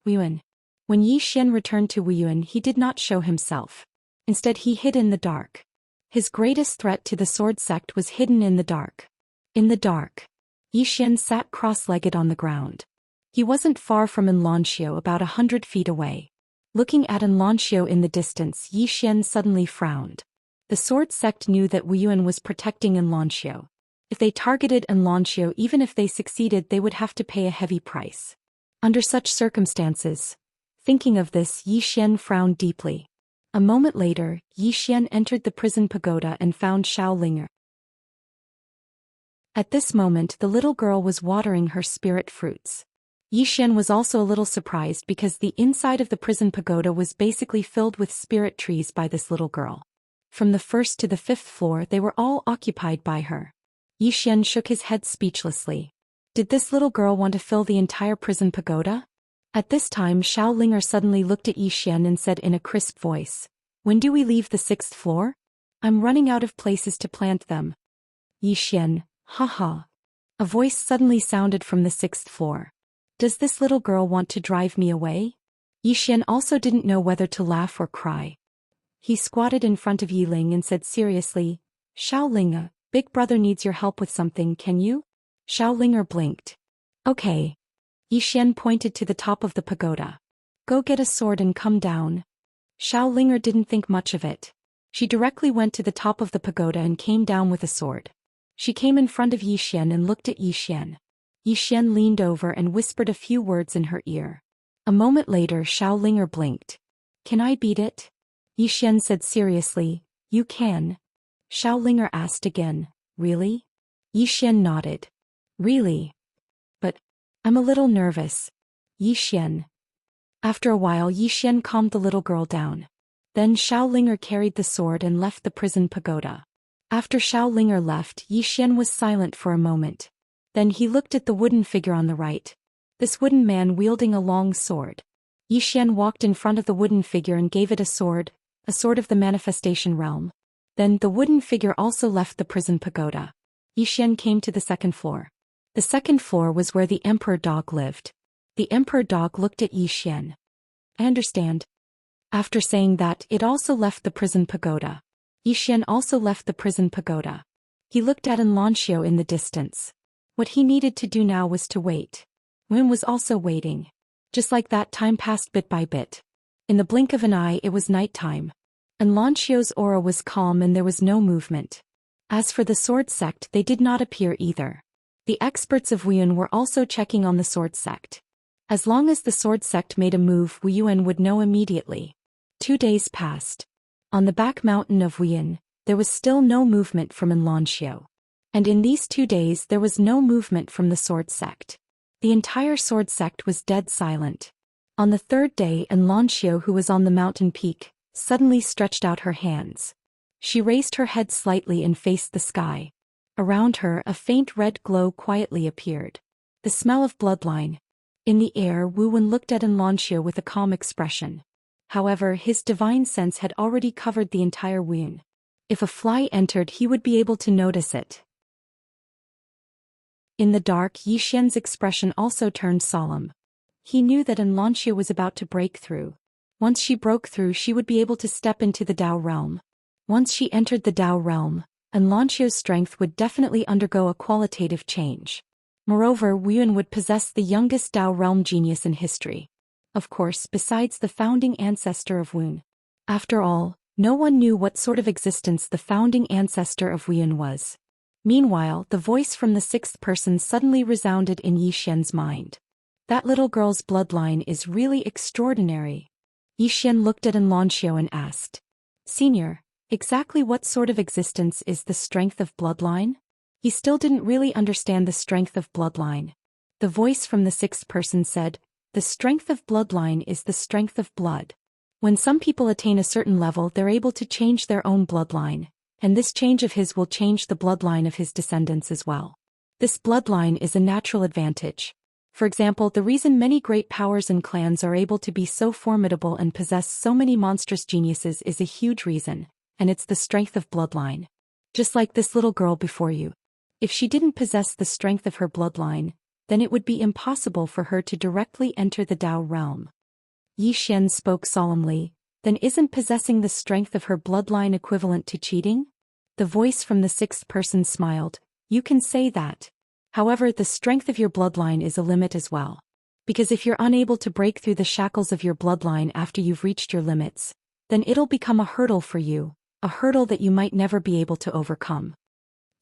Wuyuan. When Yi Xian returned to Wuyuan, he did not show himself. Instead he hid in the dark. His greatest threat to the sword sect was hidden in the dark. In the dark, Yi Xian sat cross-legged on the ground. He wasn't far from Xianxia, about 100 feet away. Looking at Xianxia in the distance, Yi Xian suddenly frowned. The sword sect knew that Wuyuan was protecting Xianxia. If they targeted Xianxia, even if they succeeded, they would have to pay a heavy price. Under such circumstances, thinking of this, Yi Xian frowned deeply. A moment later, Yi Xian entered the prison pagoda and found Xiaolinger. At this moment, the little girl was watering her spirit fruits. Yi Xian was also a little surprised because the inside of the prison pagoda was basically filled with spirit trees by this little girl. From the first to the 5th floor, they were all occupied by her. Yi Xian shook his head speechlessly. Did this little girl want to fill the entire prison pagoda? At this time, Xiaolinger suddenly looked at Yi Xian and said in a crisp voice, "When do we leave the 6th floor? I'm running out of places to plant them." Yi Xian, haha. A voice suddenly sounded from the 6th floor. "Does this little girl want to drive me away?" Yi Xian also didn't know whether to laugh or cry. He squatted in front of Yi Ling and said seriously, "Xiaolinger, big brother needs your help with something, can you?" Xiaolinger blinked. "Okay." Yi Xian pointed to the top of the pagoda. "Go get a sword and come down." Xiaolinger didn't think much of it. She directly went to the top of the pagoda and came down with a sword. She came in front of Yi Xian and looked at Yi Xian. Yi Xian leaned over and whispered a few words in her ear. A moment later, Xiaolinger blinked. "Can I beat it?" Yi Xian said seriously, "You can." Xiaolinger asked again, "Really?" Yi Xian nodded. "Really? But I'm a little nervous." Yi Xian. After a while, Yi Xian calmed the little girl down. Then Xiaolinger carried the sword and left the prison pagoda. After Xiaolinger left, Yi Xian was silent for a moment. Then he looked at the wooden figure on the right. This wooden man wielding a long sword. Yi Xian walked in front of the wooden figure and gave it a sword of the manifestation realm. Then the wooden figure also left the prison pagoda. Yi Xian came to the 2nd floor. The 2nd floor was where the emperor dog lived. The emperor dog looked at Yi Xian. "I understand." After saying that, it also left the prison pagoda. Yi Xian also left the prison pagoda. He looked at Xianxia in the distance. What he needed to do now was to wait. Wen was also waiting. Just like that, time passed bit by bit. In the blink of an eye, it was night time. Xiao's aura was calm and there was no movement. As for the sword sect, they did not appear either. The experts of Wuyuan were also checking on the sword sect. As long as the sword sect made a move, Wuyuan would know immediately. 2 days passed. On the back mountain of Wuyuan, there was still no movement from Xianxia. And in these 2 days there was no movement from the sword sect. The entire sword sect was dead silent. On the 3rd day, Xianxia, who was on the mountain peak, suddenly stretched out her hands. She raised her head slightly and faced the sky. Around her, a faint red glow quietly appeared. The smell of bloodline. In the air, Wu Wen looked at Xianxia with a calm expression. However, his divine sense had already covered the entire Wuyuan. If a fly entered, he would be able to notice it. In the dark, Yixian's expression also turned solemn. He knew that Xianxia was about to break through. Once she broke through, she would be able to step into the Tao realm. Once she entered the Tao realm, Xianxia's strength would definitely undergo a qualitative change. Moreover, Wuyuan would possess the youngest Tao realm genius in history. Of course, besides the founding ancestor of Wuyuan. After all, no one knew what sort of existence the founding ancestor of Wuyuan was. Meanwhile, the voice from the sixth person suddenly resounded in Yixian's mind. That little girl's bloodline is really extraordinary. Yixian looked at Xianxia and asked, "Senior, exactly what sort of existence is the strength of bloodline?" He still didn't really understand the strength of bloodline. The voice from the sixth person said, "The strength of bloodline is the strength of blood. When some people attain a certain level, they're able to change their own bloodline. And this change of his will change the bloodline of his descendants as well. This bloodline is a natural advantage. For example, the reason many great powers and clans are able to be so formidable and possess so many monstrous geniuses is a huge reason, and it's the strength of bloodline. Just like this little girl before you. If she didn't possess the strength of her bloodline, then it would be impossible for her to directly enter the Tao realm." Yixian spoke solemnly. "Then isn't possessing the strength of her bloodline equivalent to cheating?" The voice from the sixth person smiled. "You can say that. However, the strength of your bloodline is a limit as well. Because if you're unable to break through the shackles of your bloodline after you've reached your limits, then it'll become a hurdle for you, a hurdle that you might never be able to overcome."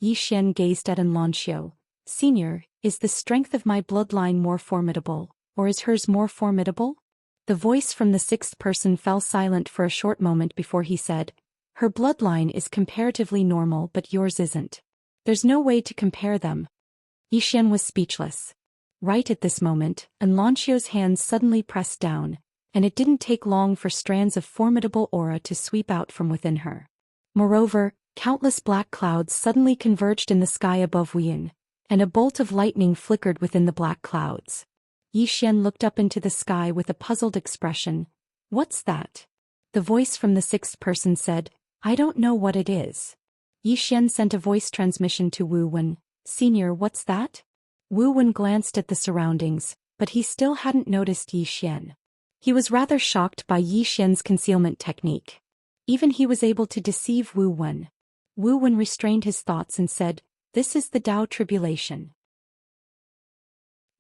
Yixian gazed at Xianxia. "Senior, is the strength of my bloodline more formidable, or is hers more formidable?" The voice from the sixth person fell silent for a short moment before he said, "Her bloodline is comparatively normal, but yours isn't. There's no way to compare them." Yixian was speechless. Right at this moment, Xianxia's hands suddenly pressed down, and it didn't take long for strands of formidable aura to sweep out from within her. Moreover, countless black clouds suddenly converged in the sky above Wuyuan, and a bolt of lightning flickered within the black clouds. Yixian looked up into the sky with a puzzled expression. "What's that?" The voice from the sixth person said, "I don't know what it is." Yixian sent a voice transmission to Wu Wen. "Senior, what's that?" Wu Wen glanced at the surroundings, but he still hadn't noticed Yixian. He was rather shocked by Yixian's concealment technique. Even he was able to deceive Wu Wen. Wu Wen restrained his thoughts and said, "This is the Tao tribulation.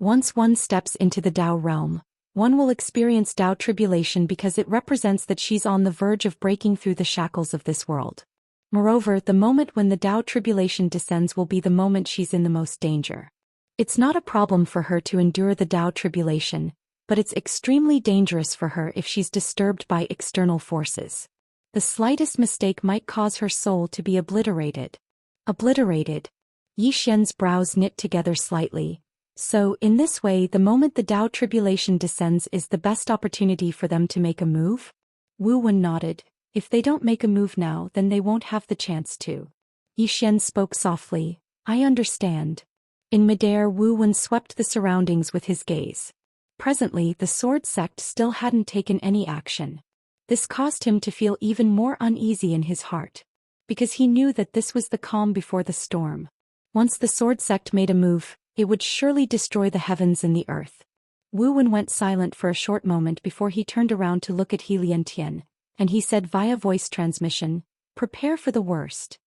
Once one steps into the Tao realm, one will experience Tao tribulation because it represents that she's on the verge of breaking through the shackles of this world. Moreover, the moment when the Tao tribulation descends will be the moment she's in the most danger. It's not a problem for her to endure the Tao tribulation, but it's extremely dangerous for her if she's disturbed by external forces. The slightest mistake might cause her soul to be obliterated." Obliterated? Yixian's brows knit together slightly. "So, in this way, the moment the Tao tribulation descends is the best opportunity for them to make a move?" Wu Wen nodded. "If they don't make a move now, then they won't have the chance to." Yixian spoke softly. "I understand." In midair, Wu Wen swept the surroundings with his gaze. Presently, the sword sect still hadn't taken any action. This caused him to feel even more uneasy in his heart. Because he knew that this was the calm before the storm. Once the sword sect made a move, it would surely destroy the heavens and the earth. Wu Wen went silent for a short moment before he turned around to look at Xianxia, and he said via voice transmission, "Prepare for the worst."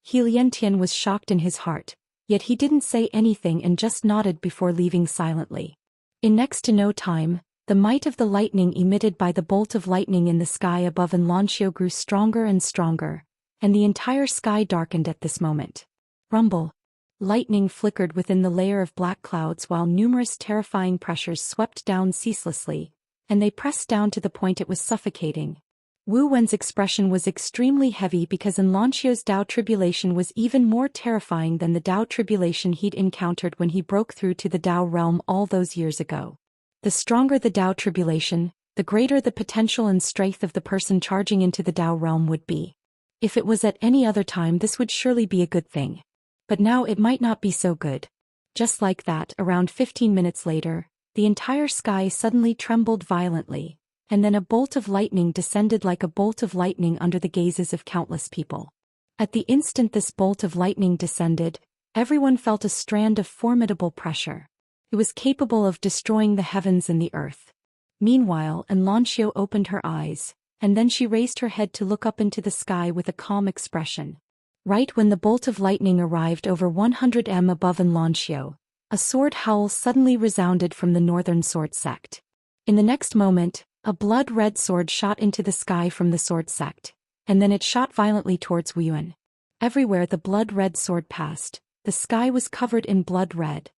Xianxia was shocked in his heart, yet he didn't say anything and just nodded before leaving silently. In next to no time, the might of the lightning emitted by the bolt of lightning in the sky above Xianxia grew stronger and stronger, and the entire sky darkened at this moment. Rumble. Lightning flickered within the layer of black clouds while numerous terrifying pressures swept down ceaselessly, and they pressed down to the point it was suffocating. Wu Wen's expression was extremely heavy because Xianxia's Tao tribulation was even more terrifying than the Tao tribulation he'd encountered when he broke through to the Tao realm all those years ago. The stronger the Tao tribulation, the greater the potential and strength of the person charging into the Tao realm would be. If it was at any other time, this would surely be a good thing. But now it might not be so good. Just like that, around 15 minutes later, the entire sky suddenly trembled violently, and then a bolt of lightning descended like a bolt of lightning under the gazes of countless people. At the instant this bolt of lightning descended, everyone felt a strand of formidable pressure. It was capable of destroying the heavens and the earth. Meanwhile, Xianxia opened her eyes, and then she raised her head to look up into the sky with a calm expression. Right when the bolt of lightning arrived over 100 m above Xianxia, a sword howl suddenly resounded from the northern sword sect. In the next moment, a blood-red sword shot into the sky from the sword sect, and then it shot violently towards Wuyan. Everywhere the blood-red sword passed, the sky was covered in blood red.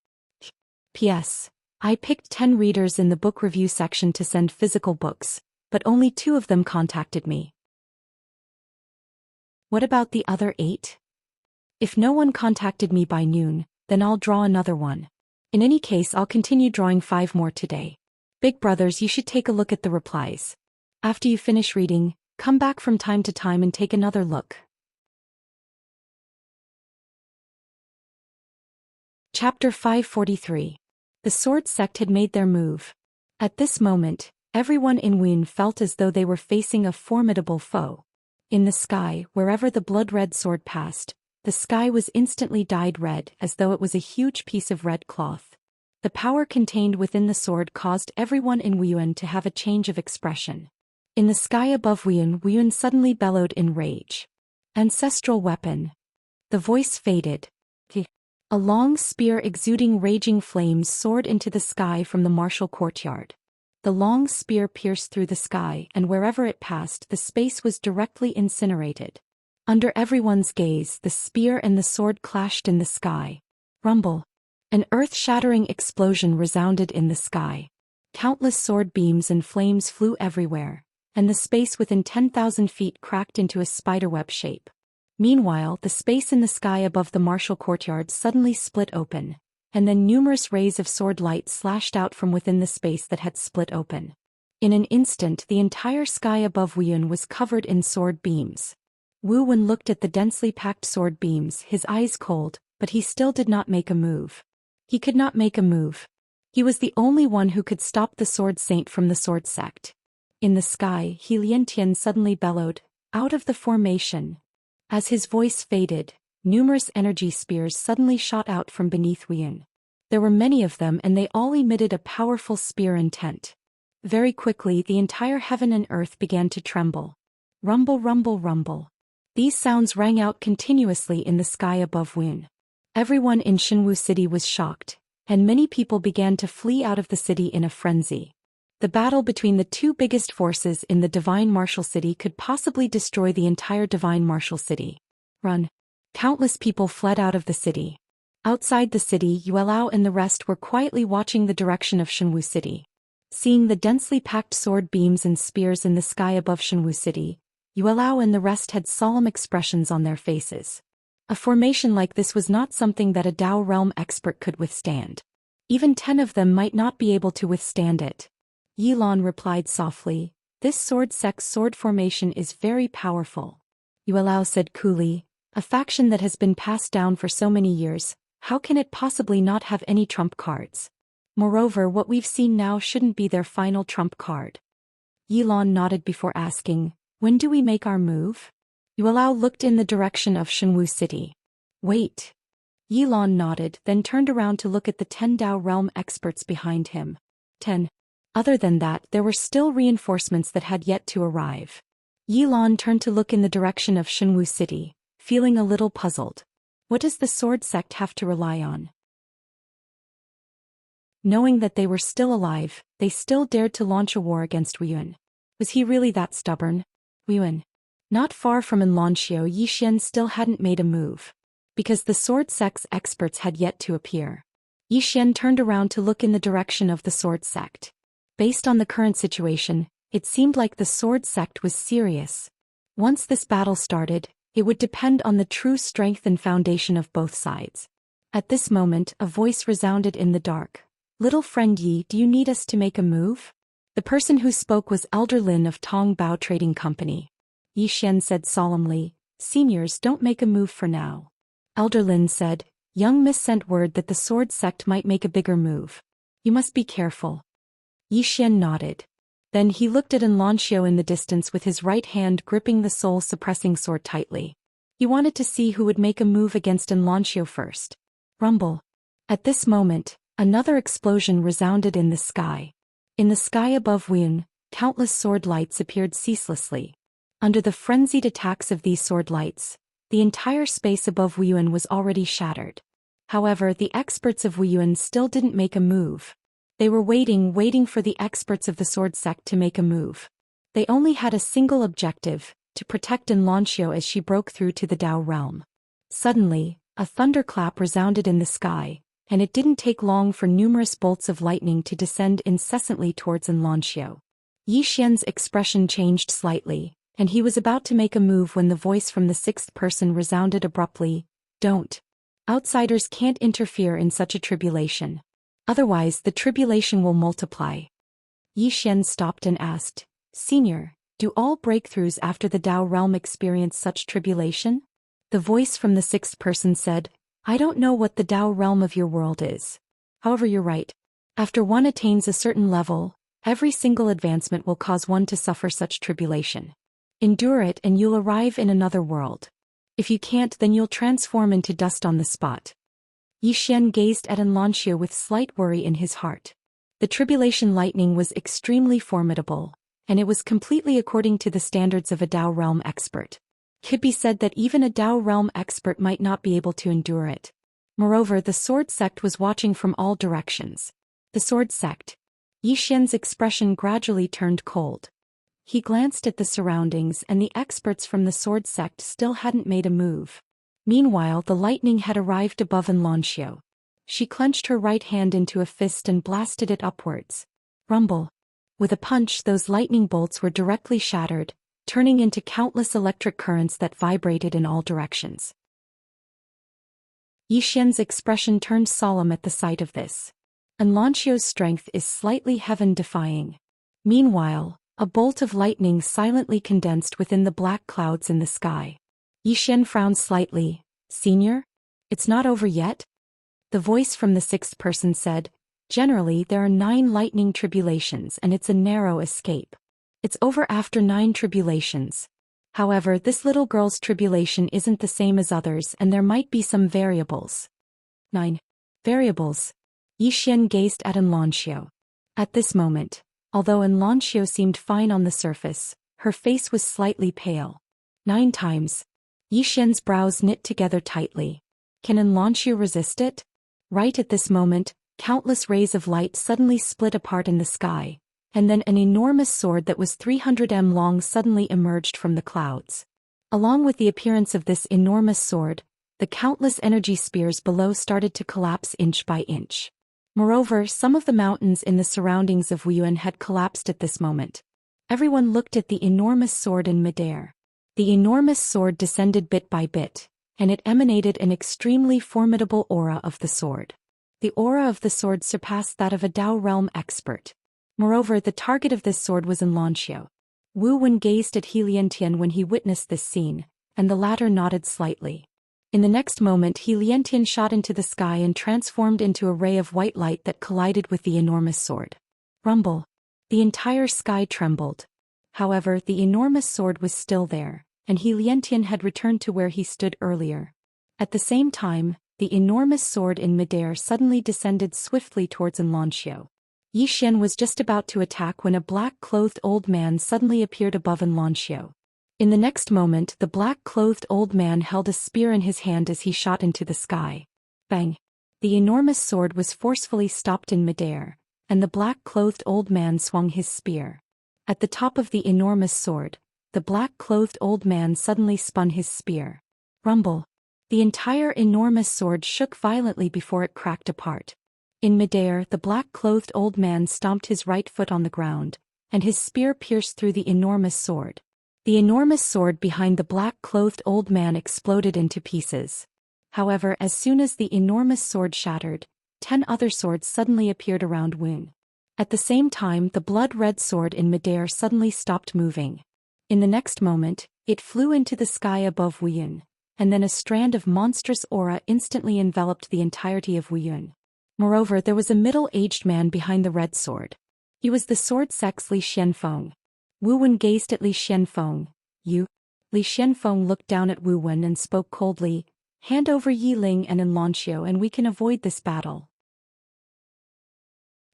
P.S. I picked 10 readers in the book review section to send physical books, but only 2 of them contacted me. What about the other 8? If no one contacted me by noon, then I'll draw another one. In any case, I'll continue drawing 5 more today. Big brothers, you should take a look at the replies. After you finish reading, come back from time to time and take another look. Chapter 543. The sword sect had made their move. At this moment, everyone in Wuyan felt as though they were facing a formidable foe. In the sky, wherever the blood-red sword passed, the sky was instantly dyed red as though it was a huge piece of red cloth. The power contained within the sword caused everyone in Wuyan to have a change of expression. In the sky above Wuyan suddenly bellowed in rage. Ancestral weapon. The voice faded. A long spear exuding raging flames soared into the sky from the martial courtyard. The long spear pierced through the sky, and wherever it passed, the space was directly incinerated. Under everyone's gaze, the spear and the sword clashed in the sky. Rumble. An earth-shattering explosion resounded in the sky. Countless sword beams and flames flew everywhere, and the space within 10,000 feet cracked into a spiderweb shape. Meanwhile, the space in the sky above the martial courtyard suddenly split open, and then numerous rays of sword light slashed out from within the space that had split open. In an instant, the entire sky above Wuyan was covered in sword beams. Wu Wen looked at the densely packed sword beams, his eyes cold, but he still did not make a move. He could not make a move. He was the only one who could stop the sword saint from the sword sect. In the sky, He Liantian suddenly bellowed, out of the formation. As his voice faded, numerous energy spears suddenly shot out from beneath Wuyan. There were many of them, and they all emitted a powerful spear intent. Very quickly, the entire heaven and earth began to tremble. Rumble, rumble, rumble. These sounds rang out continuously in the sky above Wuyan. Everyone in Shenwu City was shocked, and many people began to flee out of the city in a frenzy. The battle between the 2 biggest forces in the Divine Martial City could possibly destroy the entire Divine Martial City. Run. Countless people fled out of the city. Outside the city, Yuelao and the rest were quietly watching the direction of Shenwu City. Seeing the densely packed sword beams and spears in the sky above Shenwu City, Yuelao and the rest had solemn expressions on their faces. A formation like this was not something that a Dao realm expert could withstand. Even 10 of them might not be able to withstand it. Yilan replied softly, "This sword sect's sword formation is very powerful." Yuelao said coolly, "A faction that has been passed down for so many years, how can it possibly not have any trump cards? Moreover, what we've seen now shouldn't be their final trump card." Yilan nodded before asking, "When do we make our move?" Yuelao looked in the direction of Shenwu City. "Wait." Yilan nodded, then turned around to look at the 10 Dao realm experts behind him. 10. Other than that, there were still reinforcements that had yet to arrive. Yilan turned to look in the direction of Shenwu City, feeling a little puzzled. What does the sword sect have to rely on? Knowing that they were still alive, they still dared to launch a war against Wuyan. Was he really that stubborn? Wuyan. Not far from Xianxia, Zhou Xian still hadn't made a move. Because the sword sect's experts had yet to appear. Zhou Xian turned around to look in the direction of the sword sect. Based on the current situation, it seemed like the sword sect was serious. Once this battle started, it would depend on the true strength and foundation of both sides. At this moment, a voice resounded in the dark. "Little friend Yi, do you need us to make a move?" The person who spoke was Elder Lin of Tong Bao Trading Company. Zhou Xian said solemnly, "Seniors, don't make a move for now." Elder Lin said, "Young Miss sent word that the sword sect might make a bigger move. You must be careful." Zhou Xian nodded. Then he looked at Xianxia in the distance with his right hand gripping the soul-suppressing sword tightly. He He wanted to see who would make a move against Xianxia first. Rumble. At this moment, another explosion resounded in the sky. In the sky above Wuyun, countless sword lights appeared ceaselessly. Under the frenzied attacks of these sword lights, the entire space above Wuyun was already shattered. However, the experts of Wuyun still didn't make a move. They were waiting for the experts of the sword sect to make a move. They only had a single objective, to protect Xianxia as she broke through to the Dao realm. Suddenly, a thunderclap resounded in the sky, and it didn't take long for numerous bolts of lightning to descend incessantly towards Xianxia. Yi Xian's expression changed slightly, and he was about to make a move when the voice from the sixth person resounded abruptly, "Don't. Outsiders can't interfere in such a tribulation. Otherwise the tribulation will multiply." Yi Xian stopped and asked, "Senior, do all breakthroughs after the Dao realm experience such tribulation?" The voice from the sixth person said, "I don't know what the Dao realm of your world is. However, you're right. After one attains a certain level, every single advancement will cause one to suffer such tribulation. Endure it and you'll arrive in another world. If you can't, then you'll transform into dust on the spot." Yi Xian gazed at Xianxia with slight worry in his heart. The tribulation lightning was extremely formidable, and it was completely according to the standards of a Dao realm expert. It could be said that even a Dao realm expert might not be able to endure it. Moreover, the sword sect was watching from all directions. The sword sect. Yi Xian's expression gradually turned cold. He glanced at the surroundings and the experts from the sword sect still hadn't made a move. Meanwhile, the lightning had arrived above Xianxia. She clenched her right hand into a fist and blasted it upwards. Rumble. With a punch, those lightning bolts were directly shattered, turning into countless electric currents that vibrated in all directions. Yi Xian's expression turned solemn at the sight of this. Xianxia's strength is slightly heaven-defying. Meanwhile, a bolt of lightning silently condensed within the black clouds in the sky. Yi Xian frowned slightly. "Senior? It's not over yet?" The voice from the sixth person said, "Generally there are 9 lightning tribulations and it's a narrow escape. It's over after 9 tribulations. However, this little girl's tribulation isn't the same as others and there might be some variables." 9 variables. Yi Xian gazed at Xianxia. At this moment, although Xianxia seemed fine on the surface, her face was slightly pale. 9 times. Yi Xian's brows knit together tightly. Can Xianxia resist it? Right at this moment, countless rays of light suddenly split apart in the sky, and then an enormous sword that was 300 m long suddenly emerged from the clouds. Along with the appearance of this enormous sword, the countless energy spears below started to collapse inch by inch. Moreover, some of the mountains in the surroundings of Wuyun had collapsed at this moment. Everyone looked at the enormous sword in midair. The enormous sword descended bit by bit, and it emanated an extremely formidable aura of the sword. The aura of the sword surpassed that of a Dao realm expert. Moreover, the target of this sword was Xianxia. Wu Wen gazed at Liantian when he witnessed this scene, and the latter nodded slightly. In the next moment, Liantian shot into the sky and transformed into a ray of white light that collided with the enormous sword. Rumble. The entire sky trembled. However, the enormous sword was still there, and Liantian had returned to where he stood earlier. At the same time, the enormous sword in midair suddenly descended swiftly towards Xianxia. Yi Xian was just about to attack when a black-clothed old man suddenly appeared above Xianxia. In the next moment, the black-clothed old man held a spear in his hand as he shot into the sky. Bang! The enormous sword was forcefully stopped in midair, and the black-clothed old man swung his spear. At the top of the enormous sword, the black-clothed old man suddenly spun his spear. Rumble! The entire enormous sword shook violently before it cracked apart. In midair, the black-clothed old man stomped his right foot on the ground, and his spear pierced through the enormous sword. The enormous sword behind the black-clothed old man exploded into pieces. However, as soon as the enormous sword shattered, 10 other swords suddenly appeared around Wuyun. At the same time, the blood-red sword in midair suddenly stopped moving. In the next moment, it flew into the sky above Wuyun, and then a strand of monstrous aura instantly enveloped the entirety of Wuyun. Moreover, there was a middle-aged man behind the red sword. He was the sword sect's Li Xianfeng. Wu Wen gazed at Li Xianfeng. "You?" Li Xianfeng looked down at Wu Wen and spoke coldly, "Hand over Yi Ling and Enlancio and we can avoid this battle."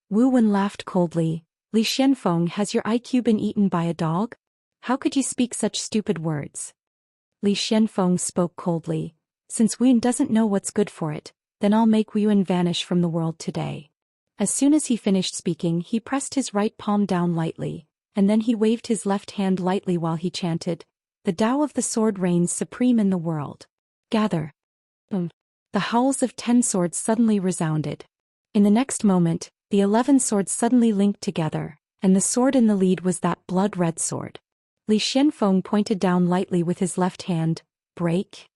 Wu Wen laughed coldly. "Li Xianfeng, has your IQ been eaten by a dog? How could you speak such stupid words?" Li Xianfeng spoke coldly, "Since Wu Yun doesn't know what's good for it, then I'll make Wu Yun vanish from the world today." As soon as he finished speaking, he pressed his right palm down lightly, and then he waved his left hand lightly while he chanted, "The Tao of the sword reigns supreme in the world. Gather." Boom. The howls of 10 swords suddenly resounded. In the next moment, the 11 swords suddenly linked together, and the sword in the lead was that blood-red sword. Li Xianfeng pointed down lightly with his left hand, "Break."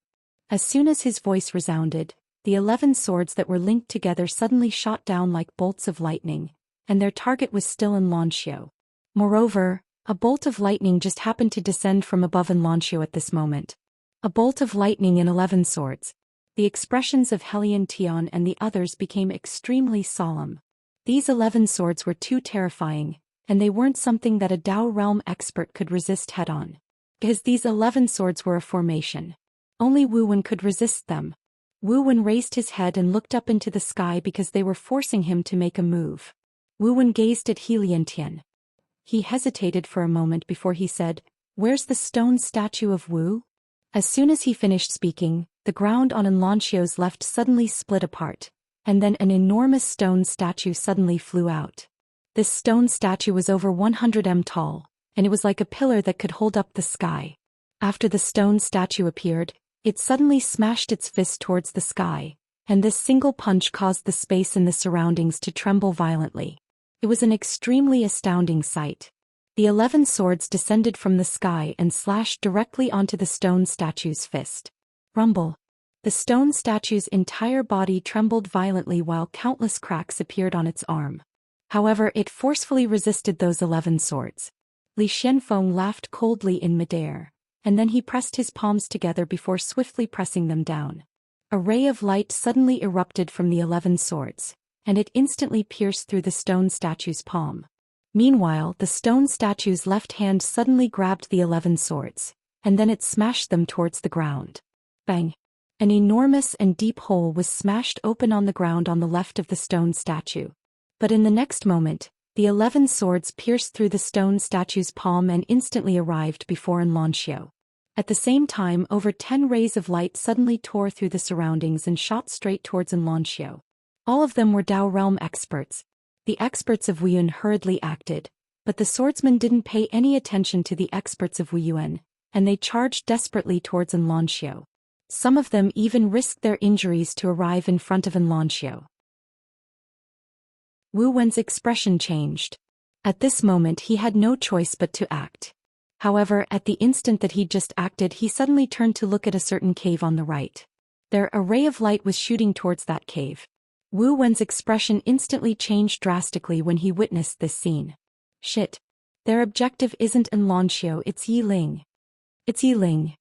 As soon as his voice resounded, the 11 swords that were linked together suddenly shot down like bolts of lightning, and their target was still Enlancio. Moreover, a bolt of lightning just happened to descend from above Enlancio at this moment. A bolt of lightning and 11 swords. The expressions of Helian Tian and the others became extremely solemn. These 11 swords were too terrifying, and they weren't something that a Tao realm expert could resist head-on. Because these 11 swords were a formation. Only Wu Wen could resist them. Wu Wen raised his head and looked up into the sky because they were forcing him to make a move. Wu Wen gazed at Helian Tian. He hesitated for a moment before he said, "Where's the stone statue of Wu?" As soon as he finished speaking, the ground on Enlancio's left suddenly split apart, and then an enormous stone statue suddenly flew out. This stone statue was over 100 m tall, and it was like a pillar that could hold up the sky. After the stone statue appeared, it suddenly smashed its fist towards the sky, and this single punch caused the space in the surroundings to tremble violently. It was an extremely astounding sight. The 11 swords descended from the sky and slashed directly onto the stone statue's fist. Rumble. The stone statue's entire body trembled violently while countless cracks appeared on its arm. However, it forcefully resisted those 11 swords. Li Xianfeng laughed coldly in midair, and then he pressed his palms together before swiftly pressing them down. A ray of light suddenly erupted from the 11 swords, and it instantly pierced through the stone statue's palm. Meanwhile, the stone statue's left hand suddenly grabbed the 11 swords, and then it smashed them towards the ground. Bang! An enormous and deep hole was smashed open on the ground on the left of the stone statue. But in the next moment, the 11 swords pierced through the stone statue's palm and instantly arrived before Enlancio. At the same time, over 10 rays of light suddenly tore through the surroundings and shot straight towards Enlancio. All of them were Tao realm experts. The experts of Wu Yun hurriedly acted, but the swordsmen didn't pay any attention to the experts of Wu Yun, and they charged desperately towards Enlancio. Some of them even risked their injuries to arrive in front of Enlancio. Wu Wen's expression changed. At this moment he had no choice but to act. However, at the instant that he'd just acted, he suddenly turned to look at a certain cave on the right. There, a ray of light was shooting towards that cave. Wu Wen's expression instantly changed drastically when he witnessed this scene. Shit. Their objective isn't Enlancio, it's Yi Ling. It's Yi Ling.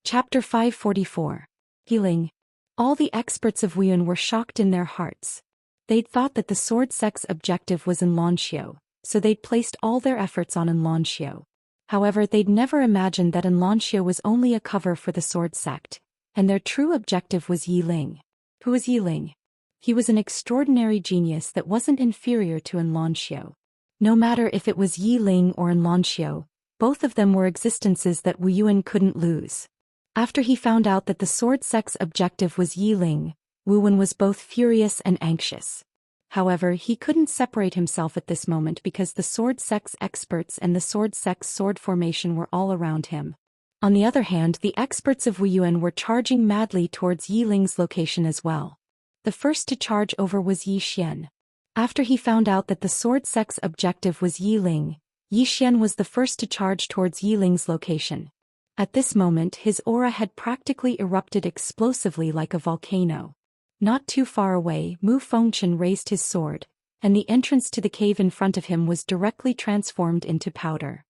Chapter 544. Yi Ling. All the experts of Wu Yun were shocked in their hearts. They'd thought that the sword sect's objective was Enlancio, so they'd placed all their efforts on Enlancio. However, they'd never imagined that Enlancio was only a cover for the sword sect, and their true objective was Yi Ling. Who was Yi Ling? He was an extraordinary genius that wasn't inferior to Enlancio. No matter if it was Yi Ling or Enlancio, both of them were existences that Wu Yun couldn't lose. After he found out that the sword sect's objective was Yi Ling, Wu Wen was both furious and anxious. However, he couldn't separate himself at this moment because the sword sect's experts and the sword sect's sword formation were all around him. On the other hand, the experts of Wu Yun were charging madly towards Yi Ling's location as well. The first to charge over was Yi Xian. After he found out that the sword sect's objective was Yi Ling, Yi Xian was the first to charge towards Yi Ling's location. At this moment, his aura had practically erupted explosively like a volcano. Not too far away, Mu Fengchen raised his sword, and the entrance to the cave in front of him was directly transformed into powder.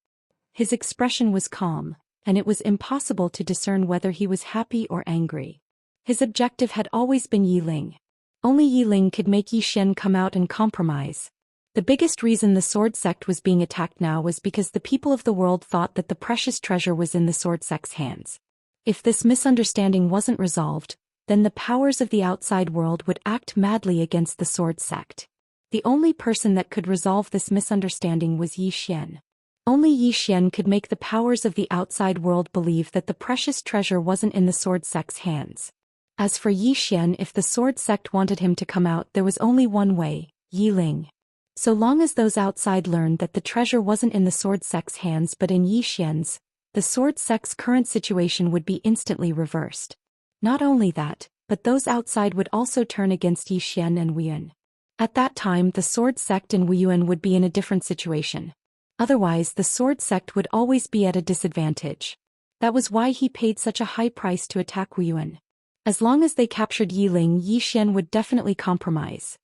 His expression was calm, and it was impossible to discern whether he was happy or angry. His objective had always been Yi Ling. Only Yi Ling could make Yi Xian come out and compromise. The biggest reason the sword sect was being attacked now was because the people of the world thought that the precious treasure was in the sword sect's hands. If this misunderstanding wasn't resolved, then the powers of the outside world would act madly against the sword sect. The only person that could resolve this misunderstanding was Zhou Xian. Only Zhou Xian could make the powers of the outside world believe that the precious treasure wasn't in the sword sect's hands. As for Zhou Xian, if the sword sect wanted him to come out, there was only one way, Yiling. So long as those outside learned that the treasure wasn't in the sword sect's hands but in Zhou Xian's, the sword sect's current situation would be instantly reversed. Not only that, but those outside would also turn against Zhou Xian and Wuyuan. At that time, the sword sect and Wuyuan would be in a different situation. Otherwise, the sword sect would always be at a disadvantage. That was why he paid such a high price to attack Wuyuan. As long as they captured Yiling, Zhou Xian would definitely compromise.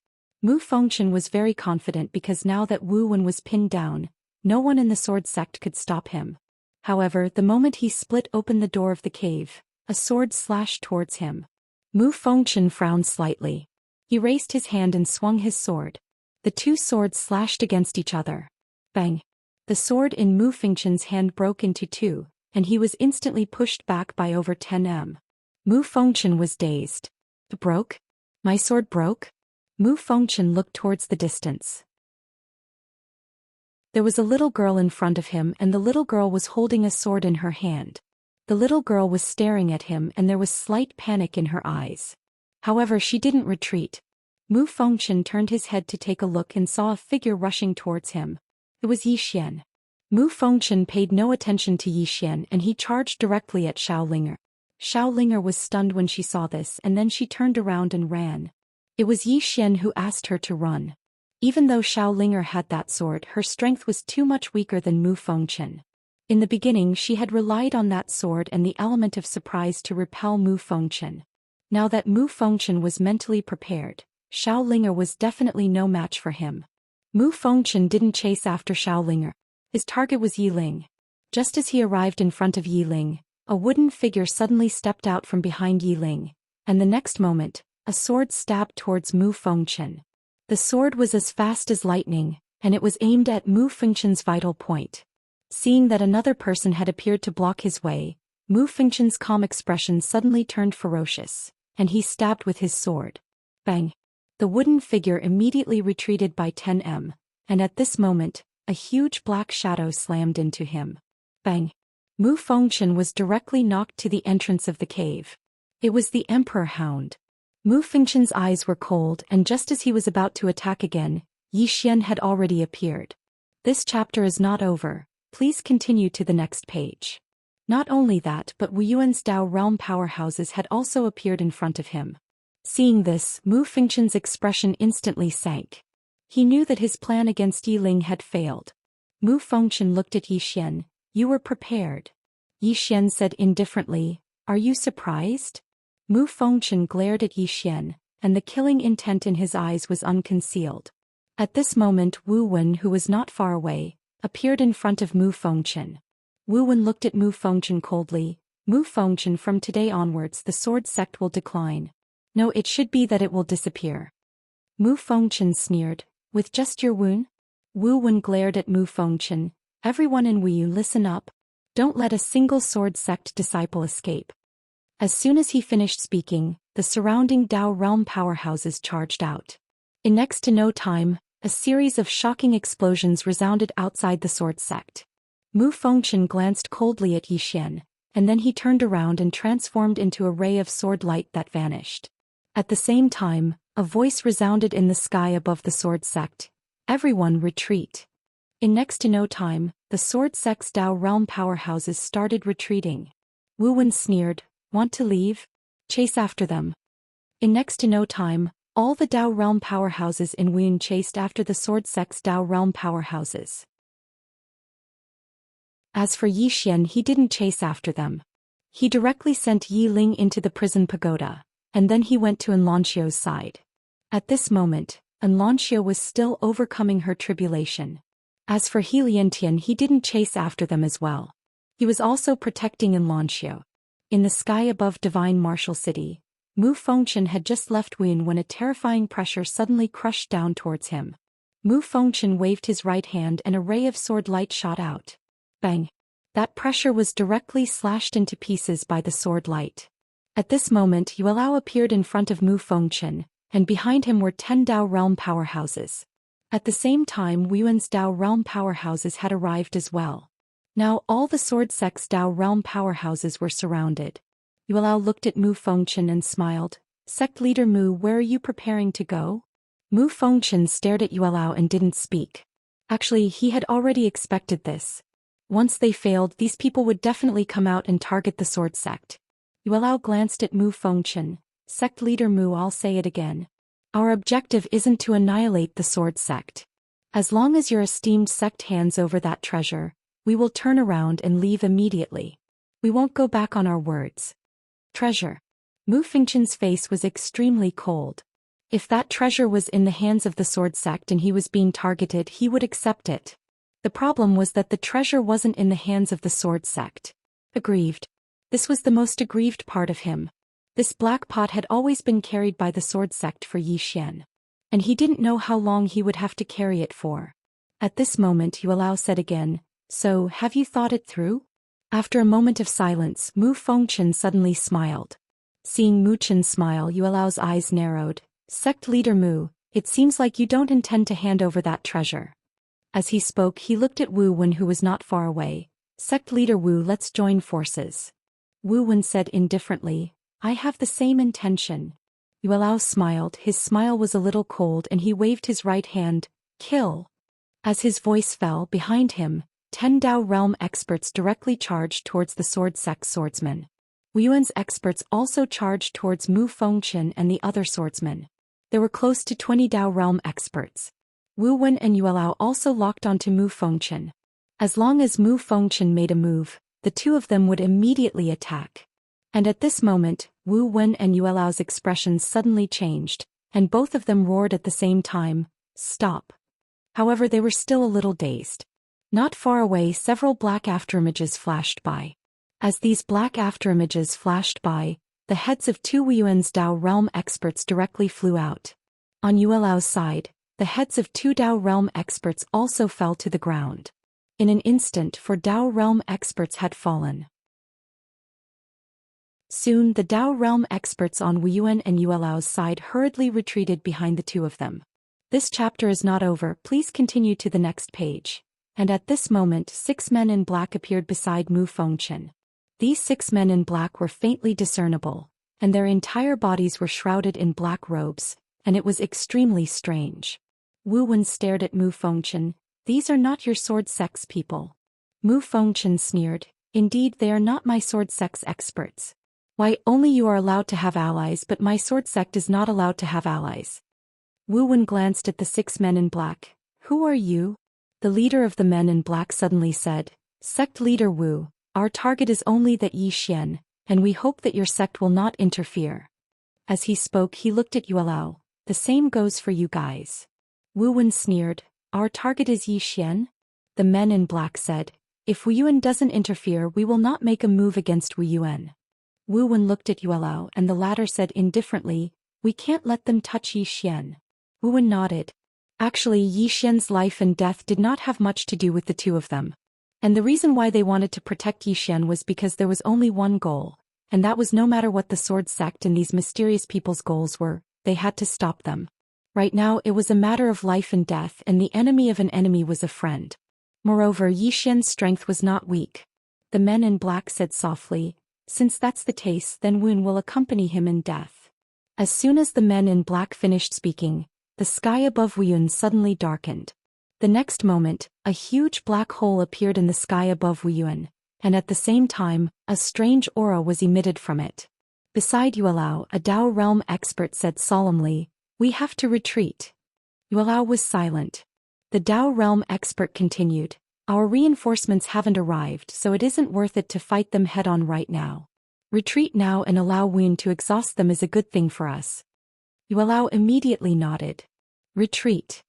Mu Fengchen was very confident because now that Wu Wen was pinned down, no one in the sword sect could stop him. However, the moment he split open the door of the cave, a sword slashed towards him. Mu Fengchen frowned slightly. He raised his hand and swung his sword. The two swords slashed against each other. Bang! The sword in Mu Fengchen's hand broke into two, and he was instantly pushed back by over 10 m. Mu Fengchen was dazed. It broke? My sword broke? Mu Fengchen looked towards the distance. There was a little girl in front of him, and the little girl was holding a sword in her hand. The little girl was staring at him, and there was slight panic in her eyes. However, she didn't retreat. Mu Fengchen turned his head to take a look and saw a figure rushing towards him. It was Zhou Xian. Mu Fengchen paid no attention to Zhou Xian and he charged directly at Xiaolinger. Xiaolinger was stunned when she saw this, and then she turned around and ran. It was Zhou Xian who asked her to run. Even though Xiaolinger had that sword, her strength was too much weaker than Mu Fengchen. In the beginning, she had relied on that sword and the element of surprise to repel Mu Fengchen. Now that Mu Fengchen was mentally prepared, Xiaolinger was definitely no match for him. Mu Fengchen didn't chase after Xiaolinger. His target was Yiling. Just as he arrived in front of Yiling, a wooden figure suddenly stepped out from behind Yiling, and the next moment, a sword stabbed towards Mu Fengchen. The sword was as fast as lightning, and it was aimed at Mu Fengchen's vital point. Seeing that another person had appeared to block his way, Mu Fengchen's calm expression suddenly turned ferocious, and he stabbed with his sword. Bang! The wooden figure immediately retreated by 10 m, and at this moment, a huge black shadow slammed into him. Bang! Mu Fengchen was directly knocked to the entrance of the cave. It was the Emperor Hound. Mu Fengchen's eyes were cold, and just as he was about to attack again, Zhou Xian had already appeared. This chapter is not over. Please continue to the next page. Not only that, but Wuyuan's Dao realm powerhouses had also appeared in front of him. Seeing this, Mu Fengchen's expression instantly sank. He knew that his plan against Yiling had failed. Mu Fengchen looked at Zhou Xian. You were prepared. Zhou Xian said indifferently, Are you surprised? Mu Fengchen glared at Zhou Xian, and the killing intent in his eyes was unconcealed. At this moment, Wu Wen, who was not far away, appeared in front of Mu Fengchen. Wu Wen looked at Mu Fengchen coldly. Mu Fengchen, from today onwards the sword sect will decline. No, it should be that it will disappear. Mu Fengchen sneered. With just your Wu? Wu Wen glared at Mu Fengchen. Everyone in Wuyu, listen up. Don't let a single sword sect disciple escape. As soon as he finished speaking, the surrounding Dao realm powerhouses charged out. In next to no time, a series of shocking explosions resounded outside the sword sect. Mu Fengchen glanced coldly at Zhou Xian, and then he turned around and transformed into a ray of sword light that vanished. At the same time, a voice resounded in the sky above the sword sect. Everyone retreat. In next to no time, the sword sect's Dao realm powerhouses started retreating. Wu Wen sneered, Want to leave? Chase after them. In next to no time, all the Dao realm powerhouses in Wuyun chased after the sword sect's Dao realm powerhouses. As for Zhou Xian, he didn't chase after them. He directly sent Yiling into the prison pagoda, and then he went to Xianxia's side. At this moment, Xianxia was still overcoming her tribulation. As for Liantian, he didn't chase after them as well. He was also protecting Xianxia. In the sky above Divine Martial City, Mu Fengchen had just left Wuyun when a terrifying pressure suddenly crushed down towards him. Mu Fengchen waved his right hand and a ray of sword light shot out. Bang! That pressure was directly slashed into pieces by the sword light. At this moment Yuelao appeared in front of Mu Fengchen, and behind him were 10 Dao realm powerhouses. At the same time Wuyuan's Dao realm powerhouses had arrived as well. Now all the sword sect's Dao realm powerhouses were surrounded. Yuelao looked at Mu Fengchen and smiled. Sect leader Mu, where are you preparing to go? Mu Fengchen stared at Yuelao and didn't speak. Actually, he had already expected this. Once they failed, these people would definitely come out and target the sword sect. Yuelao glanced at Mu Fengchen. Sect leader Mu, I'll say it again. Our objective isn't to annihilate the sword sect. As long as your esteemed sect hands over that treasure, we will turn around and leave immediately. We won't go back on our words. Treasure. Mu Fengchen's face was extremely cold. If that treasure was in the hands of the sword sect and he was being targeted, he would accept it. The problem was that the treasure wasn't in the hands of the sword sect. Aggrieved. This was the most aggrieved part of him. This black pot had always been carried by the sword sect for Zhou Xian. And he didn't know how long he would have to carry it for. At this moment Yuelao said again, so, have you thought it through? After a moment of silence, Mu Fengchen suddenly smiled. Seeing Mu Chen smile, Yuelao's eyes narrowed. Sect leader Mu, it seems like you don't intend to hand over that treasure. As he spoke, he looked at Wu Wen, who was not far away. Sect leader Wu, let's join forces. Wu Wen said indifferently, I have the same intention. Yuelao smiled. His smile was a little cold and he waved his right hand. Kill. As his voice fell, behind him, 10 Dao realm experts directly charged towards the sword sect swordsmen. Wuyuan's experts also charged towards Mu Fengchen and the other swordsmen. There were close to 20 Dao realm experts. Wu Wen and Yuelao also locked onto Mu Fengchen. As long as Mu Fengchen made a move, the two of them would immediately attack. And at this moment, Wu Wen and Yuelao's expressions suddenly changed, and both of them roared at the same time, stop. However, they were still a little dazed. Not far away, several black afterimages flashed by. As these black afterimages flashed by, the heads of 2 Wuyuan's Dao realm experts directly flew out. On Yuelao's side, the heads of 2 Dao realm experts also fell to the ground. In an instant, 4 Dao realm experts had fallen. Soon the Dao realm experts on Wuyuan and Yuelao's side hurriedly retreated behind the two of them. This chapter is not over, please continue to the next page. And at this moment 6 men in black appeared beside Mu Fengchen. These 6 men in black were faintly discernible, and their entire bodies were shrouded in black robes, and it was extremely strange. Wu Wen stared at Mu Fengchen. These are not your sword sect's people. Mu Fengchen sneered. Indeed, they are not my sword sect's experts. Why, only you are allowed to have allies, but my sword sect is not allowed to have allies. Wu Wen glanced at the 6 men in black. Who are you? The leader of the men in black suddenly said, Sect leader Wu, our target is only that Zhou Xian, and we hope that your sect will not interfere. As he spoke, he looked at Yuelao. The same goes for you guys. Wu Wen sneered. Our target is Zhou Xian? The men in black said, if Wuyuan doesn't interfere, we will not make a move against Wuyuan. Wu Wen looked at Yuelao and the latter said indifferently, we can't let them touch Zhou Xian. Wu Wen nodded. Actually, Zhou Xian's life and death did not have much to do with the two of them. And the reason why they wanted to protect Zhou Xian was because there was only one goal, and that was no matter what the sword sect and these mysterious people's goals were, they had to stop them. Right now it was a matter of life and death, and the enemy of an enemy was a friend. Moreover, Zhou Xian's strength was not weak. The men in black said softly, since that's the case, then Wen will accompany him in death. As soon as the men in black finished speaking, the sky above Wuyuan suddenly darkened. The next moment, a huge black hole appeared in the sky above Wuyuan, and at the same time, a strange aura was emitted from it. Beside Yuelao, a Dao realm expert said solemnly, we have to retreat. Yuelao was silent. The Dao realm expert continued, our reinforcements haven't arrived, so it isn't worth it to fight them head-on right now. Retreat now and allow Wen to exhaust them is a good thing for us. Yuelao immediately nodded. Retreat.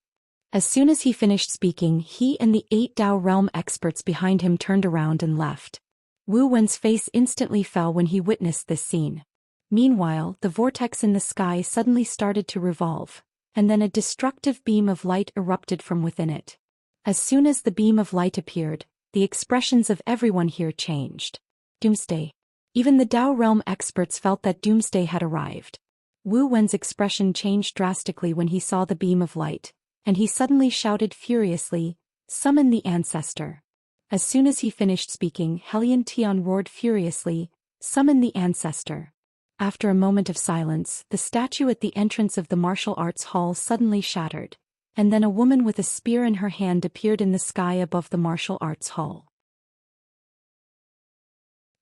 As soon as he finished speaking, he and the 8 Dao realm experts behind him turned around and left. Wu Wen's face instantly fell when he witnessed this scene. Meanwhile, the vortex in the sky suddenly started to revolve, and then a destructive beam of light erupted from within it. As soon as the beam of light appeared, the expressions of everyone here changed. Doomsday. Even the Dao realm experts felt that doomsday had arrived. Wu Wen's expression changed drastically when he saw the beam of light, and he suddenly shouted furiously, "Summon the ancestor." As soon as he finished speaking, Helian Tian roared furiously, "Summon the ancestor." After a moment of silence, the statue at the entrance of the martial arts hall suddenly shattered, and then a woman with a spear in her hand appeared in the sky above the martial arts hall.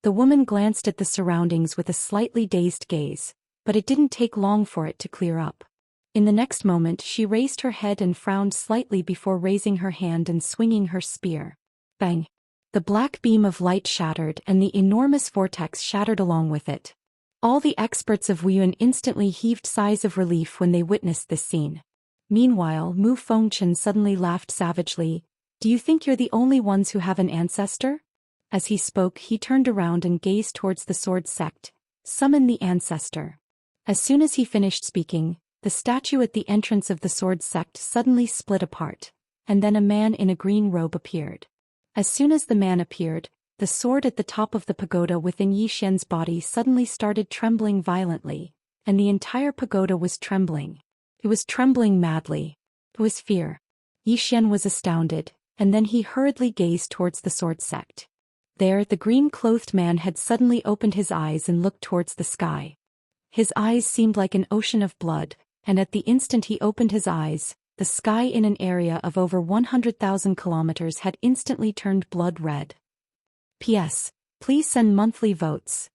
The woman glanced at the surroundings with a slightly dazed gaze, but it didn't take long for it to clear up. In the next moment she raised her head and frowned slightly before raising her hand and swinging her spear. Bang! The black beam of light shattered and the enormous vortex shattered along with it. All the experts of Wuyuan instantly heaved sighs of relief when they witnessed this scene. Meanwhile, Mu Fengchen suddenly laughed savagely. "Do you think you're the only ones who have an ancestor?" As he spoke, he turned around and gazed towards the sword sect. "Summon the ancestor." As soon as he finished speaking, the statue at the entrance of the sword sect suddenly split apart, and then a man in a green robe appeared. As soon as the man appeared, the sword at the top of the pagoda within Yi Xian's body suddenly started trembling violently, and the entire pagoda was trembling. It was trembling madly. It was fear. Yi Xian was astounded, and then he hurriedly gazed towards the sword sect. There, the green-clothed man had suddenly opened his eyes and looked towards the sky. His eyes seemed like an ocean of blood, and at the instant he opened his eyes, the sky in an area of over 100,000 kilometers had instantly turned blood red. P.S. Please send monthly votes.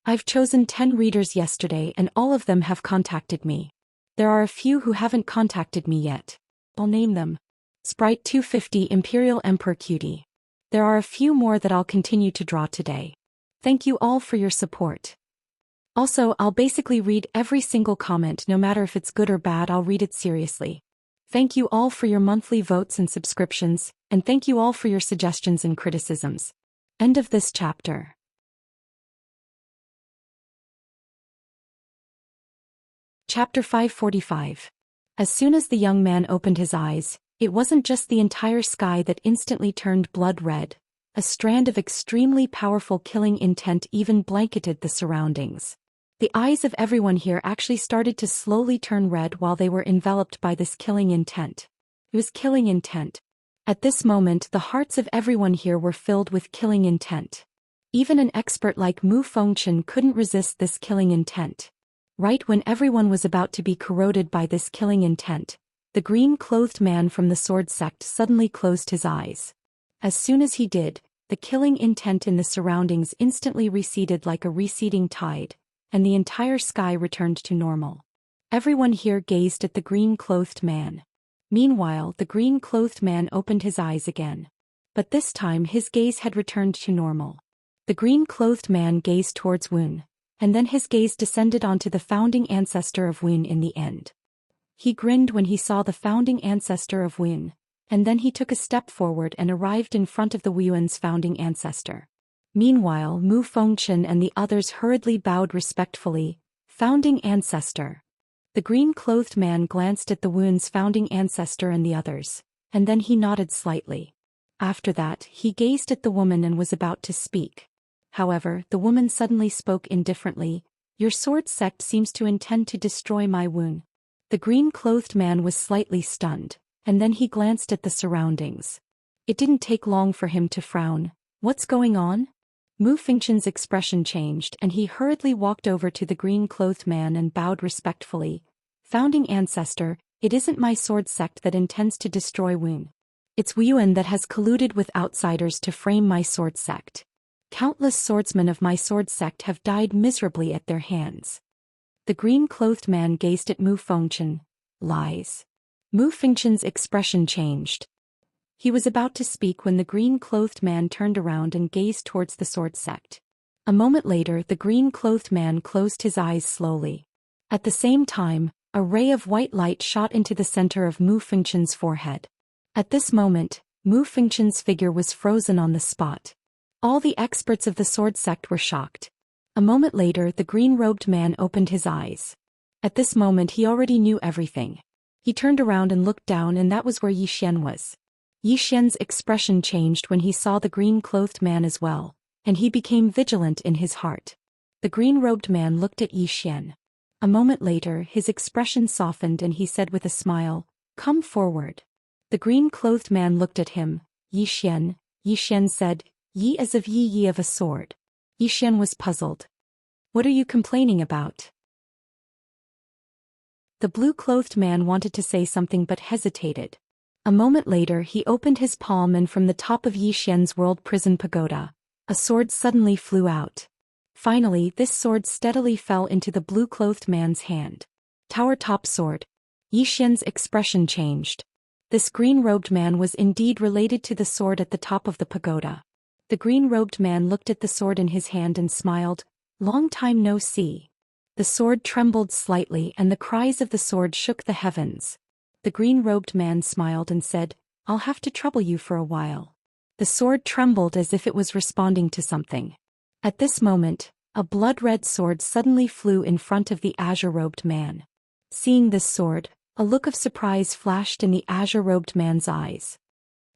I've chosen 10 readers yesterday and all of them have contacted me. There are a few who haven't contacted me yet. I'll name them. Sprite 250 Imperial Emperor Cutie. There are a few more that I'll continue to draw today. Thank you all for your support. Also, I'll basically read every single comment, no matter if it's good or bad, I'll read it seriously. Thank you all for your monthly votes and subscriptions, and thank you all for your suggestions and criticisms. End of this chapter. Chapter 545. As soon as the young man opened his eyes, it wasn't just the entire sky that instantly turned blood red. A strand of extremely powerful killing intent even blanketed the surroundings. The eyes of everyone here actually started to slowly turn red while they were enveloped by this killing intent. It was killing intent. At this moment, the hearts of everyone here were filled with killing intent. Even an expert like Mu Fengchen couldn't resist this killing intent. Right when everyone was about to be corroded by this killing intent, the green-clothed man from the sword sect suddenly closed his eyes. As soon as he did, the killing intent in the surroundings instantly receded like a receding tide, and the entire sky returned to normal. Everyone here gazed at the green-clothed man. Meanwhile, the green-clothed man opened his eyes again. But this time his gaze had returned to normal. The green-clothed man gazed towards Wun, and then his gaze descended onto the founding ancestor of Wun in the end. He grinned when he saw the founding ancestor of Wun, and then he took a step forward and arrived in front of the Wuyuan's founding ancestor. Meanwhile, Mu Fengchen and the others hurriedly bowed respectfully. "Founding ancestor." The green-clothed man glanced at the Wuyuan's founding ancestor and the others, and then he nodded slightly. After that, he gazed at the woman and was about to speak. However, the woman suddenly spoke indifferently. "Your sword sect seems to intend to destroy my Wun." The green-clothed man was slightly stunned, and then he glanced at the surroundings. It didn't take long for him to frown. "What's going on?" Mu Fengchen's expression changed and he hurriedly walked over to the green-clothed man and bowed respectfully. "Founding ancestor, it isn't my sword sect that intends to destroy Wun. It's Wuyuan that has colluded with outsiders to frame my sword sect. Countless swordsmen of my sword sect have died miserably at their hands." The green-clothed man gazed at Mu Fengchen. "Lies." Mu Fengchen's expression changed. He was about to speak when the green-clothed man turned around and gazed towards the sword sect. A moment later, the green-clothed man closed his eyes slowly. At the same time, a ray of white light shot into the center of Mu Fengchen's forehead. At this moment, Mu Fengchen's figure was frozen on the spot. All the experts of the sword sect were shocked. A moment later, the green-robed man opened his eyes. At this moment he already knew everything. He turned around and looked down, and that was where Yi Xian was. Yi Xian's expression changed when he saw the green-clothed man as well, and he became vigilant in his heart. The green-robed man looked at Yi Xian. A moment later, his expression softened and he said with a smile, "Come forward." The green-clothed man looked at him. "Yi Xian," Yi Xian said, "Yi as of yi of a sword." Yi Xian was puzzled. "What are you complaining about?" The blue-clothed man wanted to say something but hesitated. A moment later he opened his palm, and from the top of Yi Xian's world prison pagoda, a sword suddenly flew out. Finally, this sword steadily fell into the blue-clothed man's hand. Tower-top sword. Yi Xian's expression changed. This green-robed man was indeed related to the sword at the top of the pagoda. The green-robed man looked at the sword in his hand and smiled. "Long time no see." The sword trembled slightly and the cries of the sword shook the heavens. The green-robed man smiled and said, "I'll have to trouble you for a while." The sword trembled as if it was responding to something. At this moment, a blood-red sword suddenly flew in front of the azure-robed man. Seeing this sword, a look of surprise flashed in the azure-robed man's eyes.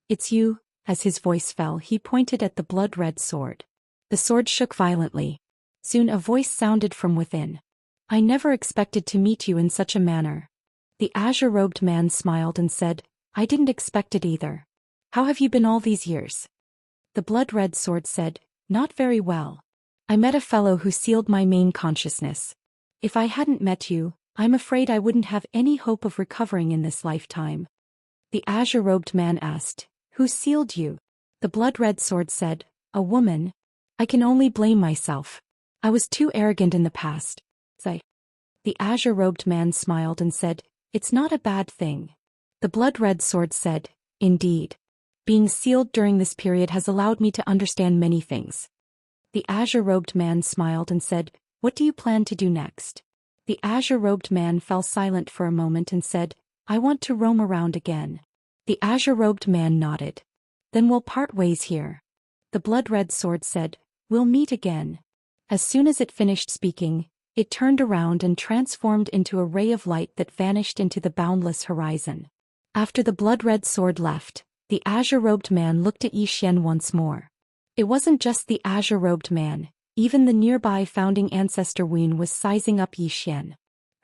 "It's you." As his voice fell, he pointed at the blood-red sword. The sword shook violently. Soon a voice sounded from within. "I never expected to meet you in such a manner." The azure-robed man smiled and said, "I didn't expect it either. How have you been all these years?" The blood-red sword said, "Not very well. I met a fellow who sealed my main consciousness. If I hadn't met you, I'm afraid I wouldn't have any hope of recovering in this lifetime." The azure-robed man asked, "Who sealed you?" The blood-red sword said, "A woman. I can only blame myself. I was too arrogant in the past." The azure-robed man smiled and said, "It's not a bad thing." The blood-red sword said, "Indeed. Being sealed during this period has allowed me to understand many things." The azure-robed man smiled and said, "What do you plan to do next?" The azure-robed man fell silent for a moment and said, "I want to roam around again." The azure-robed man nodded. "Then we'll part ways here." The blood-red sword said, "We'll meet again." As soon as it finished speaking, it turned around and transformed into a ray of light that vanished into the boundless horizon. After the blood-red sword left, the azure-robed man looked at Yi Xian once more. It wasn't just the azure-robed man, even the nearby founding ancestor Wen was sizing up Yi Xian.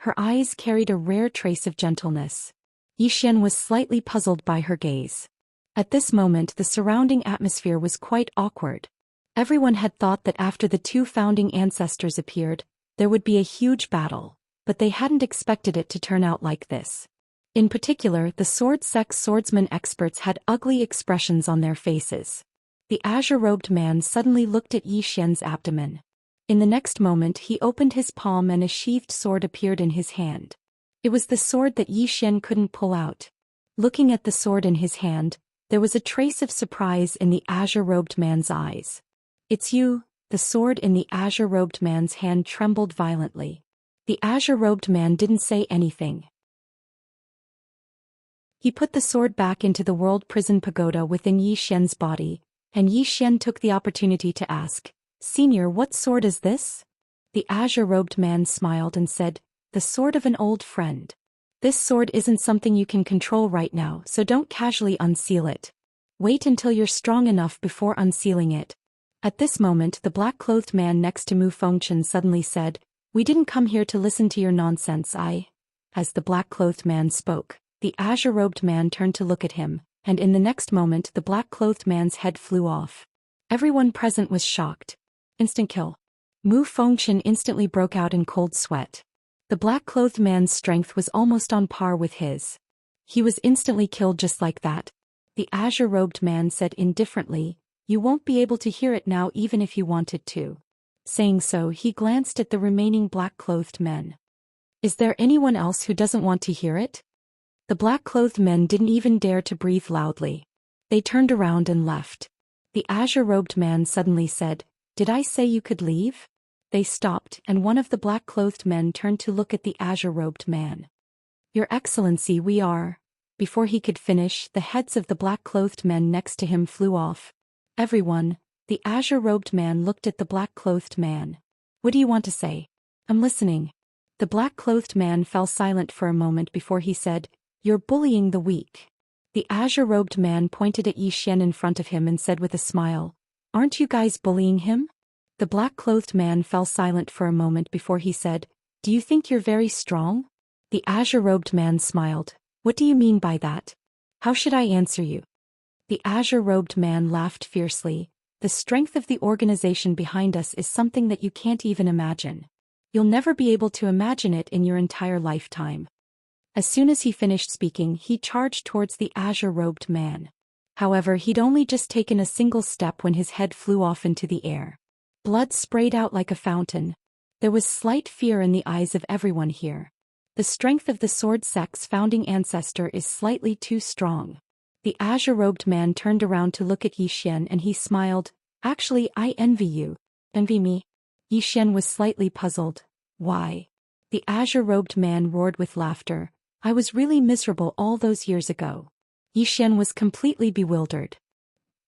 Her eyes carried a rare trace of gentleness. Yi Xian was slightly puzzled by her gaze. At this moment the surrounding atmosphere was quite awkward. Everyone had thought that after the two founding ancestors appeared, there would be a huge battle, but they hadn't expected it to turn out like this. In particular, the sword-sex swordsman experts had ugly expressions on their faces. The azure-robed man suddenly looked at Yi Xian's abdomen. In the next moment he opened his palm and a sheathed sword appeared in his hand. It was the sword that Yi Xian couldn't pull out. Looking at the sword in his hand, there was a trace of surprise in the azure-robed man's eyes. "It's you." The sword in the azure-robed man's hand trembled violently. The azure-robed man didn't say anything. He put the sword back into the world prison pagoda within Yi Xian's body, and Yi Xian took the opportunity to ask, "Senior, what sword is this?" The azure-robed man smiled and said, "The sword of an old friend. This sword isn't something you can control right now, so don't casually unseal it. Wait until you're strong enough before unsealing it." At this moment the black-clothed man next to Mu Fengchen suddenly said, "We didn't come here to listen to your nonsense, As the black-clothed man spoke, the azure-robed man turned to look at him, and in the next moment the black-clothed man's head flew off. Everyone present was shocked. Instant kill. Mu Fengchen instantly broke out in cold sweat. The black-clothed man's strength was almost on par with his. He was instantly killed just like that. The azure-robed man said indifferently, "You won't be able to hear it now even if you wanted to." Saying so, he glanced at the remaining black-clothed men. "Is there anyone else who doesn't want to hear it?" The black-clothed men didn't even dare to breathe loudly. They turned around and left. The azure-robed man suddenly said, "Did I say you could leave?" They stopped, and one of the black-clothed men turned to look at the azure-robed man. "Your Excellency, we are..." Before he could finish, the heads of the black-clothed men next to him flew off. "Everyone," the azure-robed man looked at the black-clothed man. "What do you want to say?" "I'm listening." The black-clothed man fell silent for a moment before he said, You're bullying the weak. The azure-robed man pointed at Yi Xian in front of him and said with a smile, "Aren't you guys bullying him?" The black-clothed man fell silent for a moment before he said, "Do you think you're very strong?" The azure-robed man smiled. "What do you mean by that? How should I answer you?" The azure-robed man laughed fiercely. "The strength of the organization behind us is something that you can't even imagine. You'll never be able to imagine it in your entire lifetime." As soon as he finished speaking, he charged towards the azure-robed man. However, he'd only just taken a single step when his head flew off into the air. Blood sprayed out like a fountain. There was slight fear in the eyes of everyone here. The strength of the sword sect's founding ancestor is slightly too strong. The azure-robed man turned around to look at Yi Xian and he smiled. "Actually, I envy you." "Envy me?" Yi Xian was slightly puzzled. "Why?" The azure-robed man roared with laughter. "I was really miserable all those years ago." Yi Xian was completely bewildered.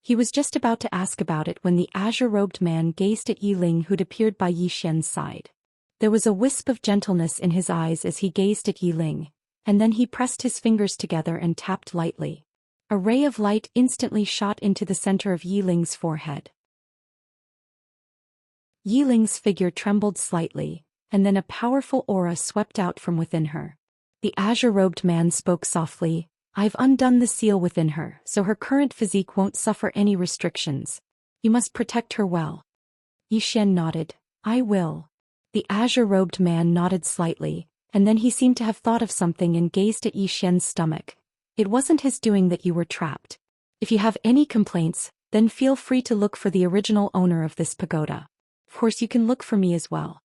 He was just about to ask about it when the azure-robed man gazed at Yi Ling, who'd appeared by Yi Xian's side. There was a wisp of gentleness in his eyes as he gazed at Yi Ling, and then he pressed his fingers together and tapped lightly. A ray of light instantly shot into the center of Yi Ling's forehead. Yi Ling's figure trembled slightly, and then a powerful aura swept out from within her. The azure-robed man spoke softly. "I've undone the seal within her, so her current physique won't suffer any restrictions. You must protect her well." Yi Xian nodded. "I will." The azure-robed man nodded slightly, and then he seemed to have thought of something and gazed at Yi Xian's stomach. "It wasn't his doing that you were trapped. If you have any complaints, then feel free to look for the original owner of this pagoda. Of course you can look for me as well."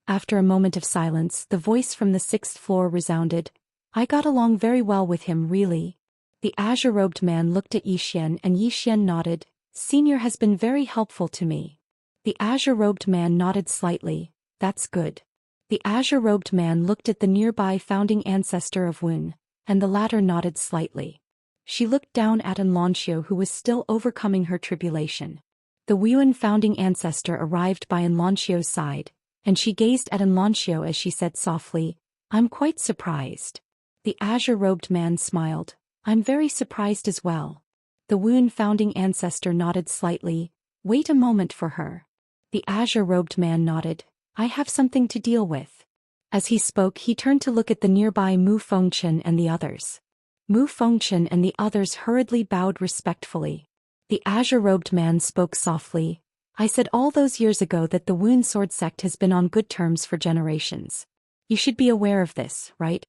After a moment of silence, the voice from the 6th floor resounded. "I got along very well with him, really." The azure-robed man looked at Yi Xian and Yi Xian nodded. "Senior has been very helpful to me." The azure-robed man nodded slightly. "That's good." The azure-robed man looked at the nearby founding ancestor of Wen, and the latter nodded slightly. She looked down at Xianxia, who was still overcoming her tribulation. The Wuan founding ancestor arrived by Xianxia's side, and she gazed at Xianxia as she said softly, "I'm quite surprised." The azure-robed man smiled. "I'm very surprised as well." The Wuan founding ancestor nodded slightly. "Wait a moment for her." The azure-robed man nodded. "I have something to deal with." As he spoke, he turned to look at the nearby Mu Fengchen and the others. Mu Fengchen and the others hurriedly bowed respectfully. The azure-robed man spoke softly. "I said all those years ago that the Wuan sword sect has been on good terms for generations. You should be aware of this, right?"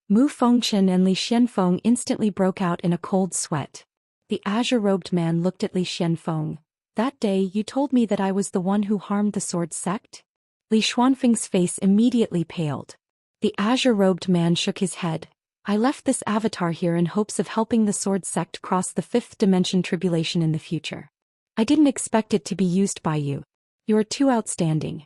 Mu Fengchen and Li Xianfeng instantly broke out in a cold sweat. The azure-robed man looked at Li Xianfeng. "That day you told me that I was the one who harmed the sword sect?" Li Xuanfeng's face immediately paled. The azure-robed man shook his head. "I left this avatar here in hopes of helping the sword sect cross the 5th dimension tribulation in the future. I didn't expect it to be used by you. You are too outstanding."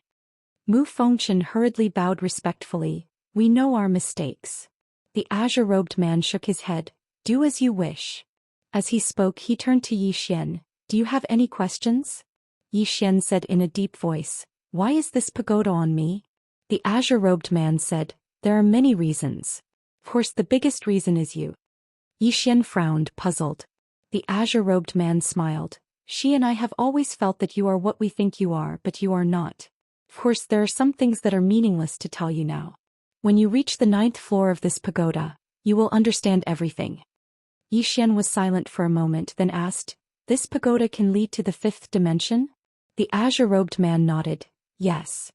Mu Fengchen hurriedly bowed respectfully. "We know our mistakes." The azure-robed man shook his head. "Do as you wish." As he spoke, he turned to Yi Xian. "Do you have any questions?" Yi Xian said in a deep voice. "Why is this pagoda on me?" The azure-robed man said, "There are many reasons. Of course the biggest reason is you." Yi Xian frowned, puzzled. The azure-robed man smiled. "She and I have always felt that you are what we think you are, but you are not. Of course there are some things that are meaningless to tell you now. When you reach the 9th floor of this pagoda, you will understand everything." Yi Xian was silent for a moment, then asked, "This pagoda can lead to the 5th dimension?" The azure-robed man nodded. "Yes."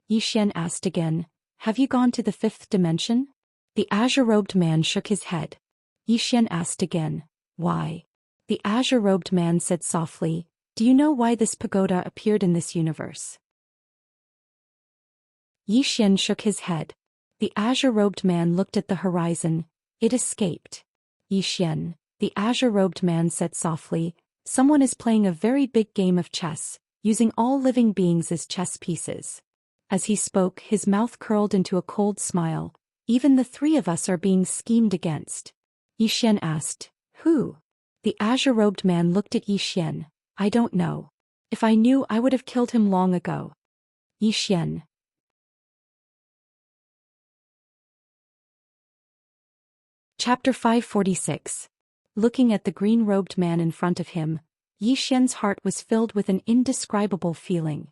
Yi Xian asked again, "Have you gone to the 5th dimension?" The azure-robed man shook his head. Yi Xian asked again, "Why?" The azure-robed man said softly, "Do you know why this pagoda appeared in this universe?" Yi Xian shook his head. The azure-robed man looked at the horizon. "It escaped." Yi Xian, the azure-robed man said softly, "Someone is playing a very big game of chess, using all living beings as chess pieces." As he spoke, his mouth curled into a cold smile. "Even the 3 of us are being schemed against." Yi Xian asked, "Who?" The azure-robed man looked at Yi Xian. "I don't know. If I knew, I would have killed him long ago." Yi Xian. Chapter 546. Looking at the green-robed man in front of him, Yi Xian's heart was filled with an indescribable feeling.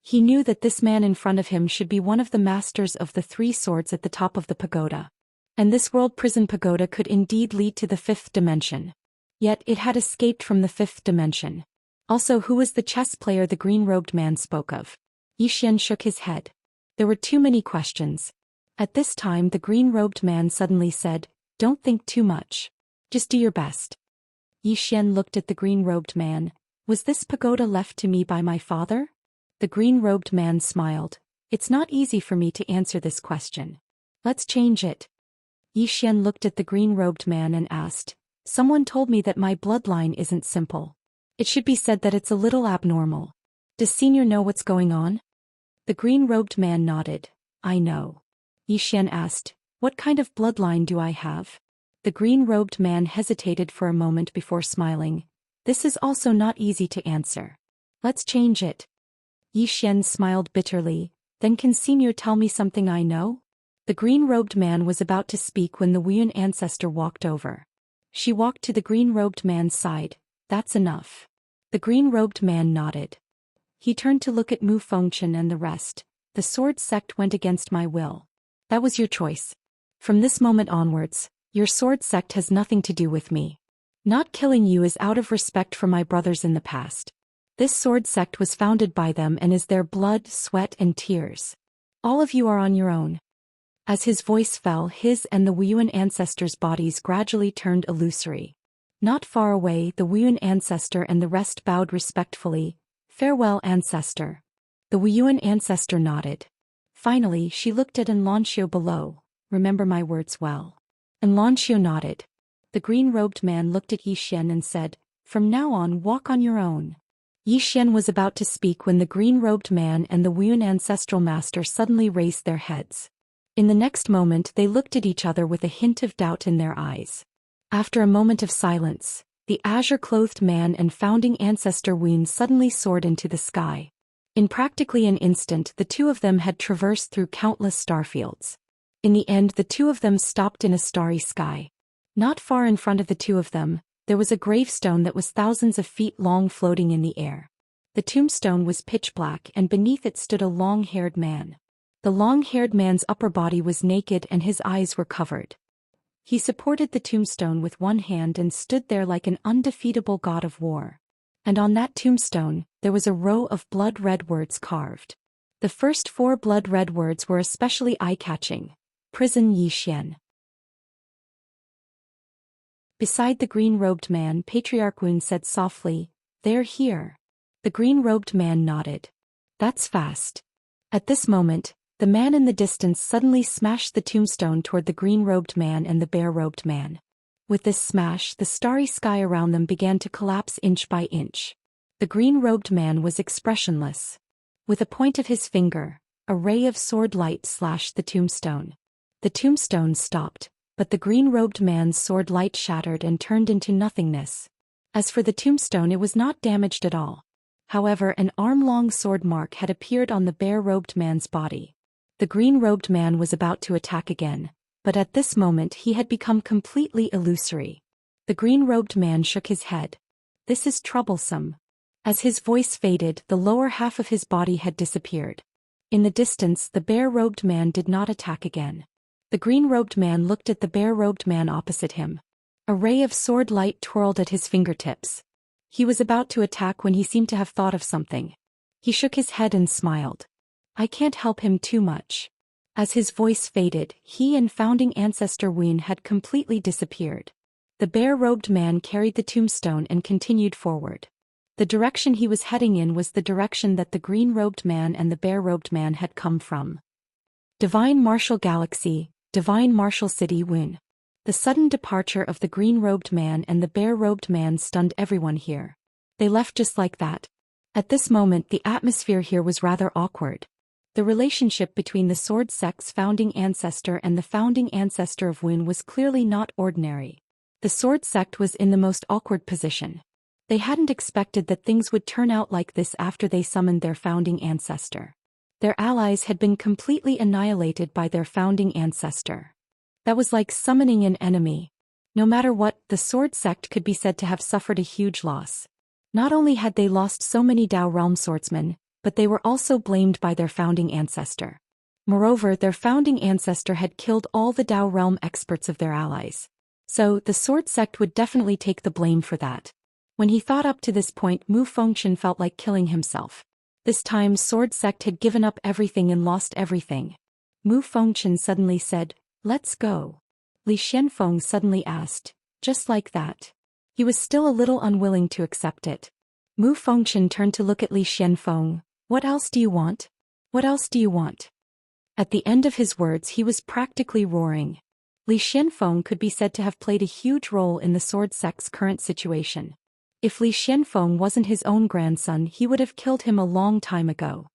He knew that this man in front of him should be one of the masters of the three swords at the top of the pagoda. And this world prison pagoda could indeed lead to the fifth dimension. Yet it had escaped from the fifth dimension. Also, who was the chess player the green-robed man spoke of? Yi Xian shook his head. There were too many questions. At this time the green-robed man suddenly said, "Don't think too much. Just do your best." Yi Xian looked at the green-robed man. Was this pagoda left to me by my father? The green-robed man smiled. It's not easy for me to answer this question. Let's change it. Yi Xian looked at the green-robed man and asked, "Someone told me that my bloodline isn't simple. It should be said that it's a little abnormal. Does Senior know what's going on?" The green-robed man nodded. "I know." Yi Xian asked, "What kind of bloodline do I have?" The green-robed man hesitated for a moment before smiling. "This is also not easy to answer. Let's change it." Yi Xian smiled bitterly. "Then can Senior tell me something I know?" The green-robed man was about to speak when the Wuyan ancestor walked over. She walked to the green-robed man's side. "That's enough." The green-robed man nodded. He turned to look at Mu Fengchen and the rest. "The sword sect went against my will. That was your choice. From this moment onwards, your sword sect has nothing to do with me. Not killing you is out of respect for my brothers in the past. This sword sect was founded by them and is their blood, sweat and tears. All of you are on your own." As his voice fell, his and the Wuyuan ancestors' bodies gradually turned illusory. Not far away, the Wuyuan ancestor and the rest bowed respectfully. "Farewell, ancestor." The Wuyuan ancestor nodded. Finally, she looked at Xianxia below. "Remember my words well." Xianxia nodded. The green-robed man looked at Yi Xian and said, "From now on, walk on your own." Yi Xian was about to speak when the green-robed man and the Wuyuan ancestral master suddenly raised their heads. In the next moment they looked at each other with a hint of doubt in their eyes. After a moment of silence, the azure-clothed man and founding ancestor Wuyuan suddenly soared into the sky. In practically an instant the two of them had traversed through countless starfields. In the end the two of them stopped in a starry sky. Not far in front of the two of them, there was a gravestone that was thousands of feet long floating in the air. The tombstone was pitch black and beneath it stood a long-haired man. The long-haired man's upper body was naked and his eyes were covered. He supported the tombstone with one hand and stood there like an undefeatable god of war. And on that tombstone, there was a row of blood-red words carved. The first 4 blood-red words were especially eye-catching. Prison Yi Xian. Beside the green-robed man, Patriarch Wuyuan said softly, "They're here." The green-robed man nodded. "That's fast." At this moment, the man in the distance suddenly smashed the tombstone toward the green-robed man and the bare-robed man. With this smash, the starry sky around them began to collapse inch by inch. The green-robed man was expressionless. With a point of his finger, a ray of sword light slashed the tombstone. The tombstone stopped, but the green-robed man's sword light shattered and turned into nothingness. As for the tombstone, it was not damaged at all. However, an arm-long sword mark had appeared on the bare-robed man's body. The green-robed man was about to attack again, but at this moment he had become completely illusory. The green-robed man shook his head. "This is troublesome." As his voice faded, the lower half of his body had disappeared. In the distance, the bare-robed man did not attack again. The green-robed man looked at the bare-robed man opposite him. A ray of sword light twirled at his fingertips. He was about to attack when he seemed to have thought of something. He shook his head and smiled. "I can't help him too much." As his voice faded, he and founding ancestor Wuyuan had completely disappeared. The bare-robed man carried the tombstone and continued forward. The direction he was heading in was the direction that the green-robed man and the bare-robed man had come from. Divine Martial Galaxy, Divine Martial City Wuyuan. The sudden departure of the green-robed man and the bare-robed man stunned everyone here. They left just like that. At this moment the atmosphere here was rather awkward. The relationship between the sword sect's founding ancestor and the founding ancestor of Wuyuan was clearly not ordinary. The sword sect was in the most awkward position. They hadn't expected that things would turn out like this after they summoned their founding ancestor. Their allies had been completely annihilated by their founding ancestor. That was like summoning an enemy. No matter what, the sword sect could be said to have suffered a huge loss. Not only had they lost so many Dao realm swordsmen, but they were also blamed by their founding ancestor. Moreover, their founding ancestor had killed all the Dao realm experts of their allies. So, the sword sect would definitely take the blame for that. When he thought up to this point, Mu Fengchen felt like killing himself. This time, sword sect had given up everything and lost everything. Mu Fengchen suddenly said, "Let's go." Li Xianfeng suddenly asked, "Just like that?" He was still a little unwilling to accept it. Mu Fengchen turned to look at Li Xianfeng. "What else do you want? What else do you want?" At the end of his words he was practically roaring. Li Xianfeng could be said to have played a huge role in the sword sect's current situation. If Li Xianfeng wasn't his own grandson, he would have killed him a long time ago.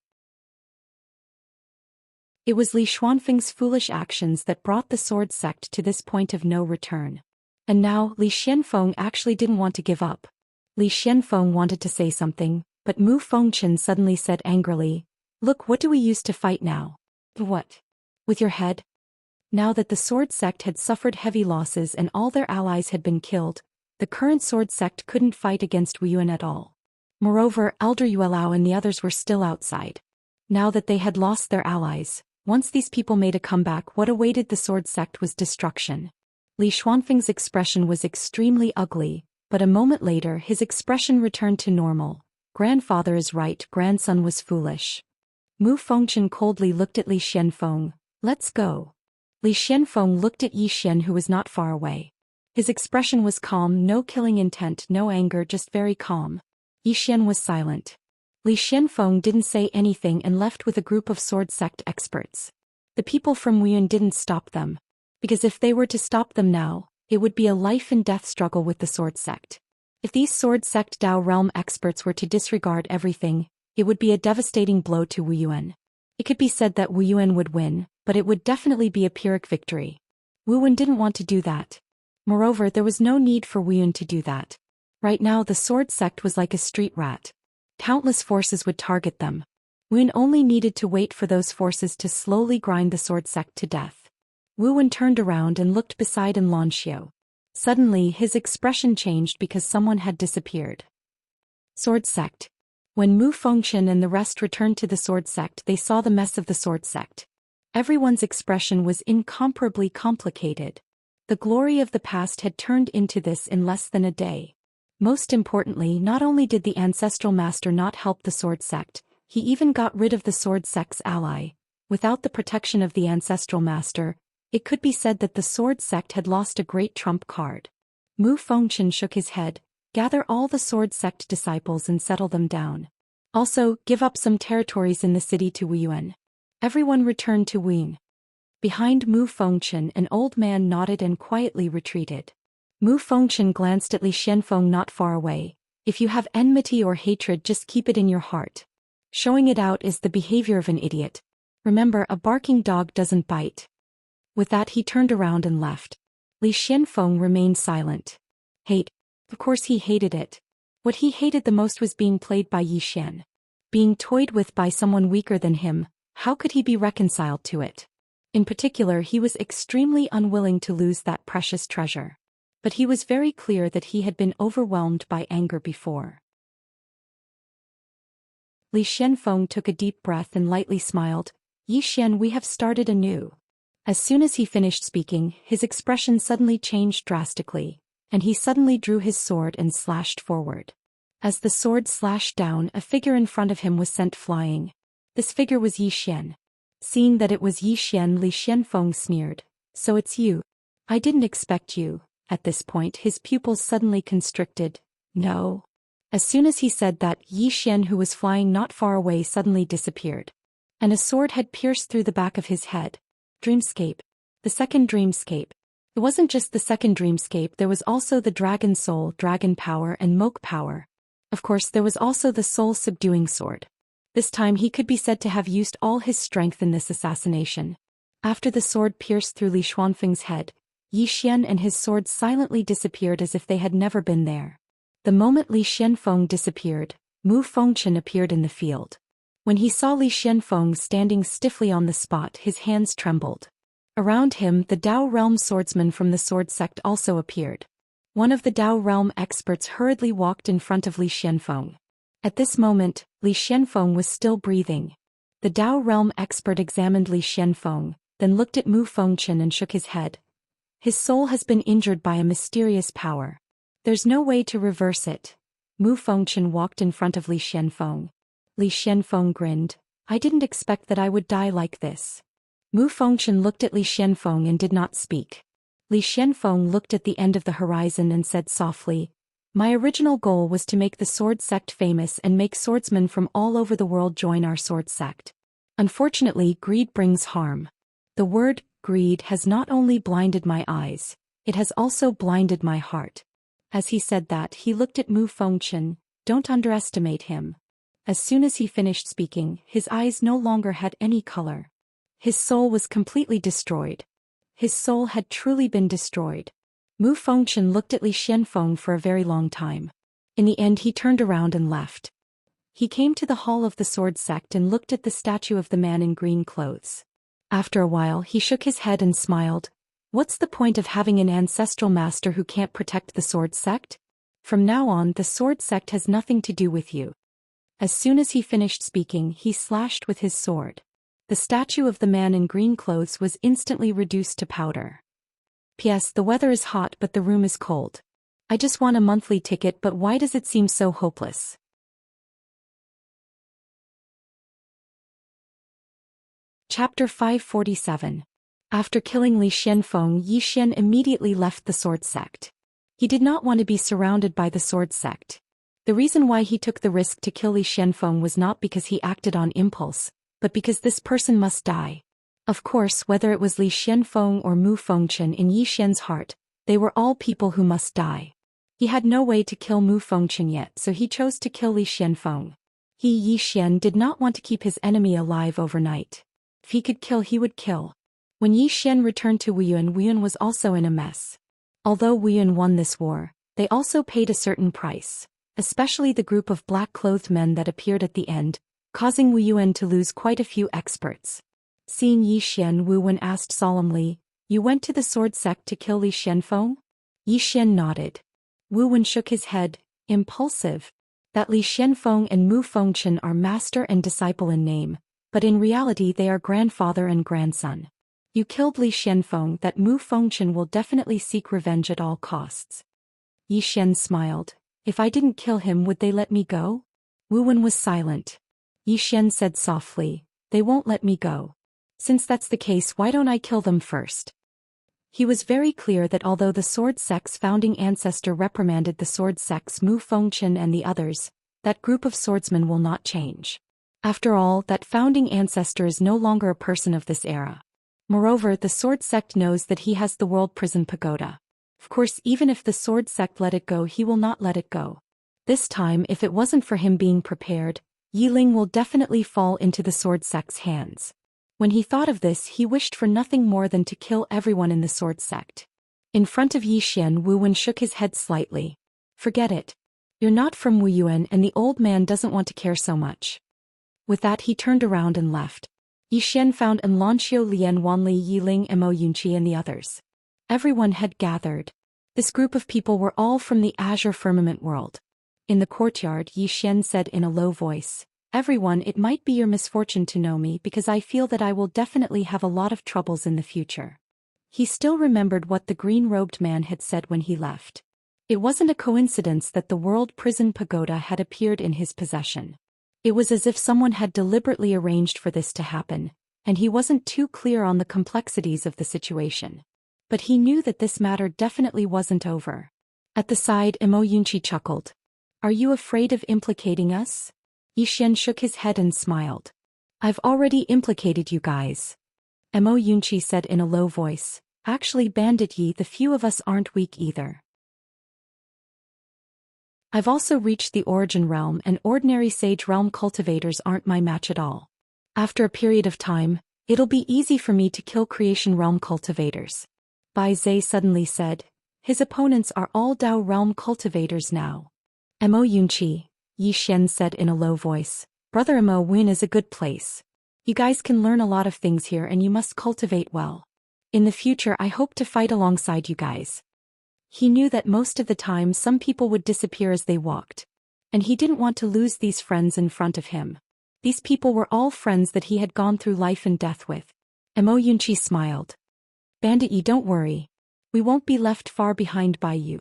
It was Li Xuanfeng's foolish actions that brought the sword sect to this point of no return. And now, Li Xianfeng actually didn't want to give up. Li Xianfeng wanted to say something, but Mu Fengchen suddenly said angrily, "Look, what do we use to fight now?" "What? With your head?" Now that the sword sect had suffered heavy losses and all their allies had been killed, the current sword sect couldn't fight against Wu Yuan at all. Moreover, Elder Yuelao and the others were still outside. Now that they had lost their allies, once these people made a comeback, what awaited the sword sect was destruction. Li Xuanfeng's expression was extremely ugly, but a moment later his expression returned to normal. "Grandfather is right, grandson was foolish." Mu Fengchen coldly looked at Li Xianfeng. "Let's go." Li Xianfeng looked at Yi Xian, who was not far away. His expression was calm, no killing intent, no anger, just very calm. Yi Xian was silent. Li Xianfeng didn't say anything and left with a group of sword sect experts. The people from Wuyuan didn't stop them. Because if they were to stop them now, it would be a life-and-death struggle with the sword sect. If these sword sect Dao realm experts were to disregard everything, it would be a devastating blow to Wu Yuan. It could be said that Wu Yuan would win, but it would definitely be a Pyrrhic victory. Wu Yuan didn't want to do that. Moreover, there was no need for Wu Yuan to do that. Right now the sword sect was like a street rat. Countless forces would target them. Wu Yuan only needed to wait for those forces to slowly grind the sword sect to death. Wu Yuan turned around and looked beside Lan Xiu. Suddenly his expression changed because someone had disappeared. Sword sect. When Mu Fengchen and the rest returned to the sword sect, they saw the mess of the sword sect. Everyone's expression was incomparably complicated. The glory of the past had turned into this in less than a day. Most importantly, not only did the ancestral master not help the sword sect, he even got rid of the sword sect's ally. Without the protection of the ancestral master, it could be said that the sword sect had lost a great trump card. Mu Fengchen shook his head. "Gather all the sword sect disciples and settle them down. Also, give up some territories in the city to Wu Yuan." Everyone returned to Wuyuan. Behind Mu Fengchen, an old man nodded and quietly retreated. Mu Fengchen glanced at Li Xianfeng not far away. "If you have enmity or hatred, just keep it in your heart. Showing it out is the behavior of an idiot. Remember, a barking dog doesn't bite." With that he turned around and left. Li Xianfeng remained silent. Hate. Of course he hated it. What he hated the most was being played by Yi Xian. Being toyed with by someone weaker than him, how could he be reconciled to it? In particular, he was extremely unwilling to lose that precious treasure. But he was very clear that he had been overwhelmed by anger before. Li Xianfeng took a deep breath and lightly smiled. "Yi Xian, we have started anew." As soon as he finished speaking, his expression suddenly changed drastically, and he suddenly drew his sword and slashed forward. As the sword slashed down, a figure in front of him was sent flying. This figure was Yi Xian. Seeing that it was Yi Xian, Li Xianfeng sneered. "So it's you. I didn't expect you." At this point his pupils suddenly constricted. "No." As soon as he said that, Yi Xian, who was flying not far away, suddenly disappeared. And a sword had pierced through the back of his head. Dreamscape. The second dreamscape. It wasn't just the second dreamscape, there was also the dragon soul, dragon power, and moke power. Of course, there was also the soul-subduing sword. This time he could be said to have used all his strength in this assassination. After the sword pierced through Li Xuanfeng's head, Yi Xian and his sword silently disappeared as if they had never been there. The moment Li Xianfeng disappeared, Mu Fengchen appeared in the field. When he saw Li Xianfeng standing stiffly on the spot, his hands trembled. Around him, the Dao realm swordsman from the sword sect also appeared. One of the Dao realm experts hurriedly walked in front of Li Xianfeng. At this moment, Li Xianfeng was still breathing. The Dao realm expert examined Li Xianfeng, then looked at Mu Fengchen and shook his head. His soul has been injured by a mysterious power. There's no way to reverse it. Mu Fengchen walked in front of Li Xianfeng. Li Xianfeng grinned. I didn't expect that I would die like this. Mu Fengchen looked at Li Xianfeng and did not speak. Li Xianfeng looked at the end of the horizon and said softly, my original goal was to make the sword sect famous and make swordsmen from all over the world join our sword sect. Unfortunately, greed brings harm. The word, greed, has not only blinded my eyes, it has also blinded my heart. As he said that, he looked at Mu Fengchen. Don't underestimate him. As soon as he finished speaking, his eyes no longer had any color. His soul was completely destroyed. His soul had truly been destroyed. Mu Fengchen looked at Li Xianfeng for a very long time. In the end, he turned around and left. He came to the hall of the sword sect and looked at the statue of the man in green clothes. After a while, he shook his head and smiled. What's the point of having an ancestral master who can't protect the sword sect? From now on, the sword sect has nothing to do with you. As soon as he finished speaking, he slashed with his sword. The statue of the man in green clothes was instantly reduced to powder. P.S. The weather is hot but the room is cold. I just want a monthly ticket, but why does it seem so hopeless? Chapter 547. After killing Li Xianfeng, Yi Xian immediately left the sword sect. He did not want to be surrounded by the sword sect. The reason why he took the risk to kill Li Xianfeng was not because he acted on impulse, but because this person must die. Of course, whether it was Li Xianfeng or Mu Fengchen, in Yi Xian's heart, they were all people who must die. He had no way to kill Mu Fengchen yet, so he chose to kill Li Xianfeng. Yi Xian did not want to keep his enemy alive overnight. If he could kill, he would kill. When Yi Xian returned to Wuyuan was also in a mess. Although Wuyuan won this war, they also paid a certain price, especially the group of black-clothed men that appeared at the end, causing Wuyuan to lose quite a few experts. Seeing Yi Xian, Wu Wen asked solemnly, you went to the sword sect to kill Li Xianfeng? Yi Xian nodded. Wu Wen shook his head, impulsive. That Li Xianfeng and Mu Fengchen are master and disciple in name, but in reality they are grandfather and grandson. You killed Li Xianfeng, that Mu Fengchen will definitely seek revenge at all costs. Yi Xian smiled. If I didn't kill him, would they let me go? Wu Wen was silent. Yi Xian said softly, they won't let me go. Since that's the case, why don't I kill them first? He was very clear that although the sword sect's founding ancestor reprimanded the sword sect's Mu Fengchen and the others, that group of swordsmen will not change. After all, that founding ancestor is no longer a person of this era. Moreover, the sword sect knows that he has the world prison pagoda. Of course, even if the sword sect let it go, he will not let it go. This time, if it wasn't for him being prepared, Yi Ling will definitely fall into the sword sect's hands. When he thought of this, he wished for nothing more than to kill everyone in the sword sect. In front of Yi Xian, Wu Wen shook his head slightly. Forget it. You're not from Wuyuan and the old man doesn't want to care so much. With that, he turned around and left. Yi Xian found Lanxiu, Lian Wanli, Yi Ling, Mo Yunqi and the others. Everyone had gathered. This group of people were all from the Azure Firmament world. In the courtyard, Yi Xian said in a low voice, everyone, it might be your misfortune to know me because I feel that I will definitely have a lot of troubles in the future. He still remembered what the green-robed man had said when he left. It wasn't a coincidence that the World Prison Pagoda had appeared in his possession. It was as if someone had deliberately arranged for this to happen, and he wasn't too clear on the complexities of the situation. But he knew that this matter definitely wasn't over. At the side, Mo Yunqi chuckled. Are you afraid of implicating us? Yi Xian shook his head and smiled. I've already implicated you guys. Mo Yunqi said in a low voice. Actually, Bandit Yi, the few of us aren't weak either. I've also reached the origin realm and ordinary sage realm cultivators aren't my match at all. After a period of time, it'll be easy for me to kill creation realm cultivators. Bai Zhe suddenly said. His opponents are all Dao realm cultivators now. Mo Yunqi, Yi Xian said in a low voice. Brother Mo, Win is a good place. You guys can learn a lot of things here and you must cultivate well. In the future I hope to fight alongside you guys. He knew that most of the time some people would disappear as they walked. And he didn't want to lose these friends in front of him. These people were all friends that he had gone through life and death with. Mo Yunqi smiled. Bandit Yi, don't worry. We won't be left far behind by you.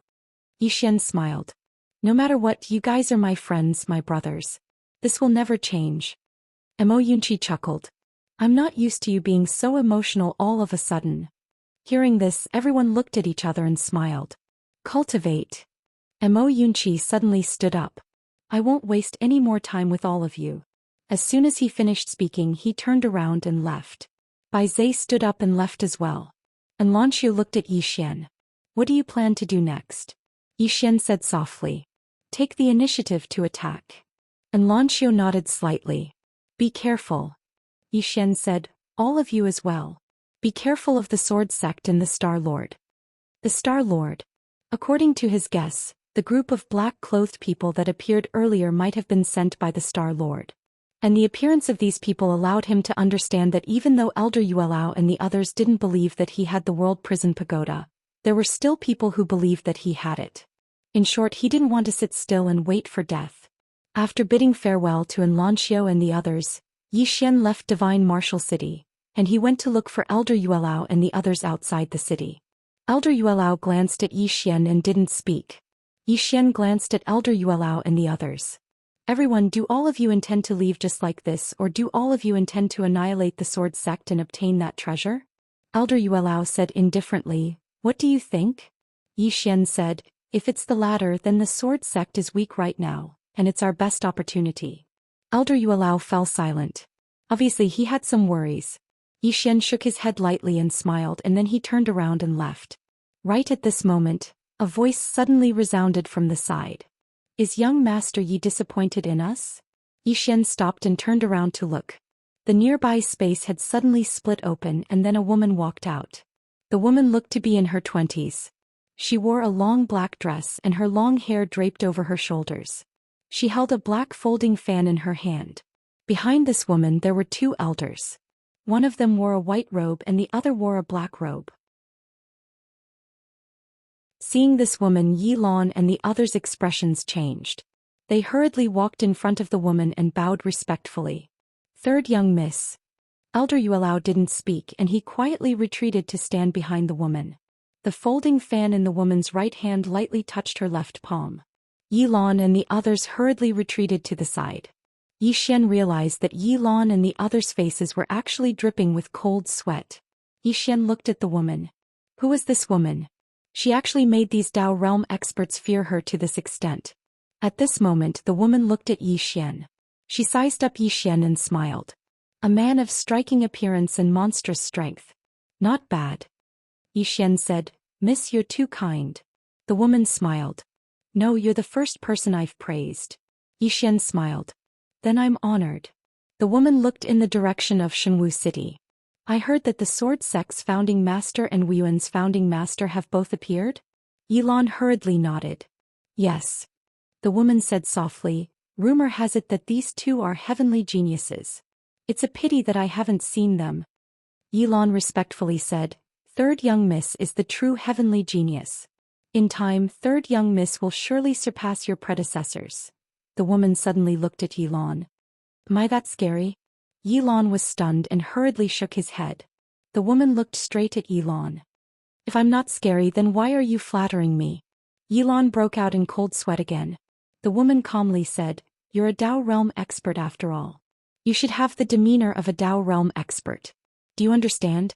Yi Xian smiled. No matter what, you guys are my friends, my brothers. This will never change. Mo Yunqi chuckled. I'm not used to you being so emotional all of a sudden. Hearing this, everyone looked at each other and smiled. Cultivate. Mo Yunqi suddenly stood up. I won't waste any more time with all of you. As soon as he finished speaking, he turned around and left. Bai Zhe stood up and left as well. And Lanxiu looked at Yi Xian. What do you plan to do next? Yi Xian said softly. Take the initiative to attack. And Lanxiu nodded slightly. Be careful. Yi Xian said, all of you as well. Be careful of the Sword Sect and the Star Lord. The Star Lord. According to his guess, the group of black-clothed people that appeared earlier might have been sent by the Star Lord. And the appearance of these people allowed him to understand that even though Elder Yuelao and the others didn't believe that he had the World Prison Pagoda, there were still people who believed that he had it. In short, he didn't want to sit still and wait for death. After bidding farewell to Lanxiu and the others, Yi Xian left Divine Martial City, and he went to look for Elder Yuelao and the others outside the city. Elder Yuelao glanced at Yi Xian and didn't speak. Yi Xian glanced at Elder Yuelao and the others. Everyone, do all of you intend to leave just like this, or do all of you intend to annihilate the Sword Sect and obtain that treasure? Elder Yuelao said indifferently, what do you think? Yi Xian said, if it's the latter, then the Sword Sect is weak right now, and it's our best opportunity. Elder Yuelao fell silent. Obviously he had some worries. Yi Xian shook his head lightly and smiled, and then he turned around and left. Right at this moment, a voice suddenly resounded from the side. Is young Master Yi disappointed in us? Yi Xian stopped and turned around to look. The nearby space had suddenly split open and then a woman walked out. The woman looked to be in her 20s. She wore a long black dress and her long hair draped over her shoulders. She held a black folding fan in her hand. Behind this woman there were two elders. One of them wore a white robe and the other wore a black robe. Seeing this woman, Yi Lan and the others' expressions changed. They hurriedly walked in front of the woman and bowed respectfully. Third young miss. Elder Yuelao didn't speak and he quietly retreated to stand behind the woman. The folding fan in the woman's right hand lightly touched her left palm. Yi Lan and the others hurriedly retreated to the side. Yi Xian realized that Yi Lan and the others' faces were actually dripping with cold sweat. Yi Xian looked at the woman. Who was this woman? She actually made these Dao realm experts fear her to this extent. At this moment the woman looked at Yi Xian. She sized up Yi Xian and smiled. A man of striking appearance and monstrous strength. Not bad. Yi Xian said, Miss, you're too kind. The woman smiled. No, you're the first person I've praised. Yi Xian smiled. Then I'm honored. The woman looked in the direction of Shenwu City. I heard that the Sword Sect's founding master and Weiyuan's founding master have both appeared? Yi Lan hurriedly nodded. Yes. The woman said softly, rumor has it that these two are heavenly geniuses. It's a pity that I haven't seen them. Yi Lan respectfully said, Third young miss is the true heavenly genius. In time, third young miss will surely surpass your predecessors. The woman suddenly looked at Yi Lan. Am I that scary? Yi Lan was stunned and hurriedly shook his head. The woman looked straight at Yi Lan. If I'm not scary, then why are you flattering me? Yi Lan broke out in cold sweat again. The woman calmly said, You're a Dao realm expert after all. You should have the demeanor of a Dao realm expert. Do you understand?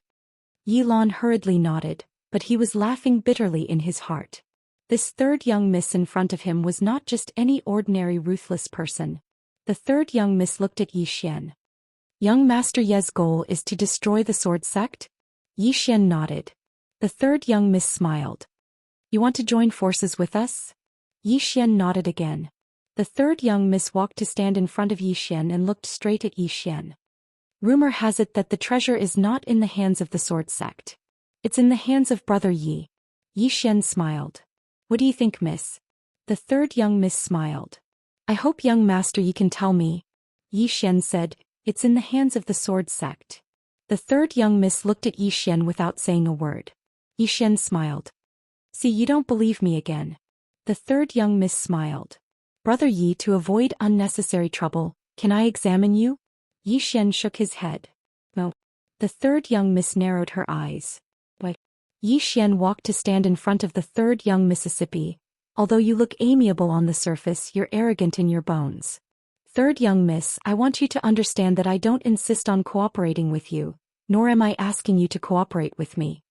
Yi Lan hurriedly nodded, but he was laughing bitterly in his heart. This third young miss in front of him was not just any ordinary ruthless person. The third young miss looked at Yi Xian. Young Master Ye's goal is to destroy the Sword Sect? Yi Xian nodded. The third young miss smiled. You want to join forces with us? Yi Xian nodded again. The third young miss walked to stand in front of Yi Xian and looked straight at Yi Xian. Rumor has it that the treasure is not in the hands of the Sword Sect. It's in the hands of Brother Yi. Yi Xian smiled. What do you think, miss? The third young miss smiled. I hope young Master Yi can tell me. Yi Xian said, It's in the hands of the Sword Sect. The third young miss looked at Yi Xian without saying a word. Yi Xian smiled. See, you don't believe me again. The third young miss smiled. Brother Yi, to avoid unnecessary trouble, can I examine you? Yi Xian shook his head. No. The third young miss narrowed her eyes. Why? Yi Xian walked to stand in front of the third young Mississippi. Although you look amiable on the surface, you're arrogant in your bones. Third young miss, I want you to understand that I don't insist on cooperating with you, nor am I asking you to cooperate with me.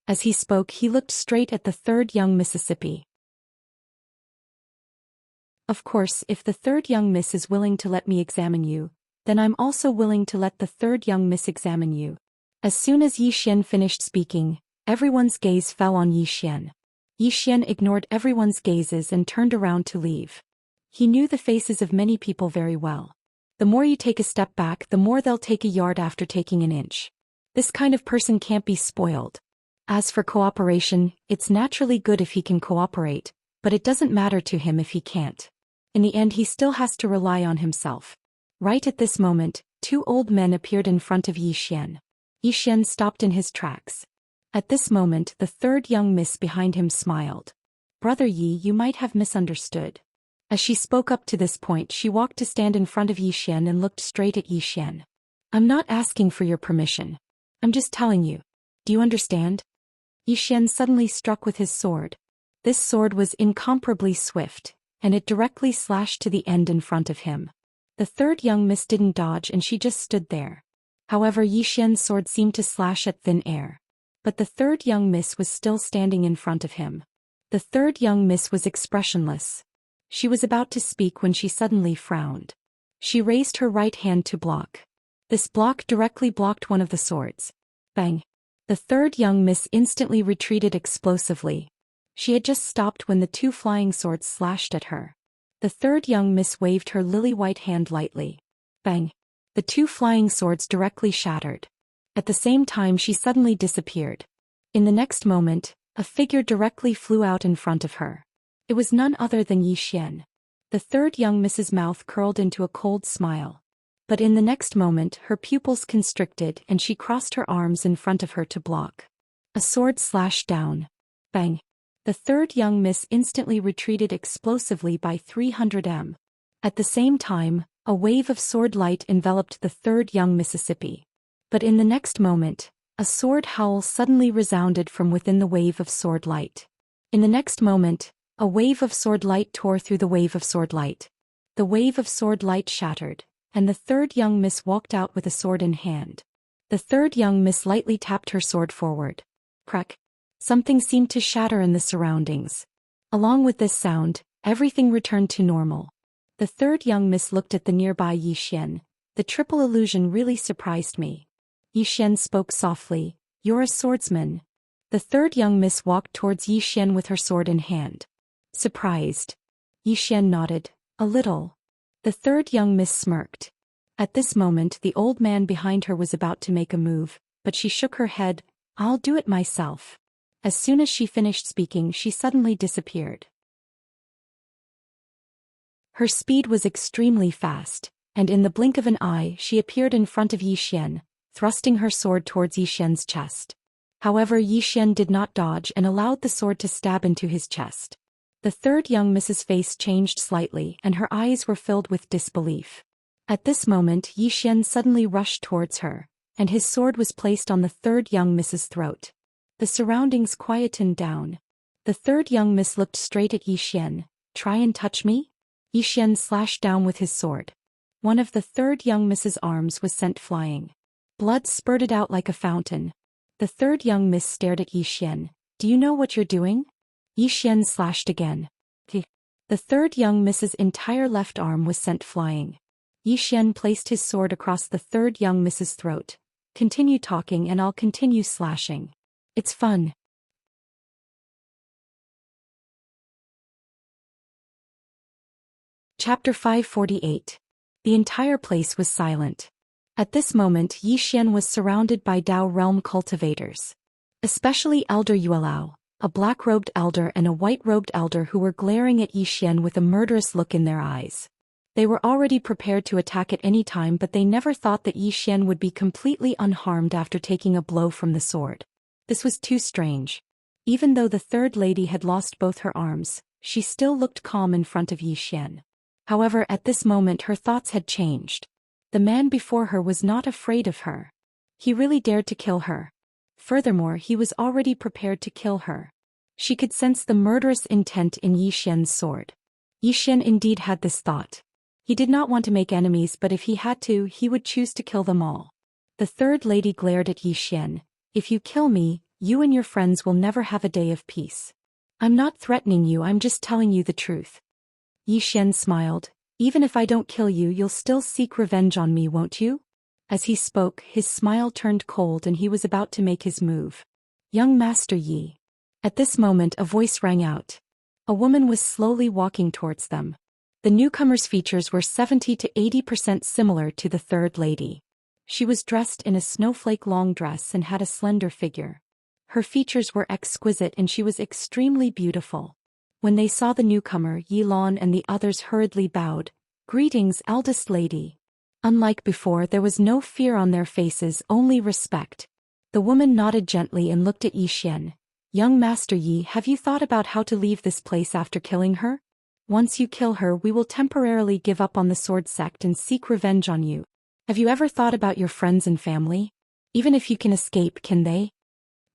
As he spoke, he looked straight at the third young Mississippi. Of course, if the third young miss is willing to let me examine you, then I'm also willing to let the third young miss examine you. As soon as Yi Xian finished speaking, everyone's gaze fell on Yi Xian. Yi Xian ignored everyone's gazes and turned around to leave. He knew the faces of many people very well. The more you take a step back, the more they'll take a yard after taking an inch. This kind of person can't be spoiled. As for cooperation, it's naturally good if he can cooperate, but it doesn't matter to him if he can't. In the end, he still has to rely on himself. Right at this moment, two old men appeared in front of Yi Xian. Yi Xian stopped in his tracks. At this moment, the third young miss behind him smiled. Brother Yi, you might have misunderstood. As she spoke up to this point, she walked to stand in front of Yi Xian and looked straight at Yi Xian. I'm not asking for your permission. I'm just telling you. Do you understand? Yi Xian suddenly struck with his sword. This sword was incomparably swift, and it directly slashed to the end in front of him. The third young miss didn't dodge and she just stood there. However, Yi Xian's sword seemed to slash at thin air. But the third young miss was still standing in front of him. The third young miss was expressionless. She was about to speak when she suddenly frowned. She raised her right hand to block. This block directly blocked one of the swords. Bang! The third young miss instantly retreated explosively. She had just stopped when the two flying swords slashed at her. The third young miss waved her lily-white hand lightly. Bang! The two flying swords directly shattered. At the same time, she suddenly disappeared. In the next moment, a figure directly flew out in front of her. It was none other than Yi Xian. The third young miss's mouth curled into a cold smile. But in the next moment, her pupils constricted and she crossed her arms in front of her to block. A sword slashed down. Bang! The third young miss instantly retreated explosively by 300 m. At the same time, a wave of sword light enveloped the third young Mississippi. But in the next moment, a sword howl suddenly resounded from within the wave of sword light. In the next moment, a wave of sword light tore through the wave of sword light. The wave of sword light shattered, and the third young miss walked out with a sword in hand. The third young miss lightly tapped her sword forward. Crack! Something seemed to shatter in the surroundings. Along with this sound, everything returned to normal. The third young miss looked at the nearby Yi Xian. The triple illusion really surprised me. Yi Xian spoke softly. You're a swordsman. The third young miss walked towards Yi Xian with her sword in hand. Surprised. Yi Xian nodded. A little. The third young miss smirked. At this moment, the old man behind her was about to make a move, but she shook her head. I'll do it myself. As soon as she finished speaking, she suddenly disappeared. Her speed was extremely fast, and in the blink of an eye she appeared in front of Yi Xian, thrusting her sword towards Yi Xian's chest. However, Yi Xian did not dodge and allowed the sword to stab into his chest. The third young miss's face changed slightly and her eyes were filled with disbelief. At this moment, Yi Xian suddenly rushed towards her, and his sword was placed on the third young miss's throat. The surroundings quietened down. The third young miss looked straight at Yi Xian. Try and touch me? Yi Xian slashed down with his sword. One of the third young miss's arms was sent flying. Blood spurted out like a fountain. The third young miss stared at Yi Xian. Do you know what you're doing? Yi Xian slashed again. The third young miss's entire left arm was sent flying. Yi Xian placed his sword across the third young miss's throat. Continue talking and I'll continue slashing. It's fun. Chapter 548. The entire place was silent. At this moment, Yi Xian was surrounded by Dao realm cultivators. Especially Elder Yuelao, a black-robed elder and a white-robed elder who were glaring at Yi Xian with a murderous look in their eyes. They were already prepared to attack at any time, but they never thought that Yi Xian would be completely unharmed after taking a blow from the sword. This was too strange. Even though the third lady had lost both her arms, she still looked calm in front of Yi Xian. However, at this moment her thoughts had changed. The man before her was not afraid of her. He really dared to kill her. Furthermore, he was already prepared to kill her. She could sense the murderous intent in Yi Xian's sword. Yi Xian indeed had this thought. He did not want to make enemies, but if he had to, he would choose to kill them all. The third lady glared at Yi Xian. If you kill me, you and your friends will never have a day of peace. I'm not threatening you, I'm just telling you the truth. Yi Xian smiled. Even if I don't kill you, you'll still seek revenge on me, won't you? As he spoke, his smile turned cold and he was about to make his move. Young Master Yi. At this moment a voice rang out. A woman was slowly walking towards them. The newcomer's features were 70 to 80% similar to the third lady. She was dressed in a snowflake long dress and had a slender figure. Her features were exquisite and she was extremely beautiful. When they saw the newcomer, Yi Lan and the others hurriedly bowed. Greetings, eldest lady. Unlike before, there was no fear on their faces, only respect. The woman nodded gently and looked at Yi Xian. Young Master Yi, have you thought about how to leave this place after killing her? Once you kill her, we will temporarily give up on the sword sect and seek revenge on you. Have you ever thought about your friends and family? Even if you can escape, can they?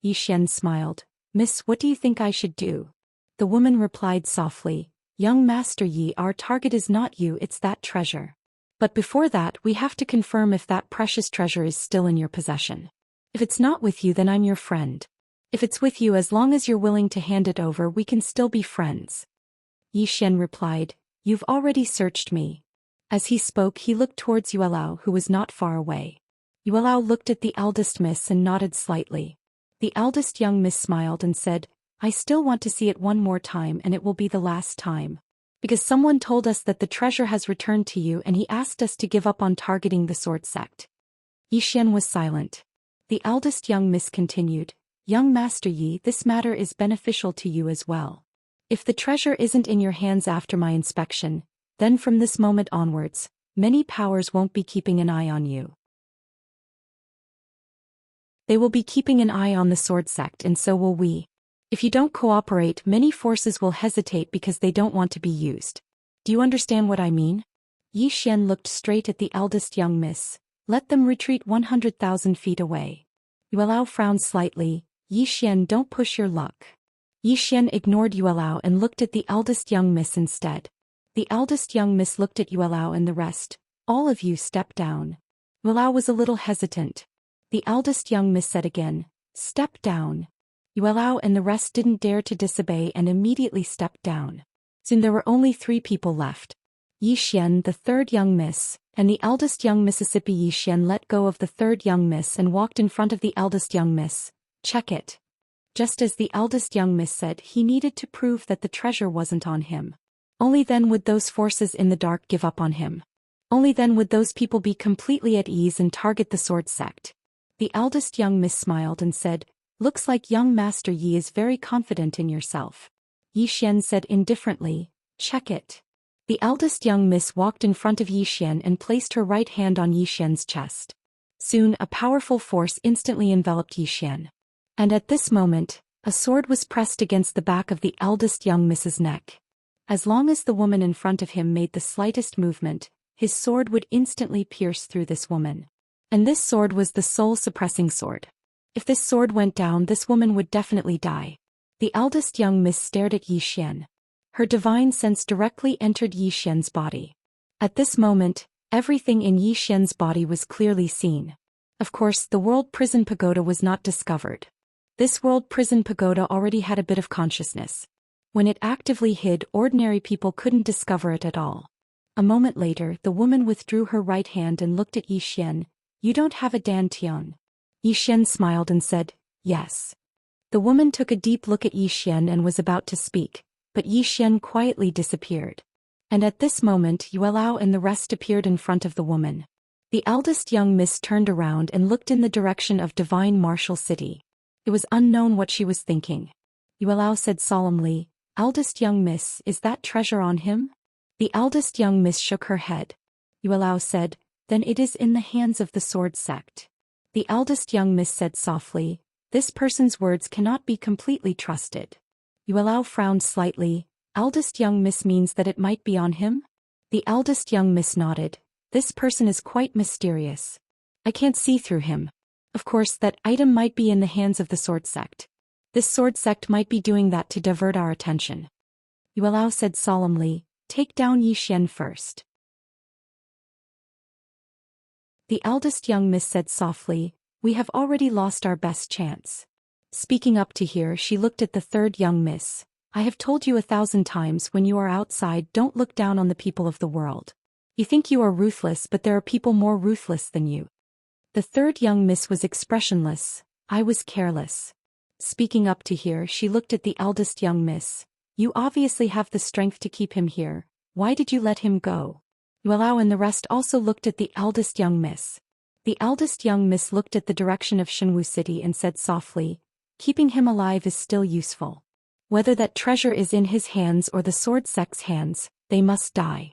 Yi Xian smiled. Miss, what do you think I should do? The woman replied softly. Young Master Yi, our target is not you, it's that treasure. But before that, we have to confirm if that precious treasure is still in your possession. If it's not with you, then I'm your friend. If it's with you, as long as you're willing to hand it over, we can still be friends. Yi Xian replied, You've already searched me. As he spoke, he looked towards Yuelao, who was not far away. Yuelao looked at the eldest miss and nodded slightly. The eldest young miss smiled and said, I still want to see it one more time, and it will be the last time. Because someone told us that the treasure has returned to you and he asked us to give up on targeting the sword sect. Yi Xian was silent. The eldest young miss continued, Young Master Yi, this matter is beneficial to you as well. If the treasure isn't in your hands after my inspection, then from this moment onwards, many powers won't be keeping an eye on you. They will be keeping an eye on the sword sect, and so will we. If you don't cooperate, many forces will hesitate because they don't want to be used. Do you understand what I mean? Yi Xian looked straight at the eldest young miss. Let them retreat 100,000 feet away. Yuelao frowned slightly. Yi Xian, don't push your luck. Yi Xian ignored Yuelao and looked at the eldest young miss instead. The eldest young miss looked at Yuelao and the rest. All of you step down. Yuelao was a little hesitant. The eldest young miss said again, Step down. Yuelao and the rest didn't dare to disobey and immediately stepped down. Soon there were only 3 people left. Yi Xian, the third young miss, and the eldest young Mississippi. Yi Xian let go of the third young miss and walked in front of the eldest young miss. Check it. Just as the eldest young miss said, he needed to prove that the treasure wasn't on him. Only then would those forces in the dark give up on him. Only then would those people be completely at ease and target the sword sect. The eldest young miss smiled and said, Looks like young Master Yi is very confident in yourself. Yi Xian said indifferently, Check it. The eldest young miss walked in front of Yi Xian and placed her right hand on Yi Xian's chest. Soon a powerful force instantly enveloped Yi Xian. And at this moment, a sword was pressed against the back of the eldest young miss's neck. As long as the woman in front of him made the slightest movement, his sword would instantly pierce through this woman. And this sword was the soul-suppressing sword. If this sword went down, this woman would definitely die. The eldest young miss stared at Yi Xian. Her divine sense directly entered Yi Xian's body. At this moment, everything in Yi Xian's body was clearly seen. Of course, the World Prison Pagoda was not discovered. This World Prison Pagoda already had a bit of consciousness. When it actively hid, ordinary people couldn't discover it at all. A moment later, the woman withdrew her right hand and looked at Yi Xian. You don't have a dantian. Yi Xian smiled and said, Yes. The woman took a deep look at Yi Xian and was about to speak, but Yi Xian quietly disappeared. And at this moment, Yuelao and the rest appeared in front of the woman. The eldest young miss turned around and looked in the direction of Divine Martial City. It was unknown what she was thinking. Yuelao said solemnly, Eldest young miss, is that treasure on him? The eldest young miss shook her head. Yuelao said, then it is in the hands of the sword sect. The eldest young miss said softly, this person's words cannot be completely trusted. Yuelao frowned slightly. Eldest young miss means that it might be on him? The eldest young miss nodded. This person is quite mysterious. I can't see through him. Of course, that item might be in the hands of the sword sect. This sword sect might be doing that to divert our attention. Yuelao said solemnly, take down Yi Xian first. The eldest young miss said softly, we have already lost our best chance. Speaking up to here, she looked at the third young miss. I have told you 1,000 times when you are outside, don't look down on the people of the world. You think you are ruthless, but there are people more ruthless than you. The third young miss was expressionless. I was careless. Speaking up to here, she looked at the eldest young miss. You obviously have the strength to keep him here. Why did you let him go? Yuelao and the rest also looked at the eldest young miss. The eldest young miss looked at the direction of Shenwu City and said softly, keeping him alive is still useful. Whether that treasure is in his hands or the sword sect's hands, they must die.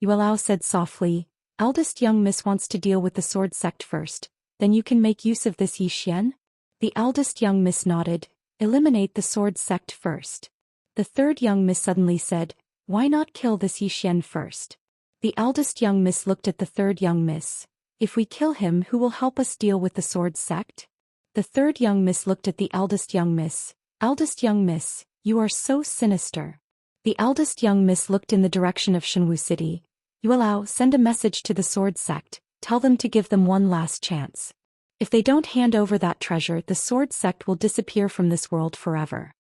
Yuelao said softly, eldest young miss wants to deal with the sword sect first, then you can make use of this Yi Xian? The eldest young miss nodded, eliminate the sword sect first. The third young miss suddenly said, why not kill this Yi Xian first? The eldest young miss looked at the third young miss. If we kill him, who will help us deal with the sword sect? The third young miss looked at the eldest young miss. Eldest young miss, you are so sinister. The eldest young miss looked in the direction of Shenwu City. Yuelao, send a message to the sword sect, tell them to give them one last chance. If they don't hand over that treasure, the sword sect will disappear from this world forever.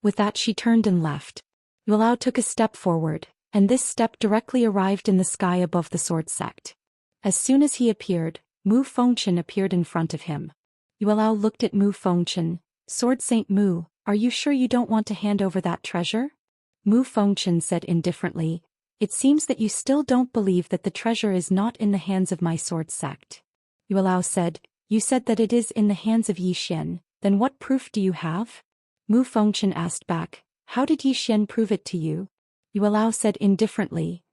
With that she turned and left. Yuelao took a step forward, and this step directly arrived in the sky above the sword sect. As soon as he appeared, Mu Fengchen appeared in front of him. Yuelao looked at Mu Fengchen. Sword Saint Mu, are you sure you don't want to hand over that treasure? Mu Fengchen said indifferently, it seems that you still don't believe that the treasure is not in the hands of my sword sect. Yuelao said, you said that it is in the hands of Yi Xian, then what proof do you have? Mu Fengchen asked back, how did Yi Xian prove it to you? Yuelao said indifferently,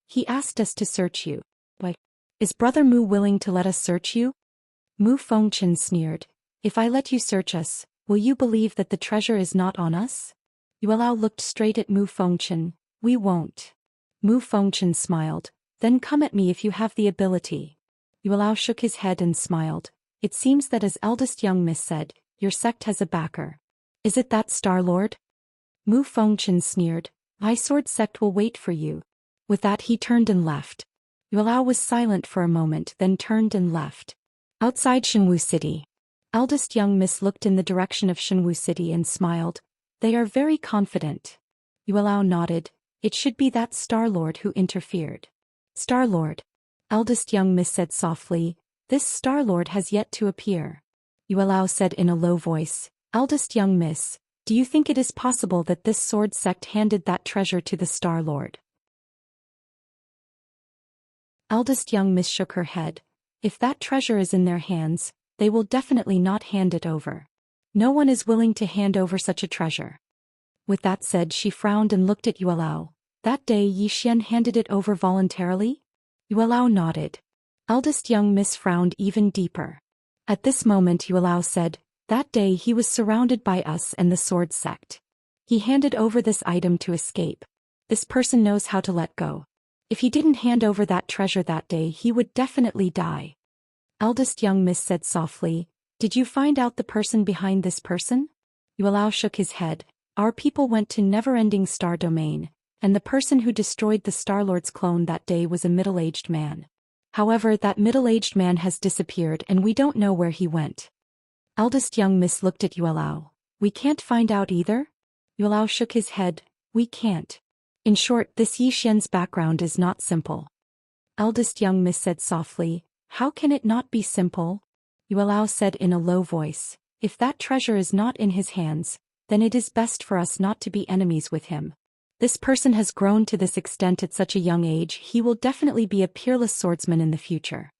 he asked us to search you. Why? Is Brother Mu willing to let us search you? Mu Fengchen sneered, if I let you search us, will you believe that the treasure is not on us? Yuelao looked straight at Mu Fengchen, we won't. Mu Fengchen smiled, then come at me if you have the ability. Yuelao shook his head and smiled, it seems that as eldest young miss said, your sect has a backer. Is it that Star-Lord? Mu Fengchen sneered, my sword sect will wait for you. With that he turned and left. Yuelao was silent for a moment, then turned and left. Outside Shenwu City. Eldest young miss looked in the direction of Shenwu City and smiled. They are very confident. Yuelao nodded. It should be that Star-Lord who interfered. Star-Lord. Eldest young miss said softly, this Star-Lord has yet to appear. Yuelao said in a low voice, eldest young miss, do you think it is possible that this sword sect handed that treasure to the Star-Lord? Eldest young miss shook her head. If that treasure is in their hands, they will definitely not hand it over. No one is willing to hand over such a treasure. With that said, she frowned and looked at Yuelao. That day Yi Xian handed it over voluntarily? Yuelao nodded. Eldest young miss frowned even deeper. At this moment Yuelao said, that day he was surrounded by us and the sword sect. He handed over this item to escape. This person knows how to let go. If he didn't hand over that treasure that day, he would definitely die. Eldest young miss said softly, did you find out the person behind this person? Yuelao shook his head. Our people went to never-ending star domain, and the person who destroyed the Star-Lord's clone that day was a middle-aged man. However, that middle-aged man has disappeared and we don't know where he went. Eldest young miss looked at Yuelao. We can't find out either? Yuelao shook his head. We can't. In short, this Yi Xian's background is not simple. Eldest young miss said softly, how can it not be simple? Yuelao said in a low voice, if that treasure is not in his hands, then it is best for us not to be enemies with him. This person has grown to this extent at such a young age, he will definitely be a peerless swordsman in the future.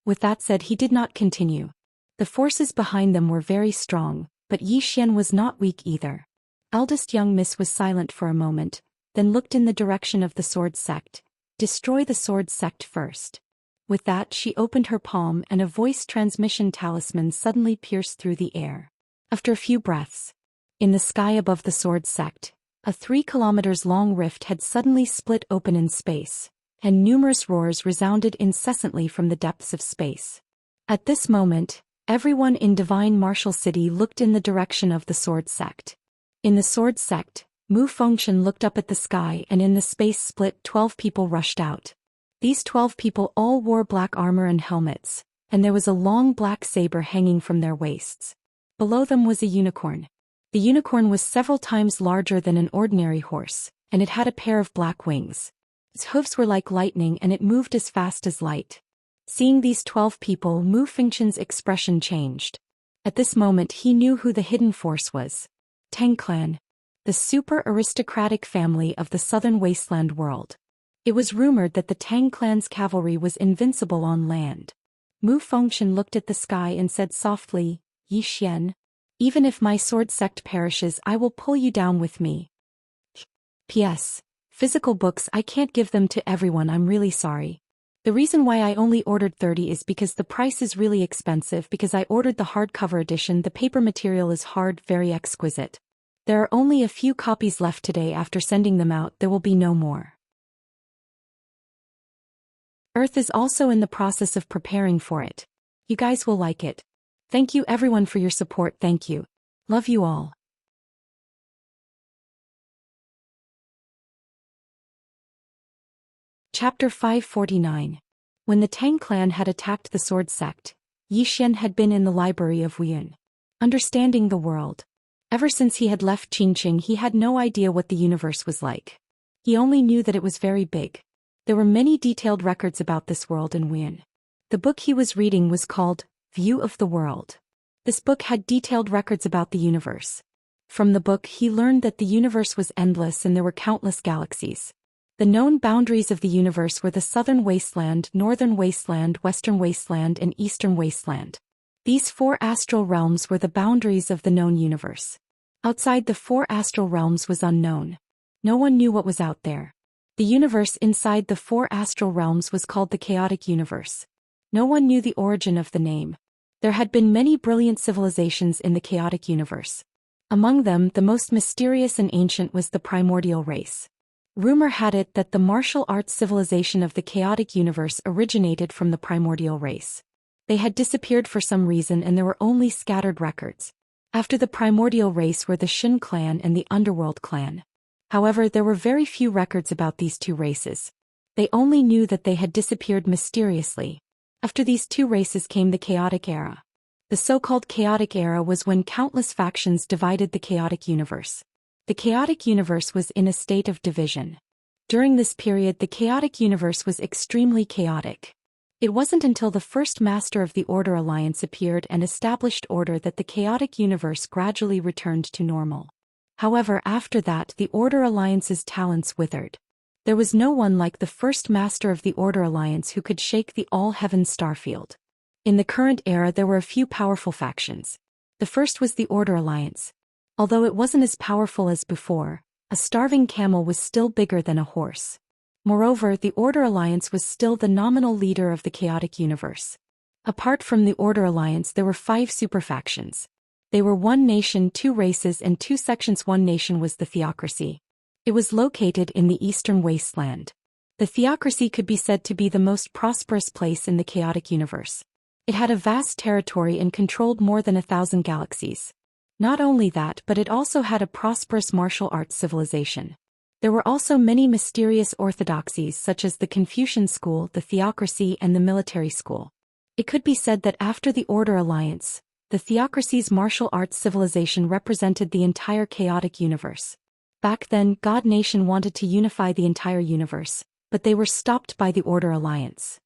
With that said, he did not continue. The forces behind them were very strong, but Yi Xian was not weak either. Eldest young miss was silent for a moment, then looked in the direction of the sword sect. Destroy the sword sect first. With that she opened her palm and a voice transmission talisman suddenly pierced through the air. After a few breaths, in the sky above the sword sect, a 3 kilometers long rift had suddenly split open in space, and numerous roars resounded incessantly from the depths of space. At this moment, everyone in Divine Martial City looked in the direction of the sword sect. In the sword sect, Mu Fengshen looked up at the sky and in the space split 12 people rushed out. These 12 people all wore black armor and helmets, and there was a long black saber hanging from their waists. Below them was a unicorn. The unicorn was several times larger than an ordinary horse, and it had a pair of black wings. Its hooves were like lightning and it moved as fast as light. Seeing these 12 people, Mu Fengshen's expression changed. At this moment he knew who the hidden force was. Tang Clan, the super aristocratic family of the southern wasteland world. It was rumored that the Tang Clan's cavalry was invincible on land. Mu Fengshen looked at the sky and said softly, "Yi Xian, even if my sword sect perishes I will pull you down with me. P.S. Physical books I can't give them to everyone, I'm really sorry. The reason why I only ordered 30 is because the price is really expensive because I ordered the hardcover edition. The paper material is hard, very exquisite. There are only a few copies left today. After sending them out there will be no more. Earth is also in the process of preparing for it. You guys will like it. Thank you everyone for your support, thank you. Love you all." Chapter 549. When the Tang clan had attacked the sword sect, Yi Xian had been in the library of Wuyun, understanding the world. Ever since he had left Qingqing he had no idea what the universe was like. He only knew that it was very big. There were many detailed records about this world in Wuyun. The book he was reading was called View of the World. This book had detailed records about the universe. From the book he learned that the universe was endless and there were countless galaxies. The known boundaries of the universe were the southern wasteland, northern wasteland, western wasteland, and eastern wasteland. These 4 astral realms were the boundaries of the known universe. Outside the 4 astral realms was unknown. No one knew what was out there. The universe inside the 4 astral realms was called the chaotic universe. No one knew the origin of the name. There had been many brilliant civilizations in the chaotic universe. Among them, the most mysterious and ancient was the primordial race. Rumor had it that the martial arts civilization of the chaotic universe originated from the primordial race. They had disappeared for some reason and there were only scattered records. After the primordial race were the Shin clan and the Underworld clan. However, there were very few records about these 2 races. They only knew that they had disappeared mysteriously. After these 2 races came the chaotic era. The so-called chaotic era was when countless factions divided the chaotic universe. The chaotic universe was in a state of division. During this period the chaotic universe was extremely chaotic. It wasn't until the first master of the Order Alliance appeared and established order that the chaotic universe gradually returned to normal. However, after that the Order Alliance's talents withered. There was no one like the first master of the Order Alliance who could shake the all-heaven starfield. In the current era there were a few powerful factions. The first was the Order Alliance. Although it wasn't as powerful as before, a starving camel was still bigger than a horse. Moreover, the Order Alliance was still the nominal leader of the chaotic universe. Apart from the Order Alliance there were 5 superfactions. They were 1 nation, 2 races and 2 sections. 1 nation was the Theocracy. It was located in the eastern wasteland. The Theocracy could be said to be the most prosperous place in the chaotic universe. It had a vast territory and controlled more than 1,000 galaxies. Not only that, but it also had a prosperous martial arts civilization. There were also many mysterious orthodoxies such as the Confucian school, the Theocracy, and the military school. It could be said that after the Order Alliance, the Theocracy's martial arts civilization represented the entire chaotic universe. Back then, God Nation wanted to unify the entire universe, but they were stopped by the Order Alliance.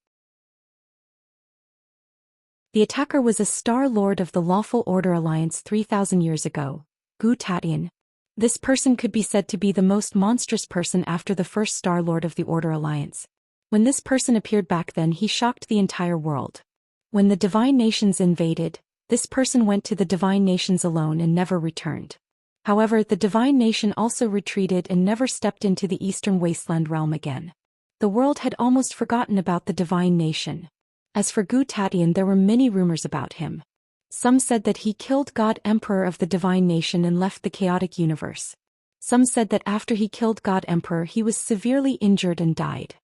The attacker was a Star Lord of the Lawful Order Alliance 3,000 years ago, Gu Tatian. This person could be said to be the most monstrous person after the first Star Lord of the Order Alliance. When this person appeared back then he shocked the entire world. When the Divine Nations invaded, this person went to the Divine Nations alone and never returned. However, the divine nation also retreated and never stepped into the eastern wasteland realm again. The world had almost forgotten about the divine nation. As for Gu Tatian, there were many rumors about him. Some said that he killed God Emperor of the divine nation and left the chaotic universe. Some said that after he killed God Emperor he was severely injured and died.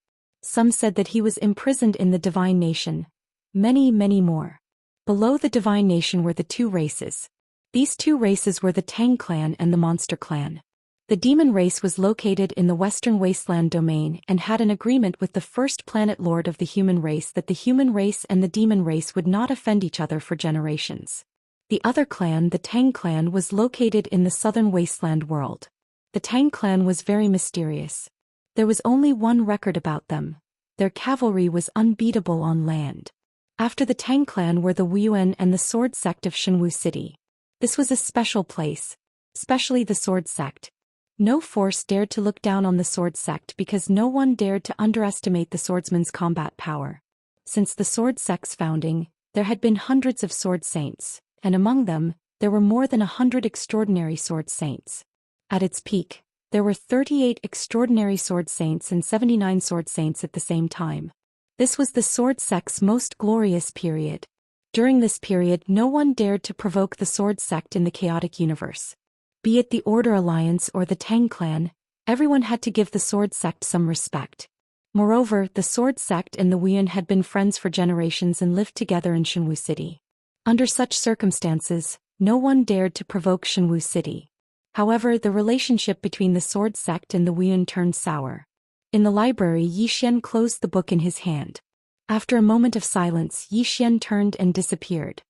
Some said that he was imprisoned in the divine nation. Many, many more. Below the divine nation were the two races. These two races were the Tang clan and the Monster clan. The demon race was located in the western wasteland domain and had an agreement with the first planet lord of the human race that the human race and the demon race would not offend each other for generations. The other clan, the Tang clan, was located in the southern wasteland world. The Tang clan was very mysterious. There was only one record about them. Their cavalry was unbeatable on land. After the Tang clan were the Wuyuan and the sword sect of Shenwu City. This was a special place, especially the sword sect. No force dared to look down on the sword sect because no one dared to underestimate the swordsman's combat power. Since the sword sect's founding, there had been hundreds of sword saints, and among them, there were more than 100 extraordinary sword saints. At its peak, there were 38 extraordinary sword saints and 79 sword saints at the same time. This was the sword sect's most glorious period. During this period, no one dared to provoke the sword sect in the chaotic universe. Be it the Order Alliance or the Tang clan, everyone had to give the sword sect some respect. Moreover, the sword sect and the Wuyuan had been friends for generations and lived together in Shenwu City. Under such circumstances, no one dared to provoke Shenwu City. However, the relationship between the sword sect and the Wuyuan turned sour. In the library, Yi Xian closed the book in his hand. After a moment of silence, Yi Xian turned and disappeared.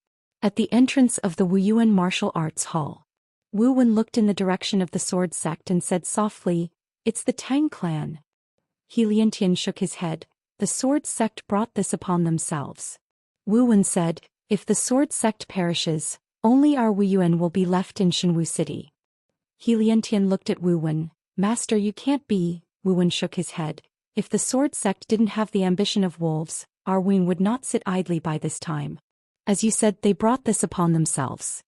At the entrance of the Wuyuan Martial Arts Hall, Wu Wen looked in the direction of the sword sect and said softly, "It's the Tang clan." He Liantian shook his head. The sword sect brought this upon themselves. Wu Wen said, "If the sword sect perishes, only our Wuyuan will be left in Shenwu City." He Liantian looked at Wu Wen. "Master, you can't be." Wu Wen shook his head. "If the sword sect didn't have the ambition of wolves, our Wuyuan would not sit idly by this time. As you said, they brought this upon themselves."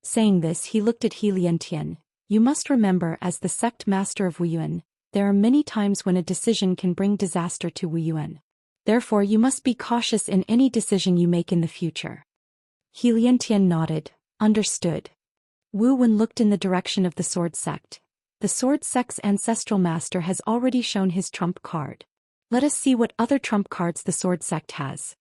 Saying this, he looked at He Liantian. "You must remember, as the sect master of Wuyuan, there are many times when a decision can bring disaster to Wuyuan. Therefore you must be cautious in any decision you make in the future." He Liantian nodded. "Understood." Wu Wen looked in the direction of the sword sect. The sword sect's ancestral master has already shown his trump card. Let us see what other trump cards the sword sect has.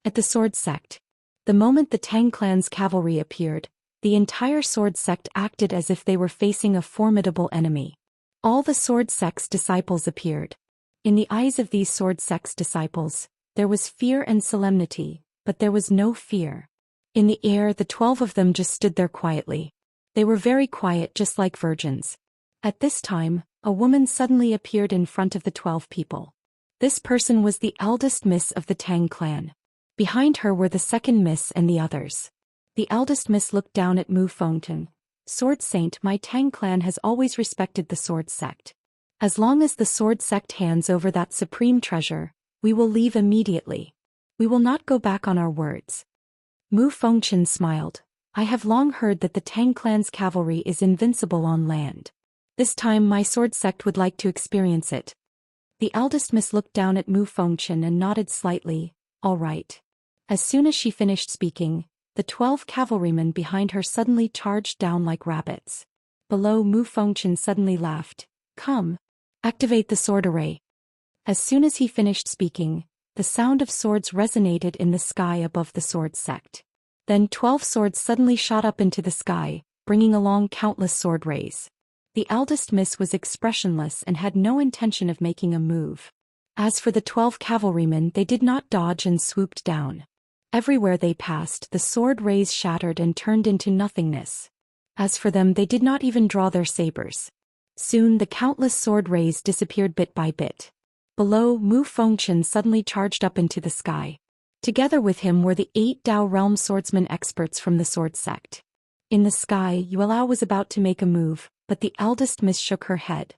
At the sword sect, the moment the Tang clan's cavalry appeared, the entire sword sect acted as if they were facing a formidable enemy. All the sword sect's disciples appeared. In the eyes of these sword sect's disciples, there was fear and solemnity, but there was no fear. In the air, the 12 of them just stood there quietly. They were very quiet, just like virgins. At this time, a woman suddenly appeared in front of the 12 people. This person was the eldest miss of the Tang clan. Behind her were the second miss and the others. The eldest miss looked down at Mu Fengtong. "Sword Saint, my Tang clan has always respected the sword sect. As long as the sword sect hands over that supreme treasure, we will leave immediately. We will not go back on our words." Mu Fengtong smiled. "I have long heard that the Tang clan's cavalry is invincible on land. This time my sword sect would like to experience it." The eldest miss looked down at Mu Fengtong and nodded slightly. "All right." As soon as she finished speaking, the 12 cavalrymen behind her suddenly charged down like rabbits. Below, Mu Fengtong suddenly laughed. "Come. Activate the sword array." As soon as he finished speaking, the sound of swords resonated in the sky above the sword sect. Then 12 swords suddenly shot up into the sky, bringing along countless sword rays. The eldest miss was expressionless and had no intention of making a move. As for the 12 cavalrymen, they did not dodge and swooped down. Everywhere they passed, the sword rays shattered and turned into nothingness. As for them, they did not even draw their sabers. Soon the countless sword rays disappeared bit by bit. Below, Mu Fengtong suddenly charged up into the sky. Together with him were the 8 Dao realm swordsman experts from the sword sect. In the sky, Yuelao was about to make a move, but the eldest miss shook her head.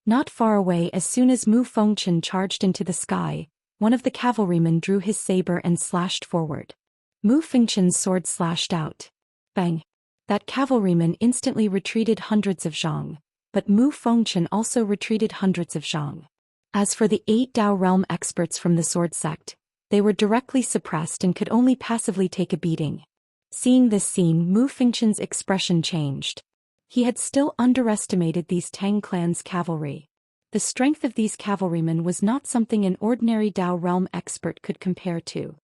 Not far away, as soon as Mu Fengtong charged into the sky, one of the cavalrymen drew his saber and slashed forward. Mu Fengtong's sword slashed out. Bang! That cavalryman instantly retreated hundreds of zhang, but Mu Fengchen also retreated hundreds of zhang. As for the 8 Dao realm experts from the sword sect, they were directly suppressed and could only passively take a beating. Seeing this scene, Mu Fengchen's expression changed. He had still underestimated these Tang clan's cavalry. The strength of these cavalrymen was not something an ordinary Dao realm expert could compare to.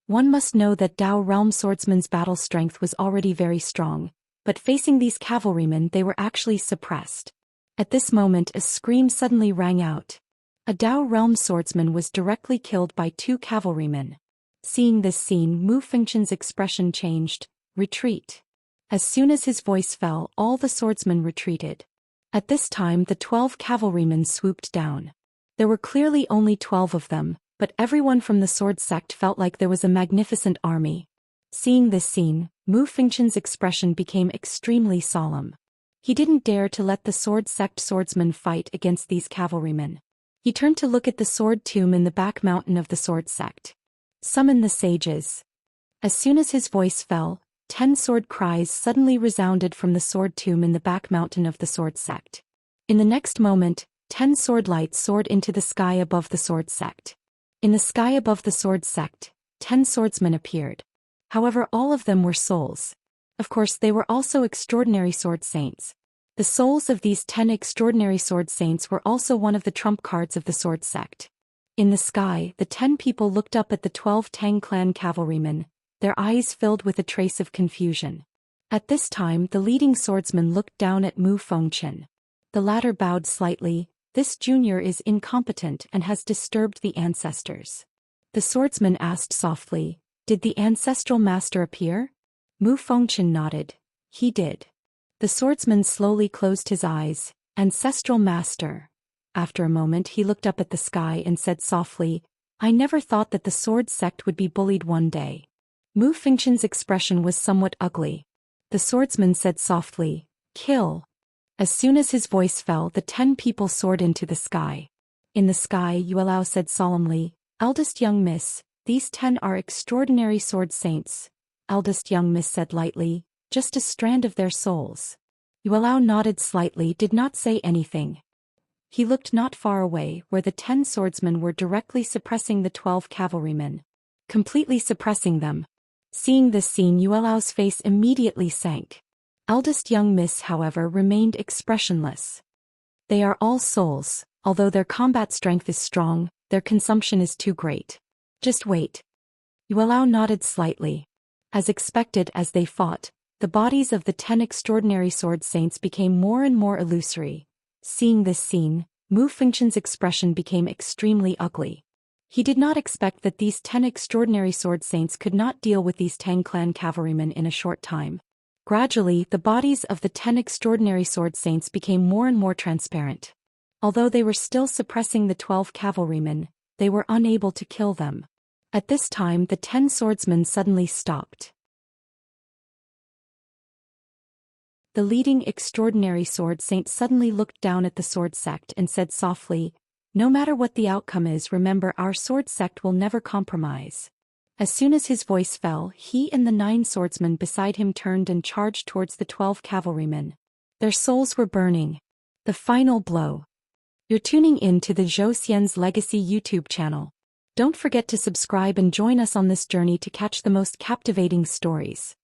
One must know that Dao realm swordsmen's battle strength was already very strong, but facing these cavalrymen they were actually suppressed. At this moment a scream suddenly rang out. A Dao realm swordsman was directly killed by 2 cavalrymen. Seeing this scene, Mu Fengchen's expression changed. Retreat. As soon as his voice fell, all the swordsmen retreated. At this time the 12 cavalrymen swooped down. There were clearly only 12 of them, but everyone from the sword sect felt like there was a magnificent army. Seeing this scene, Mu Fengchen's expression became extremely solemn. He didn't dare to let the sword sect swordsmen fight against these cavalrymen. He turned to look at the sword tomb in the back mountain of the sword sect. Summon the sages. As soon as his voice fell, 10 sword cries suddenly resounded from the sword tomb in the back mountain of the sword sect. In the next moment, 10 sword lights soared into the sky above the sword sect. In the sky above the sword sect, 10 swordsmen appeared. However, all of them were souls. Of course, they were also extraordinary sword saints. The souls of these 10 extraordinary sword saints were also one of the trump cards of the sword sect. In the sky, the 10 people looked up at the 12 Tang clan cavalrymen, their eyes filled with a trace of confusion. At this time the leading swordsman looked down at Mu Fengchen. The latter bowed slightly. This junior is incompetent and has disturbed the ancestors. The swordsman asked softly, "Did the ancestral master appear?" Mu Fengchen nodded. He did. The swordsman slowly closed his eyes. Ancestral master. After a moment he looked up at the sky and said softly, "I never thought that the sword sect would be bullied one day." Mu Fengchen's expression was somewhat ugly. The swordsman said softly, "Kill." As soon as his voice fell, the 10 people soared into the sky. In the sky, Yuelao said solemnly, "Eldest young miss, these 10 are extraordinary sword saints." Eldest young miss said lightly, "Just a strand of their souls." Yuelao nodded slightly, did not say anything. He looked not far away, where the 10 swordsmen were directly suppressing the 12 cavalrymen. Completely suppressing them. Seeing this scene, Yuelao's face immediately sank. Eldest young miss, however, remained expressionless. They are all souls. Although their combat strength is strong, their consumption is too great. Just wait. Yuelao nodded slightly. As expected, as they fought, the bodies of the 10 extraordinary sword saints became more and more illusory. Seeing this scene, Mu Fengchen's expression became extremely ugly. He did not expect that these 10 extraordinary sword saints could not deal with these Tang clan cavalrymen in a short time. Gradually, the bodies of the 10 extraordinary sword saints became more and more transparent. Although they were still suppressing the 12 cavalrymen, they were unable to kill them. At this time the 10 swordsmen suddenly stopped. The leading extraordinary sword saint suddenly looked down at the sword sect and said softly, "No matter what the outcome is, remember our sword sect will never compromise." As soon as his voice fell, he and the 9 swordsmen beside him turned and charged towards the 12 cavalrymen. Their souls were burning. The final blow. You're tuning in to the Zhou Xian's Legacy YouTube channel. Don't forget to subscribe and join us on this journey to catch the most captivating stories.